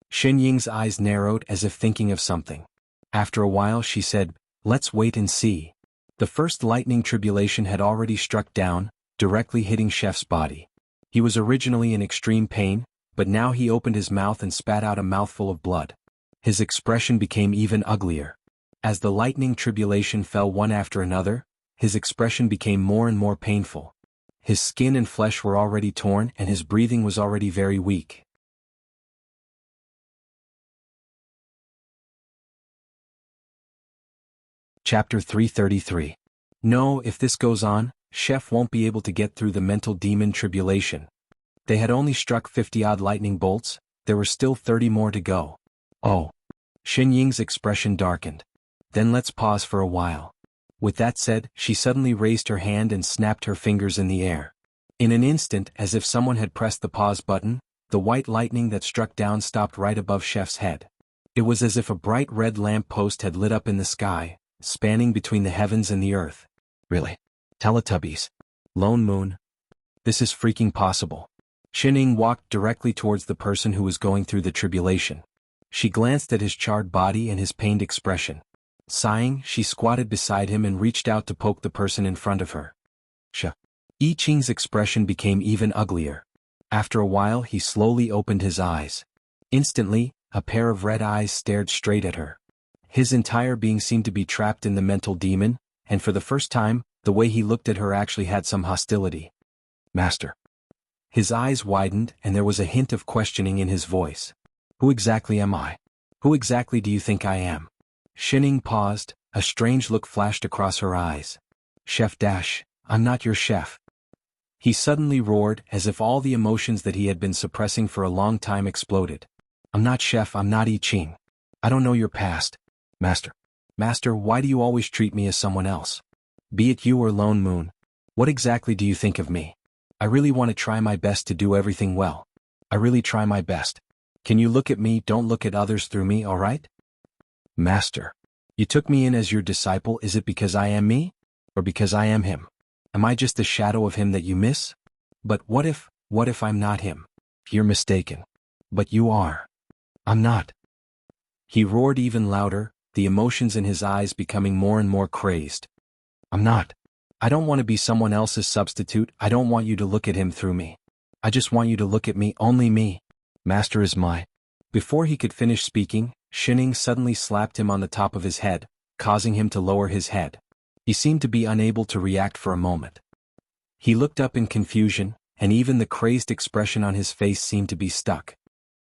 Shen Ying's eyes narrowed as if thinking of something. After a while she said, "Let's wait and see." The first lightning tribulation had already struck down, directly hitting Chef's body. He was originally in extreme pain, but now he opened his mouth and spat out a mouthful of blood. His expression became even uglier. As the lightning tribulation fell one after another, his expression became more and more painful. His skin and flesh were already torn and his breathing was already very weak. Chapter 333. No, if this goes on, Chef won't be able to get through the mental demon tribulation. They had only struck 50-odd lightning bolts, there were still 30 more to go. Oh. Shen Ying's expression darkened. Then let's pause for a while. With that said, she suddenly raised her hand and snapped her fingers in the air. In an instant, as if someone had pressed the pause button, the white lightning that struck down stopped right above Chef's head. It was as if a bright red lamp post had lit up in the sky, spanning between the heavens and the earth. Really? Teletubbies. Lone Moon. This is freaking possible. Shining walked directly towards the person who was going through the tribulation. She glanced at his charred body and his pained expression. Sighing, she squatted beside him and reached out to poke the person in front of her. I Ching's expression became even uglier. After a while he slowly opened his eyes. Instantly, a pair of red eyes stared straight at her. His entire being seemed to be trapped in the mental demon, and for the first time, the way he looked at her actually had some hostility. Master. His eyes widened and there was a hint of questioning in his voice. Who exactly am I? Who exactly do you think I am? Shining paused, a strange look flashed across her eyes. Chef Dash, I'm not your chef. He suddenly roared as if all the emotions that he had been suppressing for a long time exploded. I'm not chef, I'm not I Ching. I don't know your past. Master. Master, why do you always treat me as someone else? Be it you or Lone Moon. What exactly do you think of me? I really want to try my best to do everything well. I really try my best. Can you look at me, don't look at others through me, alright? Master. You took me in as your disciple, is it because I am me? Or because I am him? Am I just the shadow of him that you miss? But what if I'm not him? You're mistaken. But you are. I'm not. He roared even louder, the emotions in his eyes becoming more and more crazed. I'm not. I don't want to be someone else's substitute, I don't want you to look at him through me. I just want you to look at me, only me. Master is my. Before he could finish speaking, Shining suddenly slapped him on the top of his head, causing him to lower his head. He seemed to be unable to react for a moment. He looked up in confusion, and even the crazed expression on his face seemed to be stuck.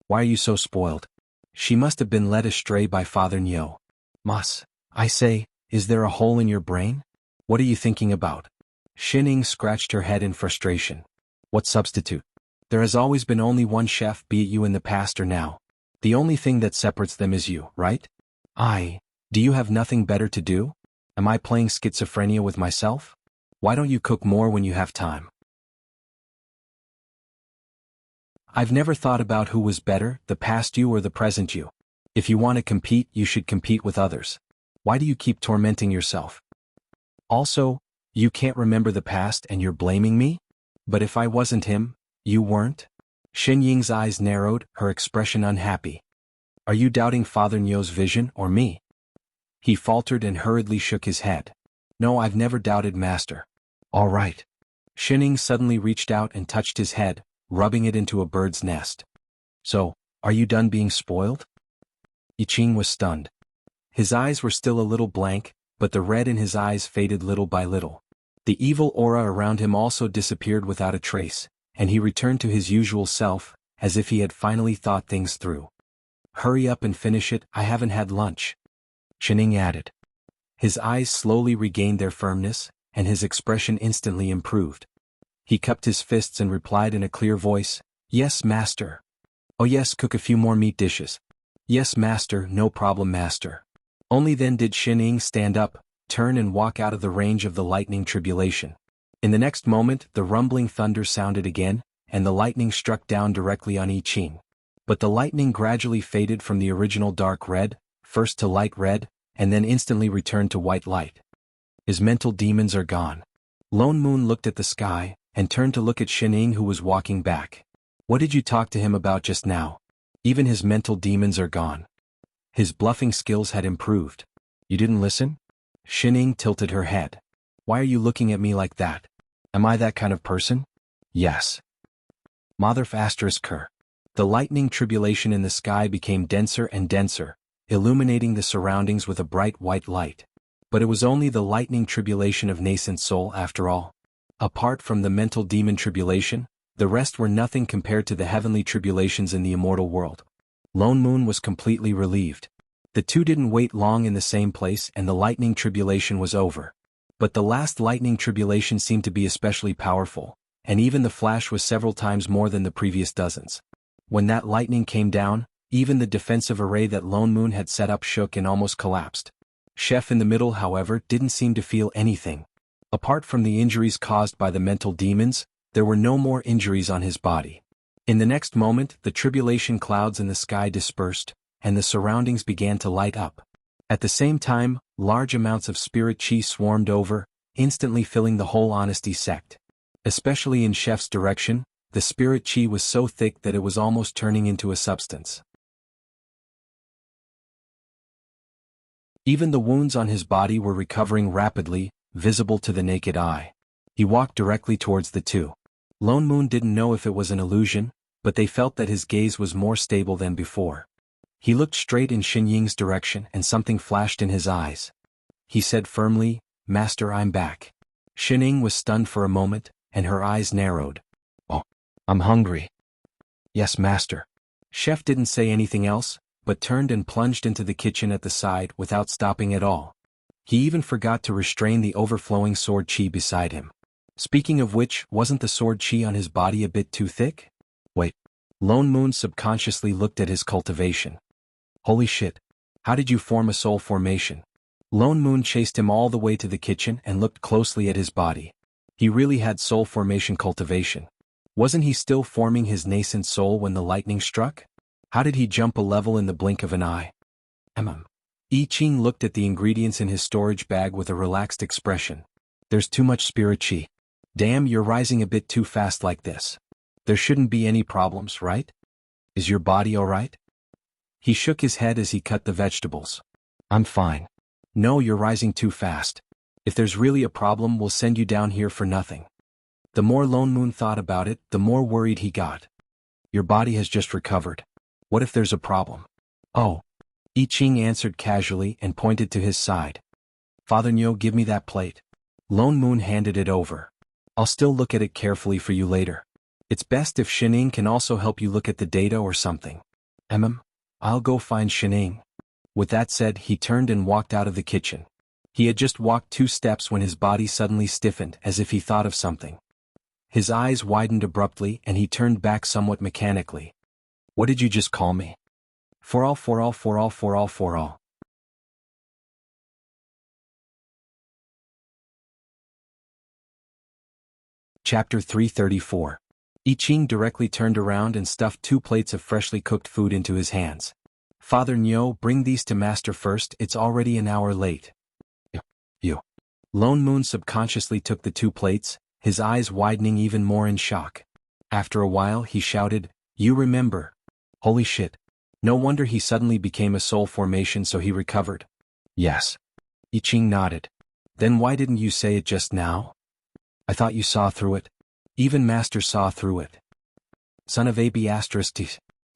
Why are you so spoiled? She must have been led astray by Father Nyo. Mas, I say, is there a hole in your brain? What are you thinking about? Shining scratched her head in frustration. What substitute? There has always been only one chef, be it you in the past or now. The only thing that separates them is you, right? Do you have nothing better to do? Am I playing schizophrenia with myself? Why don't you cook more when you have time? I've never thought about who was better, the past you or the present you. If you want to compete, you should compete with others. Why do you keep tormenting yourself? Also, you can't remember the past and you're blaming me? But if I wasn't him, you weren't? Shen Ying's eyes narrowed, her expression unhappy. Are you doubting Father Nyo's vision or me? He faltered and hurriedly shook his head. No, I've never doubted Master. All right. Shen Ying suddenly reached out and touched his head, rubbing it into a bird's nest. So, are you done being spoiled? I Ching was stunned. His eyes were still a little blank, but the red in his eyes faded little by little. The evil aura around him also disappeared without a trace, and he returned to his usual self, as if he had finally thought things through. Hurry up and finish it, I haven't had lunch. Shining added. His eyes slowly regained their firmness, and his expression instantly improved. He cupped his fists and replied in a clear voice, Yes, Master. Oh yes, cook a few more meat dishes. Yes, Master, no problem, Master. Only then did Shining stand up, turn and walk out of the range of the lightning tribulation. In the next moment, the rumbling thunder sounded again, and the lightning struck down directly on I Ching. But the lightning gradually faded from the original dark red, first to light red, and then instantly returned to white light. His mental demons are gone. Lone Moon looked at the sky, and turned to look at Shining who was walking back. What did you talk to him about just now? Even his mental demons are gone. His bluffing skills had improved. You didn't listen? Shining tilted her head. Why are you looking at me like that? Am I that kind of person? Yes. Motherf asterisk her. The lightning tribulation in the sky became denser and denser, illuminating the surroundings with a bright white light. But it was only the lightning tribulation of nascent soul after all. Apart from the mental demon tribulation, the rest were nothing compared to the heavenly tribulations in the immortal world. Lone Moon was completely relieved. The two didn't wait long in the same place and the lightning tribulation was over. But the last lightning tribulation seemed to be especially powerful, and even the flash was several times more than the previous dozens. When that lightning came down, even the defensive array that Lone Moon had set up shook and almost collapsed. Chef in the middle, however, didn't seem to feel anything. Apart from the injuries caused by the mental demons, there were no more injuries on his body. In the next moment, the tribulation clouds in the sky dispersed, and the surroundings began to light up. At the same time, large amounts of spirit chi swarmed over, instantly filling the whole Honesty sect. Especially in Chef's direction, the spirit chi was so thick that it was almost turning into a substance. Even the wounds on his body were recovering rapidly, visible to the naked eye. He walked directly towards the two. Lone Moon didn't know if it was an illusion, but they felt that his gaze was more stable than before. He looked straight in Shen Ying's direction and something flashed in his eyes. He said firmly, Master, I'm back. Shen Ying was stunned for a moment, and her eyes narrowed. Oh. I'm hungry. Yes, master. Chef didn't say anything else, but turned and plunged into the kitchen at the side without stopping at all. He even forgot to restrain the overflowing sword chi beside him. Speaking of which, wasn't the sword chi on his body a bit too thick? Wait. Lone Moon subconsciously looked at his cultivation. Holy shit. How did you form a soul formation? Lone Moon chased him all the way to the kitchen and looked closely at his body. He really had soul formation cultivation. Wasn't he still forming his nascent soul when the lightning struck? How did he jump a level in the blink of an eye? I Ching looked at the ingredients in his storage bag with a relaxed expression. There's too much spirit chi. Damn, you're rising a bit too fast like this. There shouldn't be any problems, right? Is your body alright? He shook his head as he cut the vegetables. I'm fine. No, you're rising too fast. If there's really a problem, we'll send you down here for nothing. The more Lone Moon thought about it, the more worried he got. Your body has just recovered. What if there's a problem? Oh. I Ching answered casually and pointed to his side. Father Nyo, give me that plate. Lone Moon handed it over. I'll still look at it carefully for you later. It's best if Shining can also help you look at the data or something. I'll go find Shining. With that said, he turned and walked out of the kitchen. He had just walked 2 steps when his body suddenly stiffened as if he thought of something. His eyes widened abruptly and he turned back somewhat mechanically. What did you just call me? For all. Chapter 334. I Ching directly turned around and stuffed 2 plates of freshly cooked food into his hands. Father Nyo, bring these to master first, it's already an hour late. You. Lone Moon subconsciously took the 2 plates, his eyes widening even more in shock. After a while he shouted, You remember. Holy shit. No wonder he suddenly became a soul formation, so he recovered. Yes. I Ching nodded. Then why didn't you say it just now? I thought you saw through it. Even Master saw through it. Son of AB***,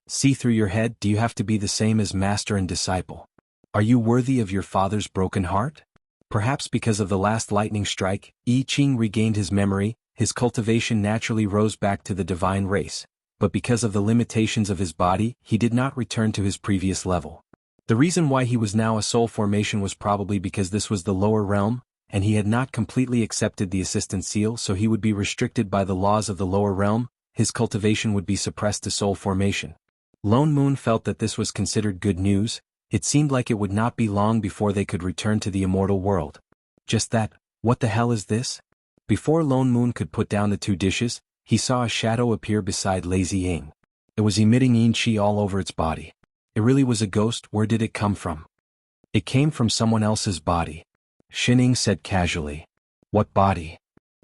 see through your head, do you have to be the same as Master and disciple? Are you worthy of your father's broken heart? Perhaps because of the last lightning strike, I Ching regained his memory, his cultivation naturally rose back to the divine race. But because of the limitations of his body, he did not return to his previous level. The reason why he was now a soul formation was probably because this was the lower realm, and he had not completely accepted the assistant seal, so he would be restricted by the laws of the lower realm, his cultivation would be suppressed to soul formation. Lone Moon felt that this was considered good news. It seemed like it would not be long before they could return to the immortal world. Just that, what the hell is this? Before Lone Moon could put down the 2 dishes, he saw a shadow appear beside Lazy Ying. It was emitting yin chi all over its body. It really was a ghost. Where did it come from? It came from someone else's body. Shining said casually. What body?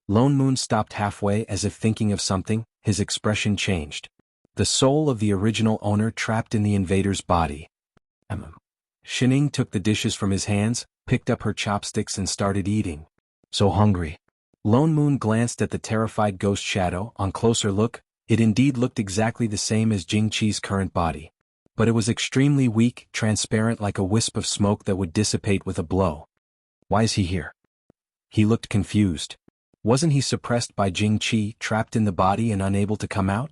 Lone Moon stopped halfway as if thinking of something, his expression changed. The soul of the original owner trapped in the invader's body. Shining took the dishes from his hands, picked up her chopsticks and started eating. So hungry. Lone Moon glanced at the terrified ghost shadow. On closer look, it indeed looked exactly the same as Jing Qi's current body. But it was extremely weak, transparent like a wisp of smoke that would dissipate with a blow. Why is he here? He looked confused. Wasn't he suppressed by Jing Qi, trapped in the body and unable to come out?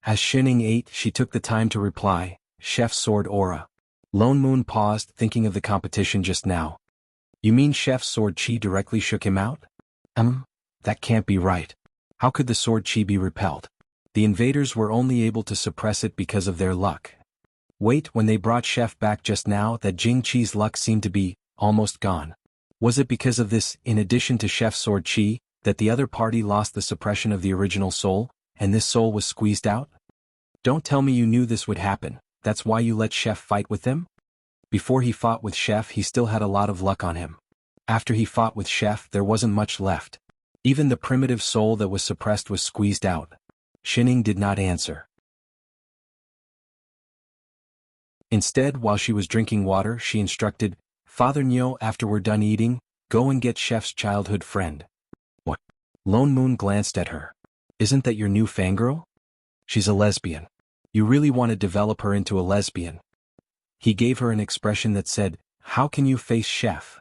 As Shining ate, she took the time to reply, Chef's sword aura. Lone Moon paused, thinking of the competition just now. You mean Chef's sword chi directly shook him out? That can't be right. How could the sword chi be repelled? The invaders were only able to suppress it because of their luck. Wait, when they brought Chef back just now, that Jing Qi's luck seemed to be almost gone. Was it because of this, in addition to Chef's sword chi, that the other party lost the suppression of the original soul, and this soul was squeezed out? Don't tell me you knew this would happen. That's why you let Chef fight with them? Before he fought with Chef, he still had a lot of luck on him. After he fought with Chef, there wasn't much left. Even the primitive soul that was suppressed was squeezed out. Shining did not answer. Instead, while she was drinking water, she instructed, Father Nyo, after we're done eating, go and get Chef's childhood friend. What? Lone Moon glanced at her. Isn't that your new fangirl? She's a lesbian. You really want to develop her into a lesbian. He gave her an expression that said, How can you face Chef?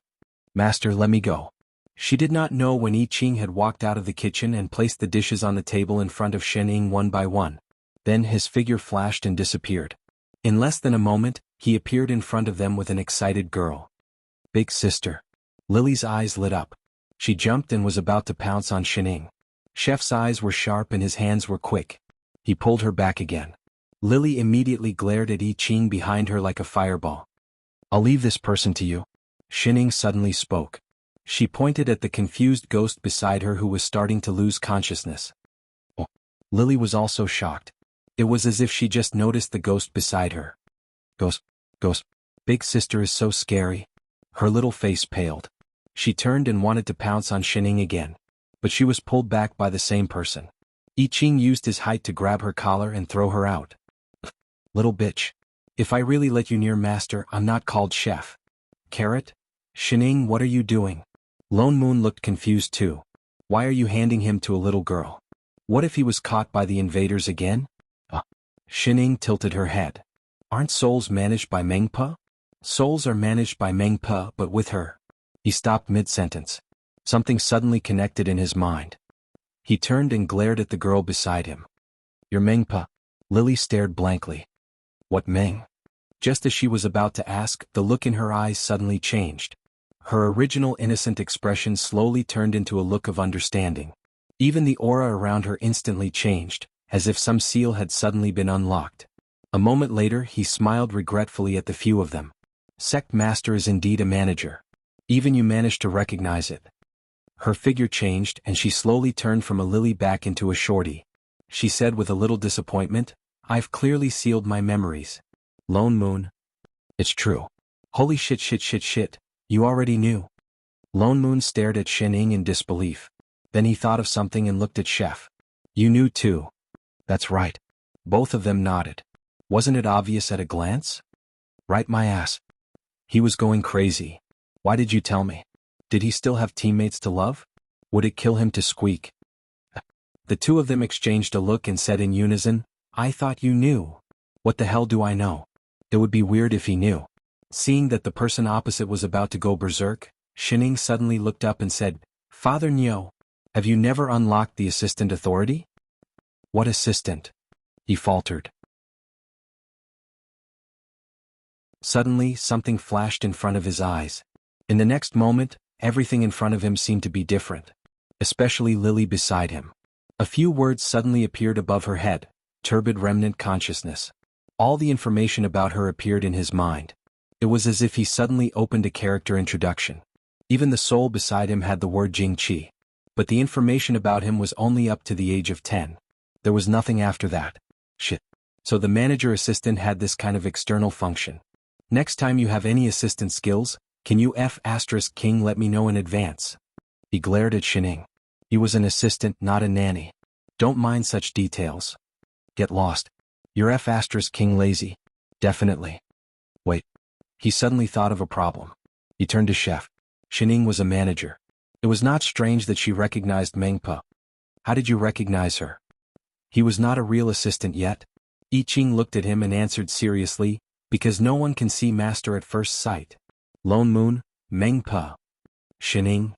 Master, let me go. She did not know when I Ching had walked out of the kitchen and placed the dishes on the table in front of Shen Ying one by one. Then his figure flashed and disappeared. In less than a moment, he appeared in front of them with an excited girl. Big sister. Lily's eyes lit up. She jumped and was about to pounce on Shen Ying. Chef's eyes were sharp and his hands were quick. He pulled her back again. Lily immediately glared at I Ching behind her like a fireball. I'll leave this person to you. Shen Ying suddenly spoke. She pointed at the confused ghost beside her who was starting to lose consciousness. Oh. Lily was also shocked. It was as if she just noticed the ghost beside her. Ghost. Big sister is so scary. Her little face paled. She turned and wanted to pounce on Shen Ying again. But she was pulled back by the same person. I Ching used his height to grab her collar and throw her out. Little bitch. If I really let you near master, I'm not called chef. Carrot? Shen Ying, what are you doing? Lone Moon looked confused too. Why are you handing him to a little girl? What if he was caught by the invaders again? Shen Ying tilted her head. Aren't souls managed by Mengpa? Souls are managed by Mengpa, but with her. He stopped mid-sentence. Something suddenly connected in his mind. He turned and glared at the girl beside him. You're Mengpa. Lily stared blankly. What Meng? Just as she was about to ask, the look in her eyes suddenly changed. Her original innocent expression slowly turned into a look of understanding. Even the aura around her instantly changed, as if some seal had suddenly been unlocked. A moment later he smiled regretfully at the few of them. Sect Master is indeed a manager. Even you managed to recognize it. Her figure changed and she slowly turned from a lily back into a shorty. She said with a little disappointment, I've clearly sealed my memories. Lone Moon. It's true. Holy shit. You already knew. Lone Moon stared at Shen Ying in disbelief. Then he thought of something and looked at Chef. You knew too. That's right. Both of them nodded. Wasn't it obvious at a glance? Right my ass. He was going crazy. Why did you tell me? Did he still have teammates to love? Would it kill him to squeak? The two of them exchanged a look and said in unison, I thought you knew. What the hell do I know? It would be weird if he knew. Seeing that the person opposite was about to go berserk, Shen Ying suddenly looked up and said, Father Nyo, have you never unlocked the assistant authority? What assistant? He faltered. Suddenly, something flashed in front of his eyes. In the next moment, everything in front of him seemed to be different. Especially Lily beside him. A few words suddenly appeared above her head, turbid remnant consciousness. All the information about her appeared in his mind. It was as if he suddenly opened a character introduction. Even the soul beside him had the word Jingqi. But the information about him was only up to the age of 10. There was nothing after that. Shit. So the manager assistant had this kind of external function. Next time you have any assistant skills, can you King let me know in advance? He glared at Shen Ying. He was an assistant, not a nanny. Don't mind such details. Get lost. You're King lazy. Definitely. Wait. He suddenly thought of a problem. He turned to Chef. Shen Ying was a manager. It was not strange that she recognized Mengpa. How did you recognize her? He was not a real assistant yet. I Ching looked at him and answered seriously, because no one can see master at first sight. Lone Moon, Mengpa. Shen Ying.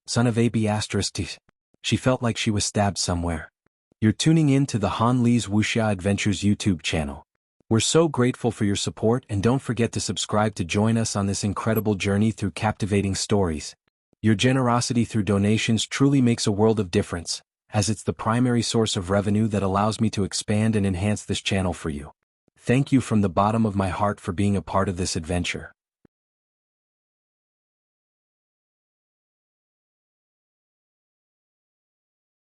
Son of AB***. She felt like she was stabbed somewhere. You're tuning in to the Han Li's Wuxia Adventures YouTube channel. We're so grateful for your support and don't forget to subscribe to join us on this incredible journey through captivating stories. Your generosity through donations truly makes a world of difference, as it's the primary source of revenue that allows me to expand and enhance this channel for you. Thank you from the bottom of my heart for being a part of this adventure.